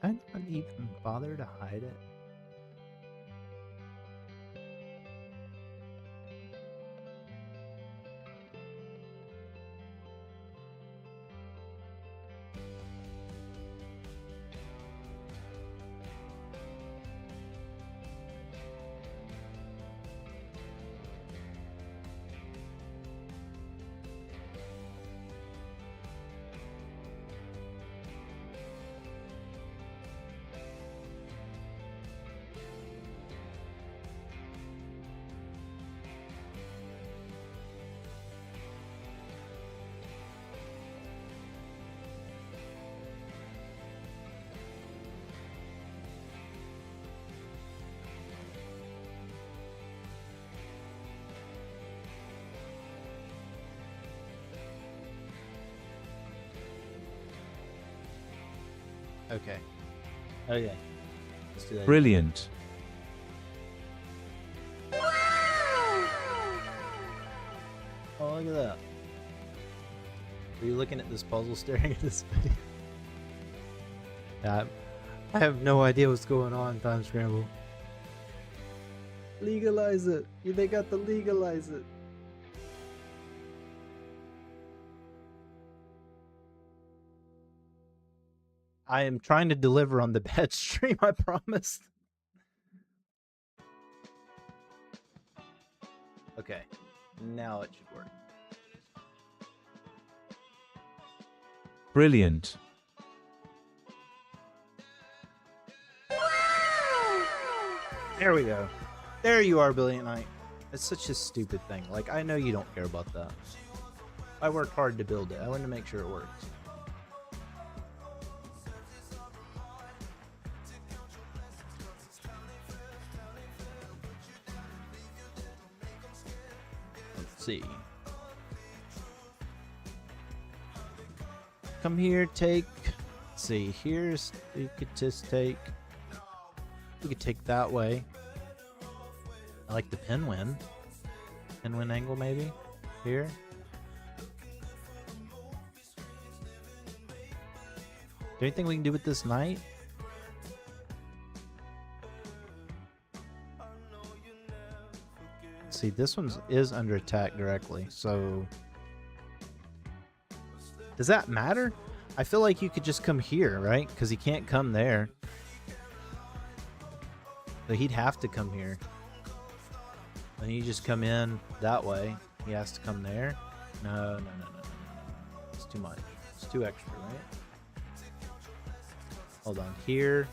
I not even bother to hide it. Okay. Okay. Let's do that. Brilliant. Oh, look at that. Are you looking at this puzzle, staring at this video? I have no idea what's going on, Time Scramble. Legalize it. They got to legalize it. I am trying to deliver on the bad stream, I promised. Okay, now it should work. Brilliant. There we go. There you are, Brilliant Knight. It's such a stupid thing. Like, I know you don't care about that. I worked hard to build it. I wanted to make sure it works. Let's see. Come here, take. Let's see. Here's. You could just take. We could take that way. I like the pinwin. Pinwin angle, maybe? Here. Is there anything we can do with this knight? See, this one is under attack directly, so... Does that matter? I feel like you could just come here, right? Because he can't come there. So he'd have to come here. And you just come in that way. He has to come there. No. It's too much. It's too extra, right? Hold on. Here.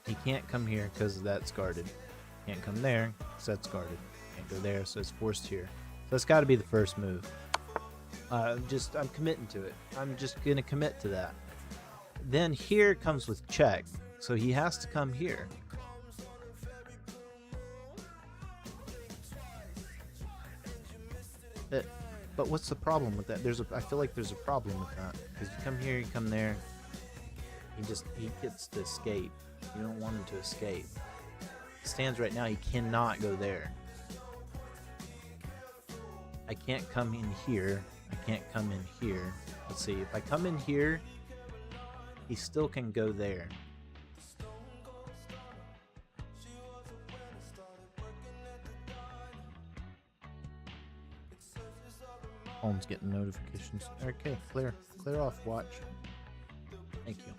He can't come here because that's guarded. Can't come there because that's guarded. Can't go there, so it's forced here. So that's got to be the first move. I'm committing to it. I'm just going to commit to that. Then here comes with check. So he has to come here. But what's the problem with that? I feel like there's a problem with that. Because you come here, you come there. He gets to escape. You don't want him to escape. He stands right now, he cannot go there. I can't come in here. I can't come in here. Let's see, if I come in here, he still can go there. Phone's getting notifications. Okay, clear off, watch. Thank you.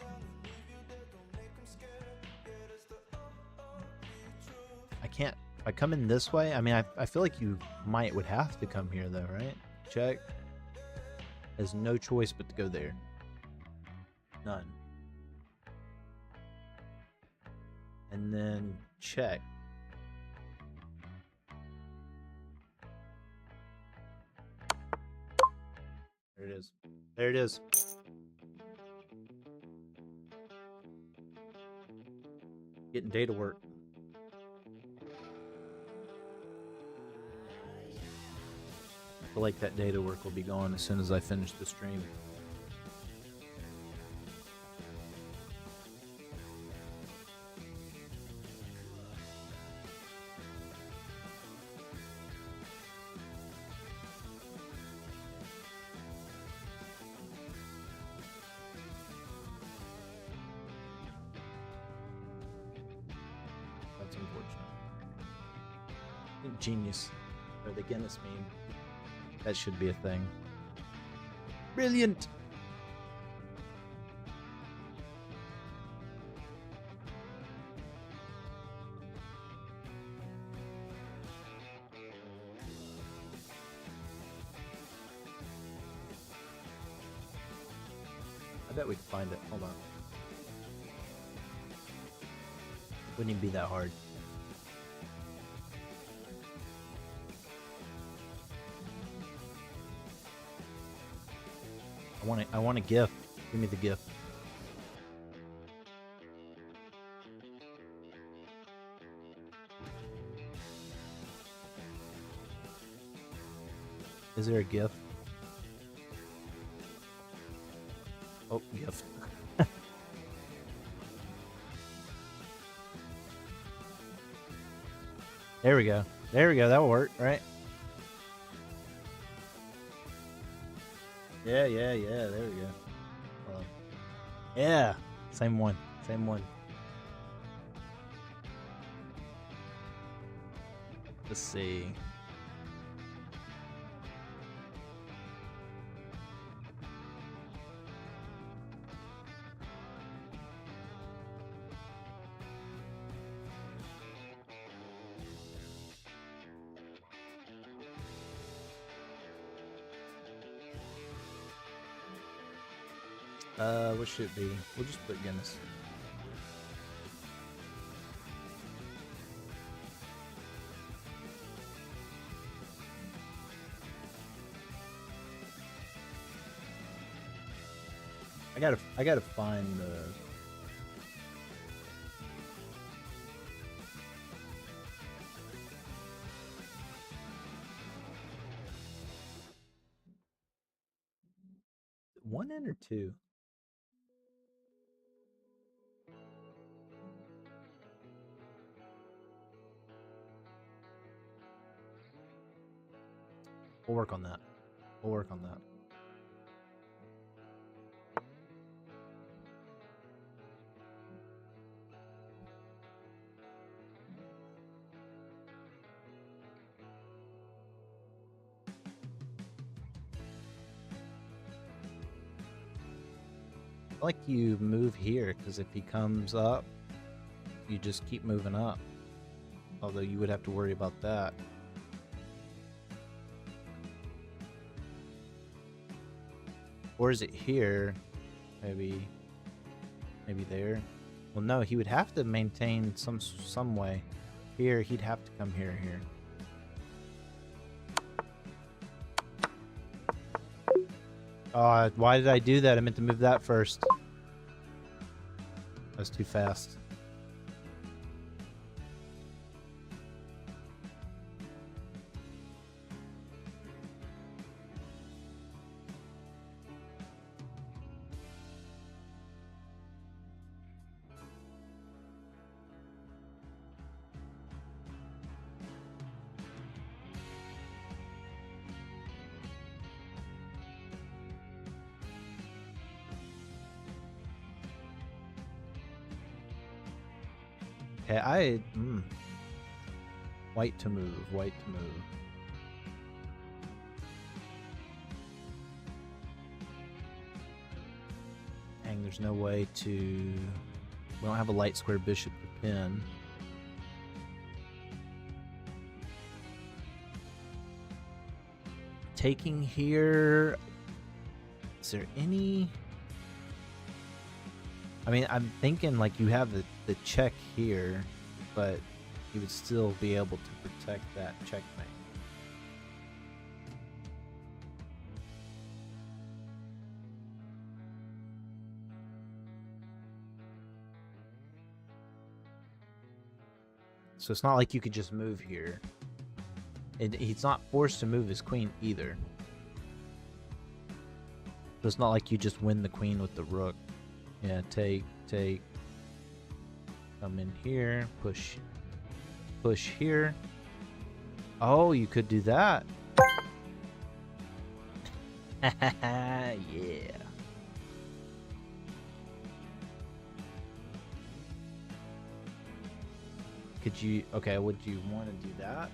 I can't. If I come in this way, I mean, I feel like you would have to come here though, right? Check. Has no choice but to go there. None. And then check. There it is. There it is. Getting data work. I feel like that data work will be gone as soon as I finish the stream. That's unfortunate. Genius. Or the Guinness meme. That should be a thing. Brilliant! I bet we can find it. Hold on. Wouldn't even be that hard. I want a gift. Give me the gift. Is there a gift? Oh, gift. There we go. There we go. That'll work, right? Yeah. There we go. Yeah. Same one. Same one. Let's see. What should it be? We'll just put Guinness. I gotta find the. One in or two? We'll work on that. We'll work on that. I like you move here, because if he comes up, you just keep moving up. Although you would have to worry about that. Or is it here? Maybe there. Well, no, he would have to maintain some way. Here, he'd have to come here. Why did I do that? I meant to move that first. That was too fast. Okay, white to move. Dang, there's no way to. We don't have a light square bishop to pin. Taking here. Is there any? I mean, I'm thinking like you have the check here, but you would still be able to protect that checkmate. So it's not like you could just move here. He's not forced to move his queen either. So it's not like you just win the queen with the rook. Yeah, take. Come in here, push here. Oh, you could do that. Yeah. Could you, okay, would you want to do that?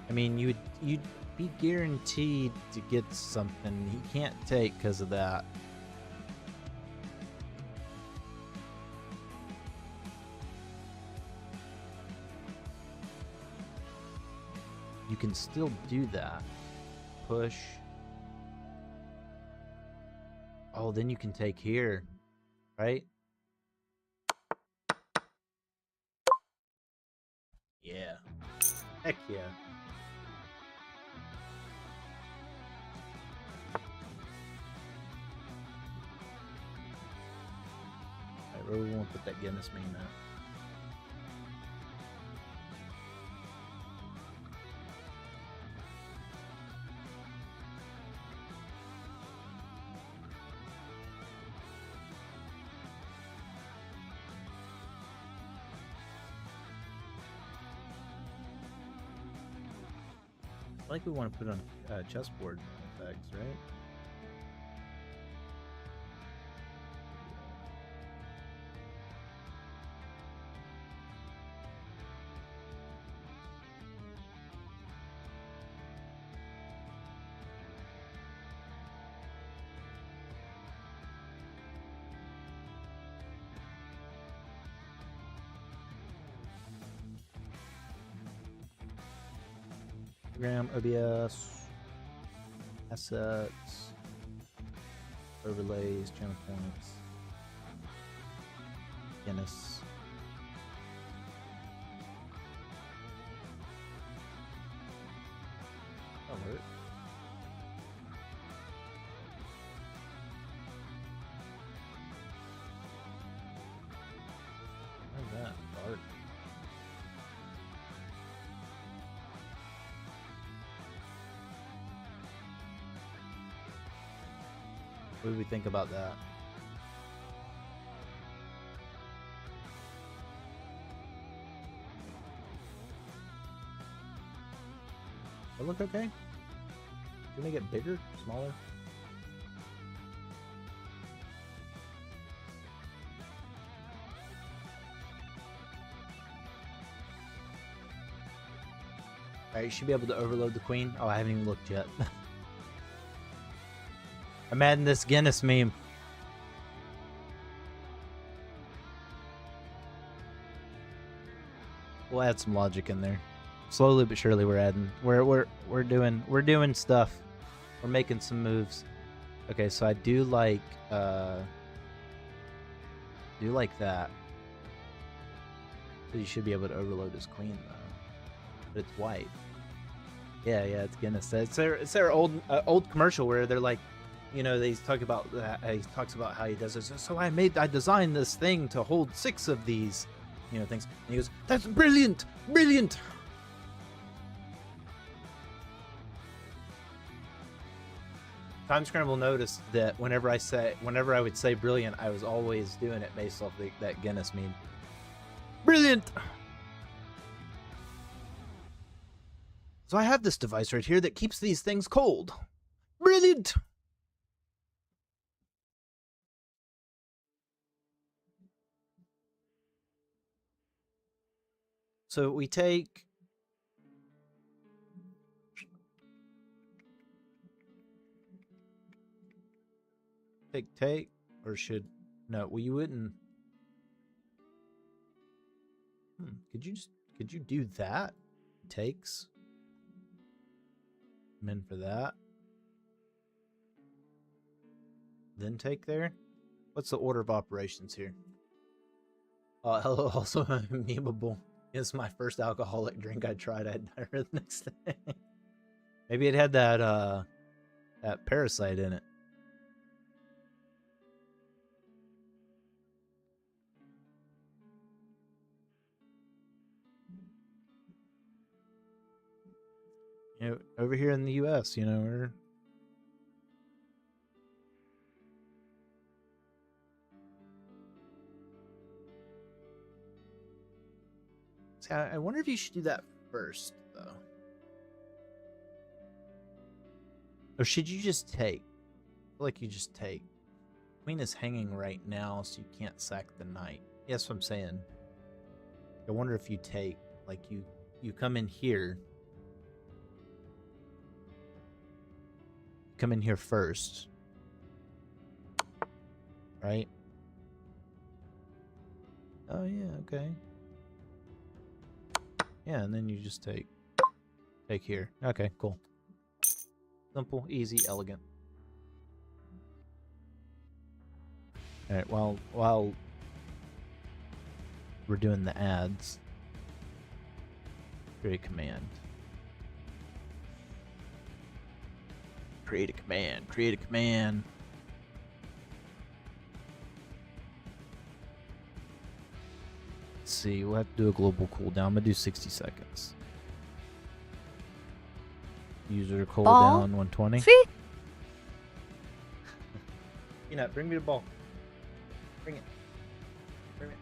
I mean, you'd be guaranteed to get something he can't take because of that. You can still do that. Push. Oh, then you can take here, right? Yeah. Heck yeah. I really won't put that Guinness mean now. I think we want to put on chessboard effects, right? Program, OBS, assets, overlays, channel points, Guinness. That'll work. What's that? Bart. What do we think about that? Does it look okay? Should we make it bigger? Smaller? Alright, you should be able to overload the queen. Oh, I haven't even looked yet. I'm adding this Guinness meme. We'll add some logic in there. Slowly but surely we're adding. We're doing stuff. We're making some moves. Okay, so I do like that. So you should be able to overload his queen though. But it's white. Yeah, it's Guinness. It's their old commercial where they're like, you know, they talk about that. He talks about how he does this. So I designed this thing to hold 6 of these, you know, things. And he goes, "That's brilliant, brilliant." Time Scramble noticed that whenever I would say brilliant, I was always doing it based off that Guinness meme. Brilliant. So I have this device right here that keeps these things cold. Brilliant. So we take or should no, well, you wouldn't. Could you do that? Takes. I'm in for that. Then take there. What's the order of operations here? Hello, also memeable. It's my first alcoholic drink I tried. I had diarrhea the next day. Maybe it had that parasite in it. You know, over here in the U.S., you know, we're see, I wonder if you should do that first, though. Or should you just take? I feel like you just take. Queen is hanging right now, so you can't sack the knight. Yeah, that's what I'm saying. I wonder if you take, like, you come in here. Come in here first. Right? Oh, yeah, okay. Yeah, and then you just take here. Okay, cool. Simple, easy, elegant. Alright, while we're doing the ads, create a command. Create a command. Create a command. Let's see, we'll have to do a global cooldown. I'm gonna do 60 seconds. User cooldown 120. See? You know, bring me the ball. Bring it. Bring it.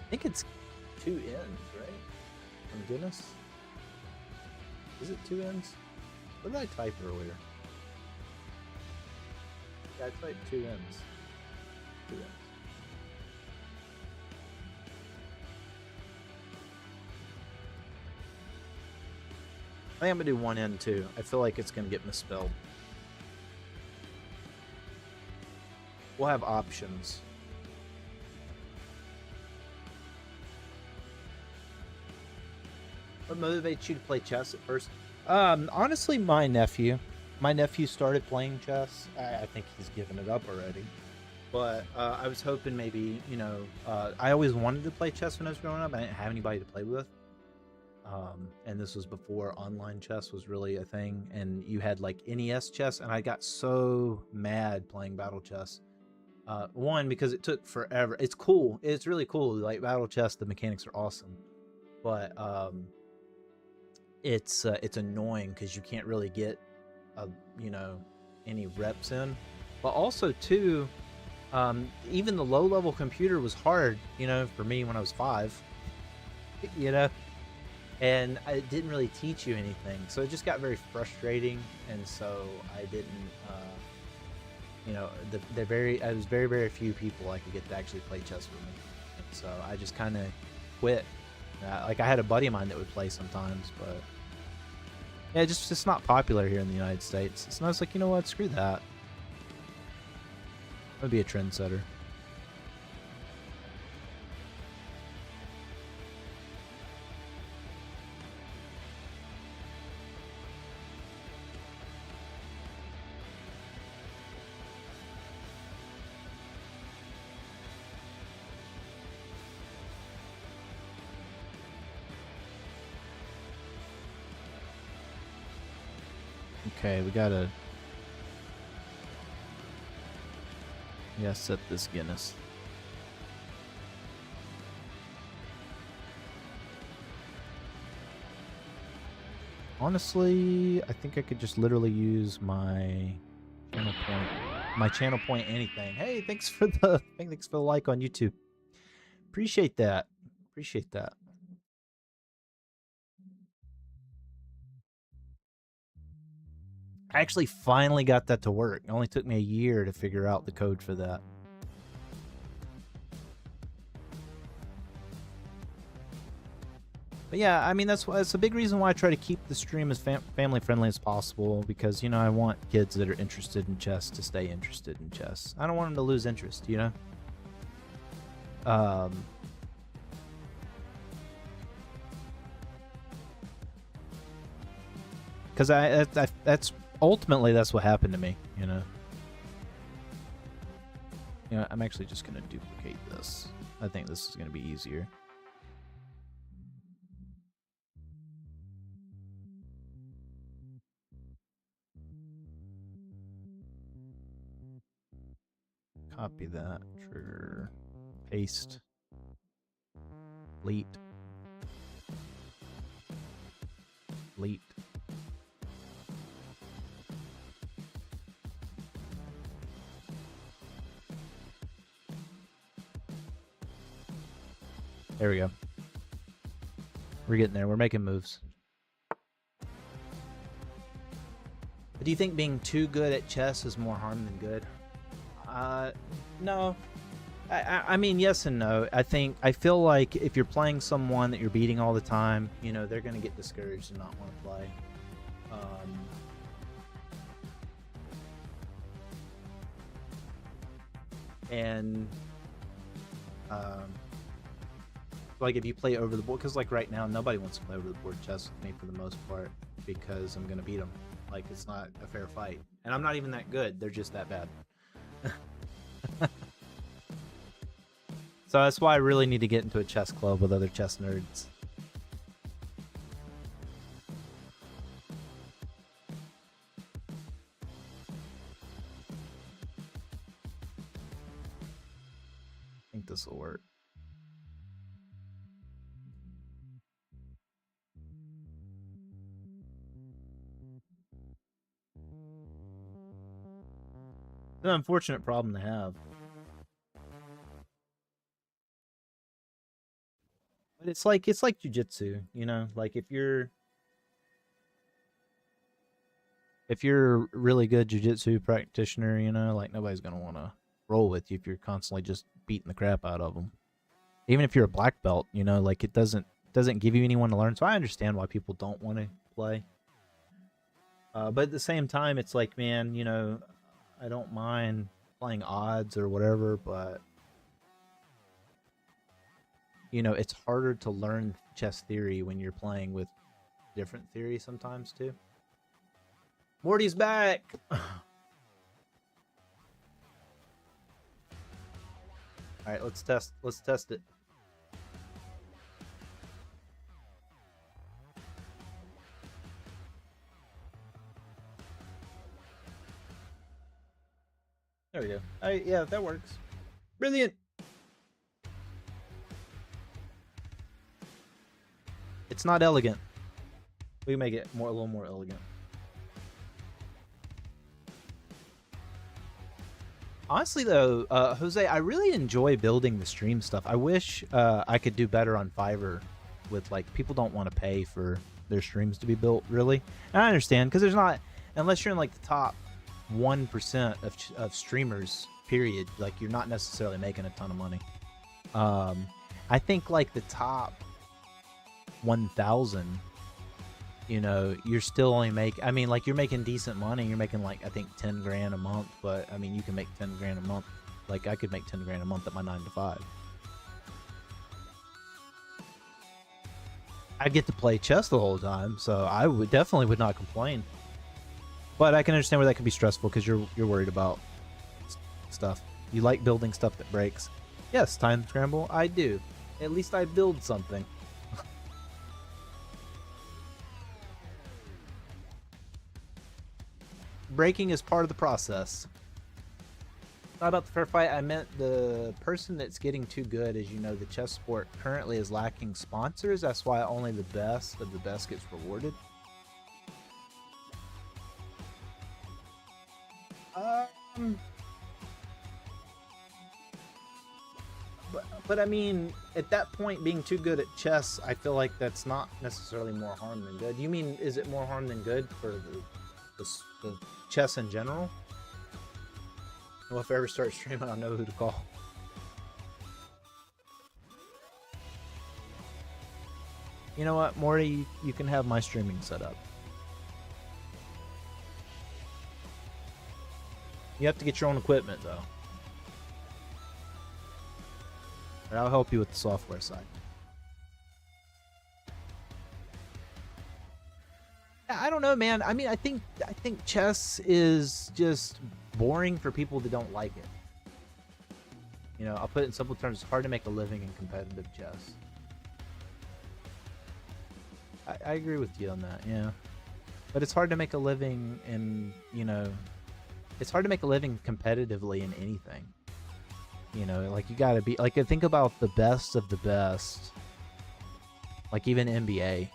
I think it's 2 ends, right? On Guinness. Is it 2 ends? What did I type earlier? Yeah, I typed 2 ends. 2 ends. I think I'm gonna do 1 end too. I feel like it's gonna get misspelled. We'll have options. What motivates you to play chess at first? Honestly, my nephew. My nephew started playing chess. I think he's given it up already. But I was hoping maybe, you know, I always wanted to play chess when I was growing up. I didn't have anybody to play with. And this was before online chess was really a thing. And you had like NES chess, and I got so mad playing battle chess. One, because it took forever. It's cool. It's really cool. Like battle chess, the mechanics are awesome. But it's annoying because you can't really get you know, any reps in. But also too, even the low level computer was hard, you know, for me when I was 5, you know, and it didn't really teach you anything, so it just got very frustrating. And so I didn't you know, I was very few people I could get to actually play chess with me, and so I just kind of quit. Like I had a buddy of mine that would play sometimes, but yeah, it's not popular here in the United States. So I was like, you know what, screw that. I'm gonna be a trendsetter. Okay, we gotta set this Guinness. Honestly, I think I could just literally use my channel point anything. Hey, thanks for the like on YouTube. Appreciate that. Appreciate that. I actually finally got that to work. It only took me a year to figure out the code for that. But yeah, I mean, that's a big reason why I try to keep the stream as family friendly as possible, because, you know, I want kids that are interested in chess to stay interested in chess. I don't want them to lose interest, you know? Because that's ultimately that's what happened to me, you know? You know, I'm actually just going to duplicate this. I think this is going to be easier. Copy that, trigger, paste, delete, delete. There we go. We're getting there. We're making moves. But do you think being too good at chess is more harm than good? No. I mean, yes and no. I feel like if you're playing someone that you're beating all the time, you know, they're going to get discouraged and not want to play. Like if you play over the board, because like right now nobody wants to play over the board chess with me for the most part, because I'm going to beat them. Like, it's not a fair fight. And I'm not even that good. They're just that bad. So that's why I really need to get into a chess club with other chess nerds. I think this will work. It's an unfortunate problem to have. It's like jujitsu, you know. Like if you're a really good jujitsu practitioner, you know, like nobody's gonna want to roll with you if you're constantly just beating the crap out of them. Even if you're a black belt, you know, like it doesn't give you anyone to learn. So I understand why people don't want to play. But at the same time, it's like, man, you know, I don't mind playing odds or whatever, but you know, it's harder to learn chess theory when you're playing with different theory sometimes too. Morty's back. All right, let's test it. There we go. Yeah, that works. Brilliant. It's not elegant. We can make it a little more elegant. Honestly, though, Jose, I really enjoy building the stream stuff. I wish I could do better on Fiverr with, like, people don't want to pay for their streams to be built, really. And I understand, because there's not, unless you're in, like, the top 1% of streamers, period, like, you're not necessarily making a ton of money. I think, like, the top 1,000, you know, you're still only I mean, like, you're making decent money. You're making, like, I think 10 grand a month, but I mean, you can make 10 grand a month. Like, I could make 10 grand a month at my 9 to 5. I get to play chess the whole time, so I definitely would not complain. But I can understand where that could be stressful because you're worried about stuff. You like building stuff that breaks. Yes, Time Scramble, I do. At least I build something. Breaking is part of the process. Not about the fair fight. I meant the person that's getting too good. As you know, the chess sport currently is lacking sponsors. That's why only the best of the best gets rewarded. But I mean, at that point, being too good at chess, I feel like that's not necessarily more harm than good. You mean, is it more harm than good for the chess in general? Well, if I ever start streaming, I'll know who to call. You know what, Morty? You can have my streaming set up. You have to get your own equipment, though. But I'll help you with the software side. I don't know, man. I mean, I think chess is just boring for people that don't like it. You know, I'll put it in simple terms. It's hard to make a living in competitive chess. I agree with you on that, yeah. But it's hard to make a living in, you know, it's hard to make a living competitively in anything. You know, like, you gotta be, like, think about the best of the best. Like, even NBA.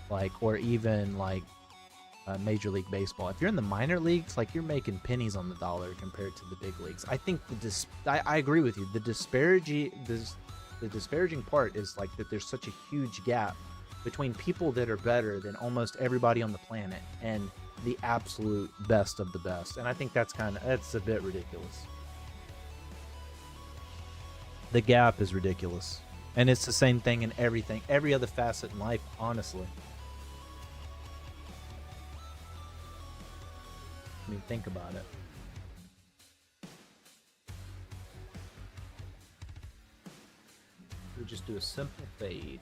Like, or even, like, Major League Baseball. If you're in the minor leagues, like, you're making pennies on the dollar compared to the big leagues. I think I agree with you. The disparaging part is, like, that there's such a huge gap between people that are better than almost everybody on the planet and the absolute best of the best. And I think that's a bit ridiculous. The gap is ridiculous. And it's the same thing in everything, every other facet in life, honestly. I mean, think about it. We'll just do a simple fade.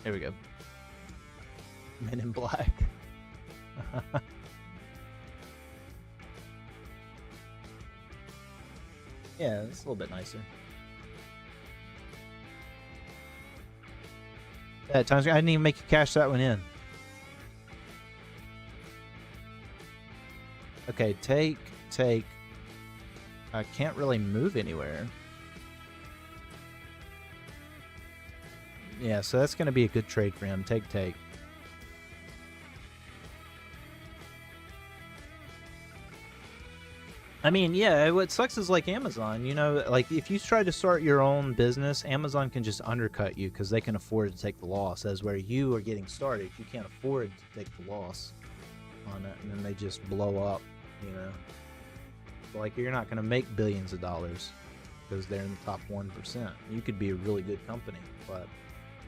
There we go. Men in Black. Yeah, it's a little bit nicer. Yeah, times I didn't even make you cash that one in. Okay, take. I can't really move anywhere. Yeah, so that's going to be a good trade for him. Take. I mean, yeah, what sucks is like Amazon, you know, like if you try to start your own business, Amazon can just undercut you because they can afford to take the loss, as where you are getting started, you can't afford to take the loss on it, and then they just blow up, you know. So, like, you're not going to make billions of dollars because they're in the top 1%. You could be a really good company, but,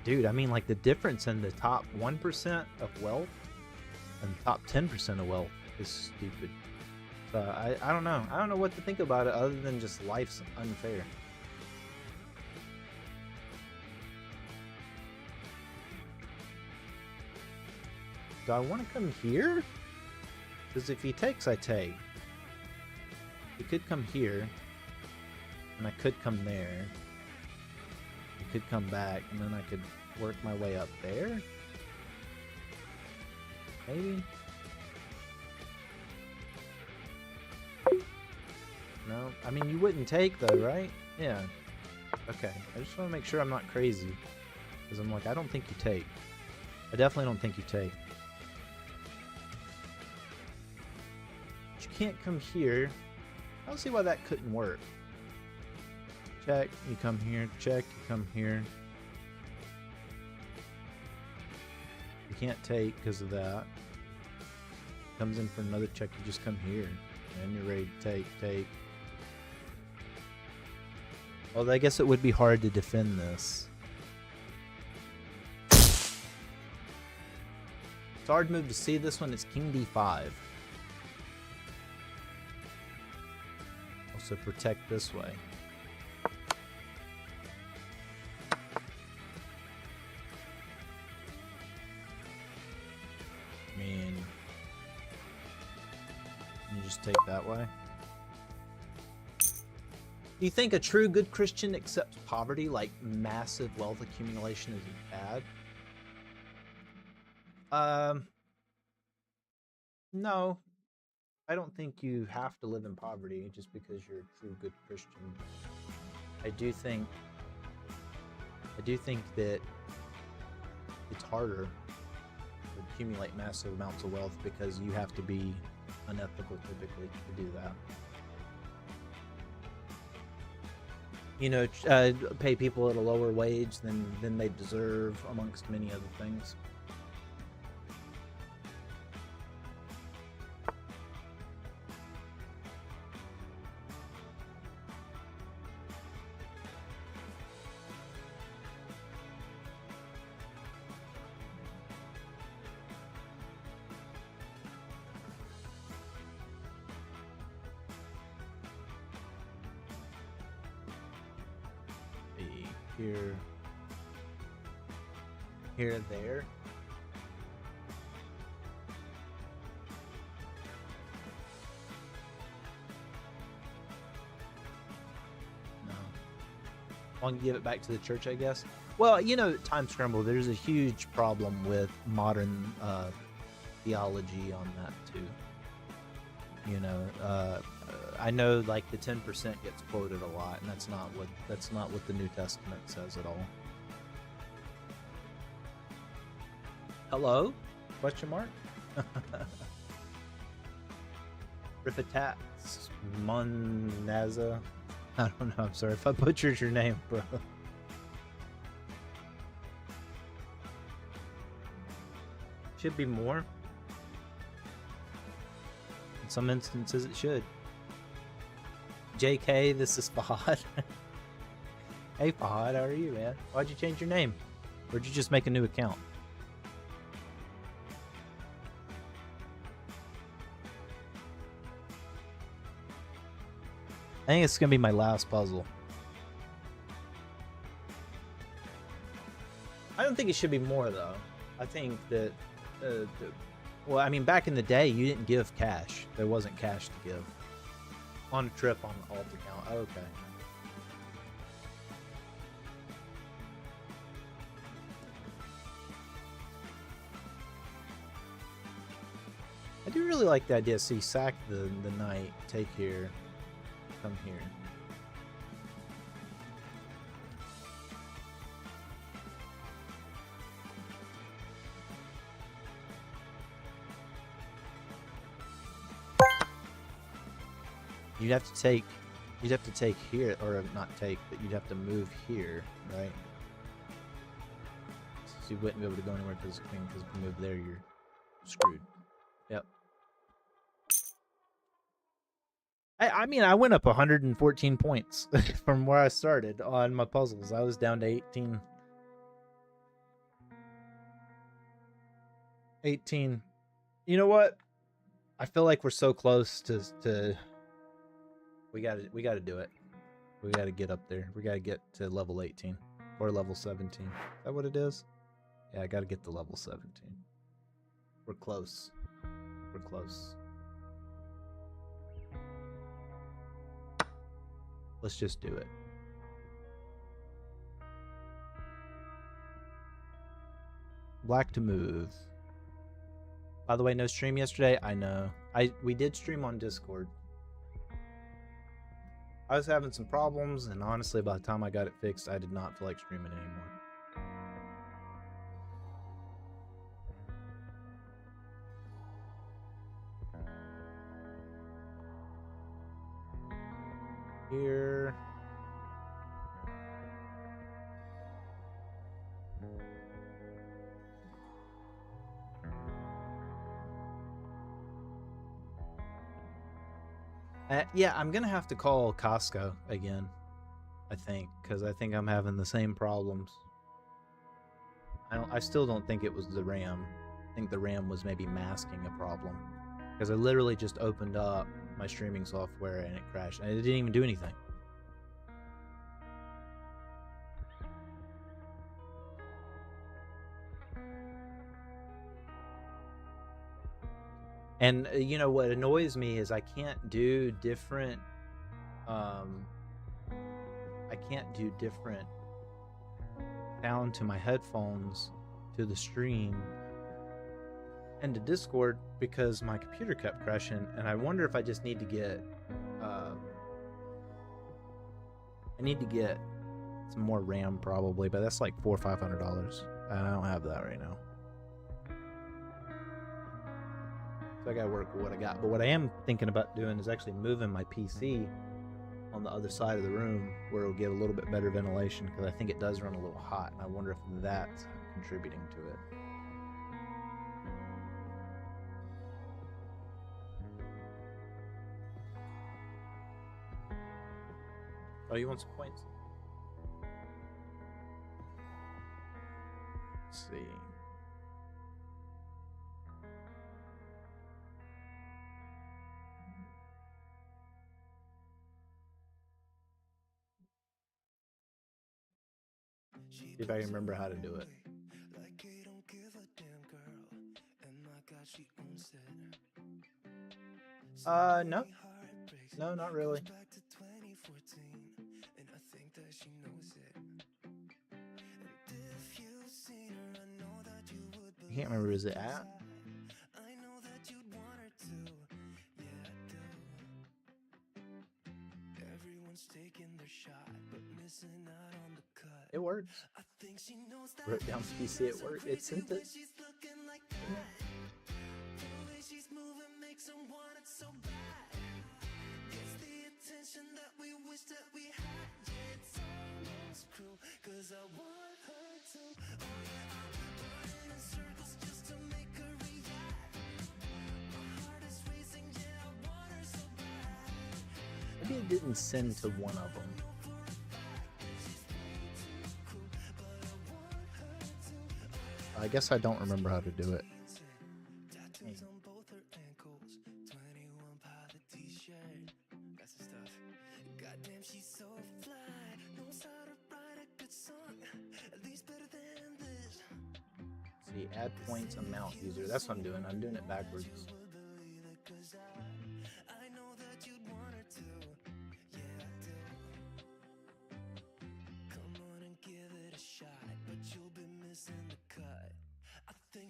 dude, I mean, like, the difference in the top 1% of wealth and the top 10% of wealth is stupid. So I don't know. I don't know what to think about it other than just life's unfair. Do I want to come here? Because if he takes, I take. He could come here. And I could come there. He could come back. And then I could work my way up there. Maybe. No, I mean, you wouldn't take though, right? Yeah. Okay, I just want to make sure I'm not crazy. Because I'm like, I don't think you take. I definitely don't think you take. But you can't come here. I don't see why that couldn't work. Check, you come here. Check, you come here. You can't take because of that. Comes in for another check, you just come here. And you're ready to take. Well, I guess it would be hard to defend this. It's a hard move to see this one. It's King D5. Also protect this way. I mean, you just take that way. Do you think a true good Christian accepts poverty, like massive wealth accumulation, is bad? No. I don't think you have to live in poverty just because you're a true good Christian. I do think that it's harder to accumulate massive amounts of wealth because you have to be unethical typically to do that. You know, pay people at a lower wage than they deserve, amongst many other things. Here, there. No. I'll give it back to the church, I guess. Well, you know, Time Scramble, there's a huge problem with modern theology on that too. You know, I know like the 10% gets quoted a lot, and that's not what the New Testament says at all. Hello? Question mark? Rifitats Monaza. I don't know, I'm sorry if I butchered your name, bro. Should be more. In some instances it should. JK, this is Fahad. Hey Fahad, how are you, man? Why'd you change your name? Or did you just make a new account? I think it's gonna be my last puzzle. I don't think it should be more though. I think that, well, I mean, back in the day, you didn't give cash. There wasn't cash to give. On a trip on the alt account. Oh, okay. I do really like the idea. See, sack the knight, take here. come here. You'd have to take here, or not take, but you'd have to move here, right? So you wouldn't be able to go anywhere because if you move there, you're screwed. Yep. I mean, I went up 114 points from where I started on my puzzles. I was down to 18. 18. You know what? I feel like we're so close to we gotta do it. We gotta get up there. We gotta get to level 18 or level 17. Is that what it is? Yeah, I gotta get to level 17. We're close. We're close. Let's just do it. Black to move. By the way, no stream yesterday. I know. We did stream on Discord. I was having some problems, and honestly, by the time I got it fixed, I did not feel like streaming anymore. Here. Yeah, I'm gonna have to call Costco again, I think, because I think I'm having the same problems. I still don't think it was the RAM. I think the RAM was maybe masking a problem, because I literally just opened up my streaming software and it crashed, and it didn't even do anything. And you know what annoys me is I can't do different sound to my headphones to the stream and to Discord because my computer kept crashing, and I wonder if I just need to get some more RAM probably, but that's like $400 or $500 and I don't have that right now. So I gotta work with what I got. But what I am thinking about doing is actually moving my PC on the other side of the room where it'll get a little bit better ventilation, because I think it does run a little hot, and I wonder if that's contributing to it. Oh, you want some points? Let's see. See if I can remember how to do it. No. No, not really. I can't remember, is it at? It works. Wrote down PC, it worked. It sent it. Maybe it didn't send to one of them. I guess I don't remember how to do it. See, add points amount user. That's what I'm doing. I'm doing it backwards.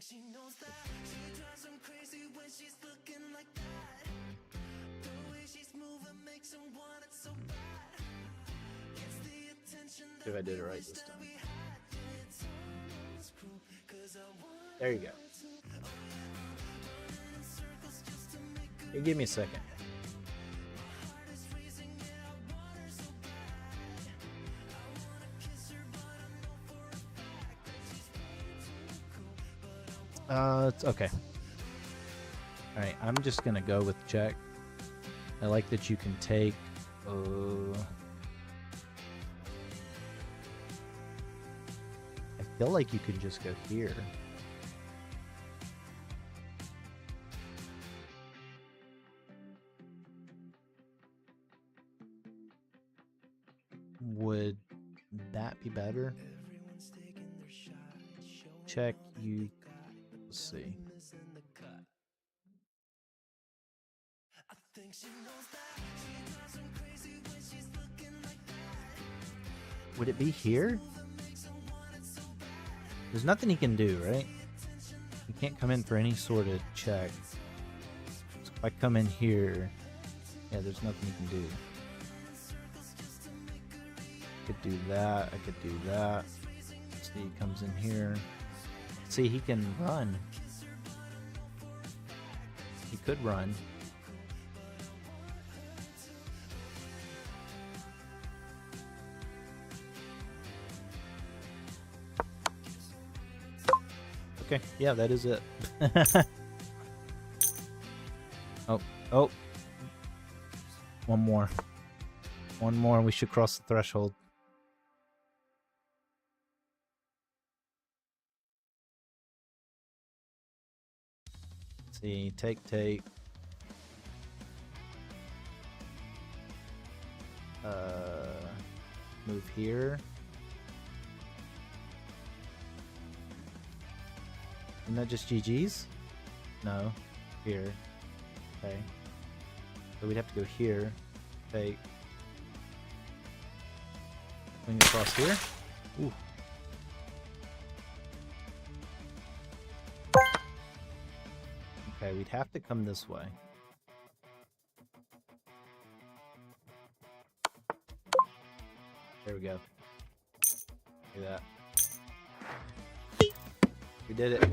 She knows that she drives him crazy when she's looking like that. The way she's moving makes him want it so see if I did it right this time. There you go. Hey, give me a second. It's okay. All right, I'm just gonna go with check. I like that you can take. I feel like you can just go here. Would that be better? Check you. Let's see. Would it be here? There's nothing he can do, right? He can't come in for any sort of check. So if I come in here, yeah, there's nothing he can do. I could do that. I could do that. See, he comes in here. See, he can run. He could run. Okay, yeah, that is it. Oh. One more. One more and we should cross the threshold. Let's see, take. Move here. Isn't that just GG's? No. Here. Okay. So we'd have to go here. Take. Swing across here. Ooh. Okay, we'd have to come this way. There we go. Look at that. We did it.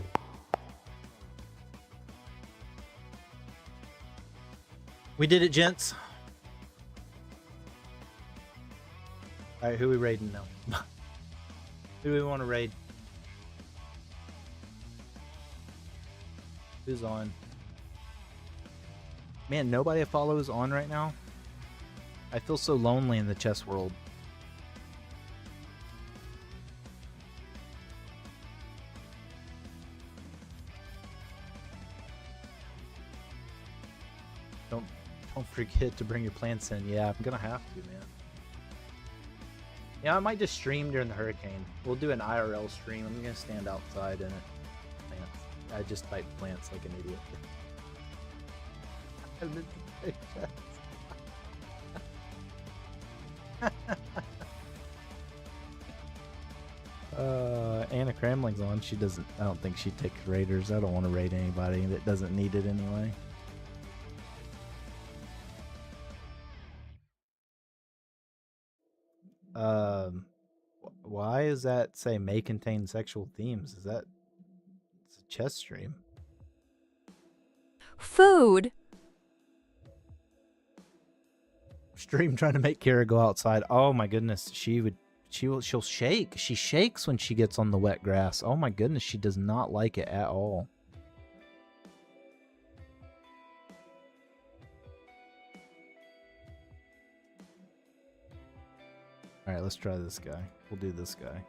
We did it, gents. Alright, who are we raiding now? Who do we want to raid? Who's on? Man, nobody I follow is on right now. I feel so lonely in the chess world. Don't forget to bring your plants in. Yeah, I'm gonna have to, man. Yeah, I might just stream during the hurricane. We'll do an IRL stream. I'm gonna stand outside in it. Plants. I just type plants like an idiot. Anna Cramling's on. She doesn't. I don't think she'd take raiders. I don't want to raid anybody that doesn't need it anyway. Why is that say may contain sexual themes? Is that it's a chess stream? Food. Stream trying to make Kara go outside. Oh my goodness, she'll shake. She shakes when she gets on the wet grass. Oh my goodness, she does not like it at all. All right, let's try this guy. We'll do this guy.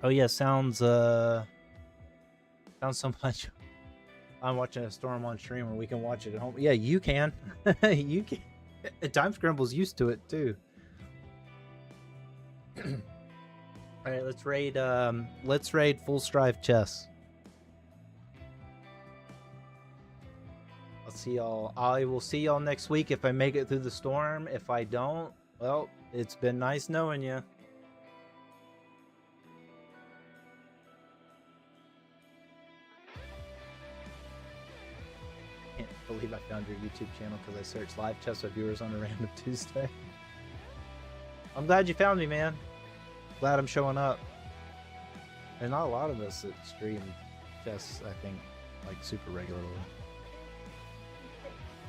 Oh yeah, sounds so much. I'm watching a storm on stream, or we can watch it at home. Yeah, you can. You can. Time Scramble's used to it too. All right, let's raid Full Strive Chess. I'll see y'all. I will see y'all next week if I make it through the storm. If I don't, well, it's been nice knowing you. believe I found your YouTube channel because I searched live chess with viewers on a random Tuesday. I'm glad you found me, man. Glad I'm showing up. There's not a lot of us that stream chess, I think, like super regularly.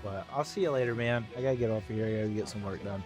But I'll see you later, man. I gotta get off of here. I gotta get some work done.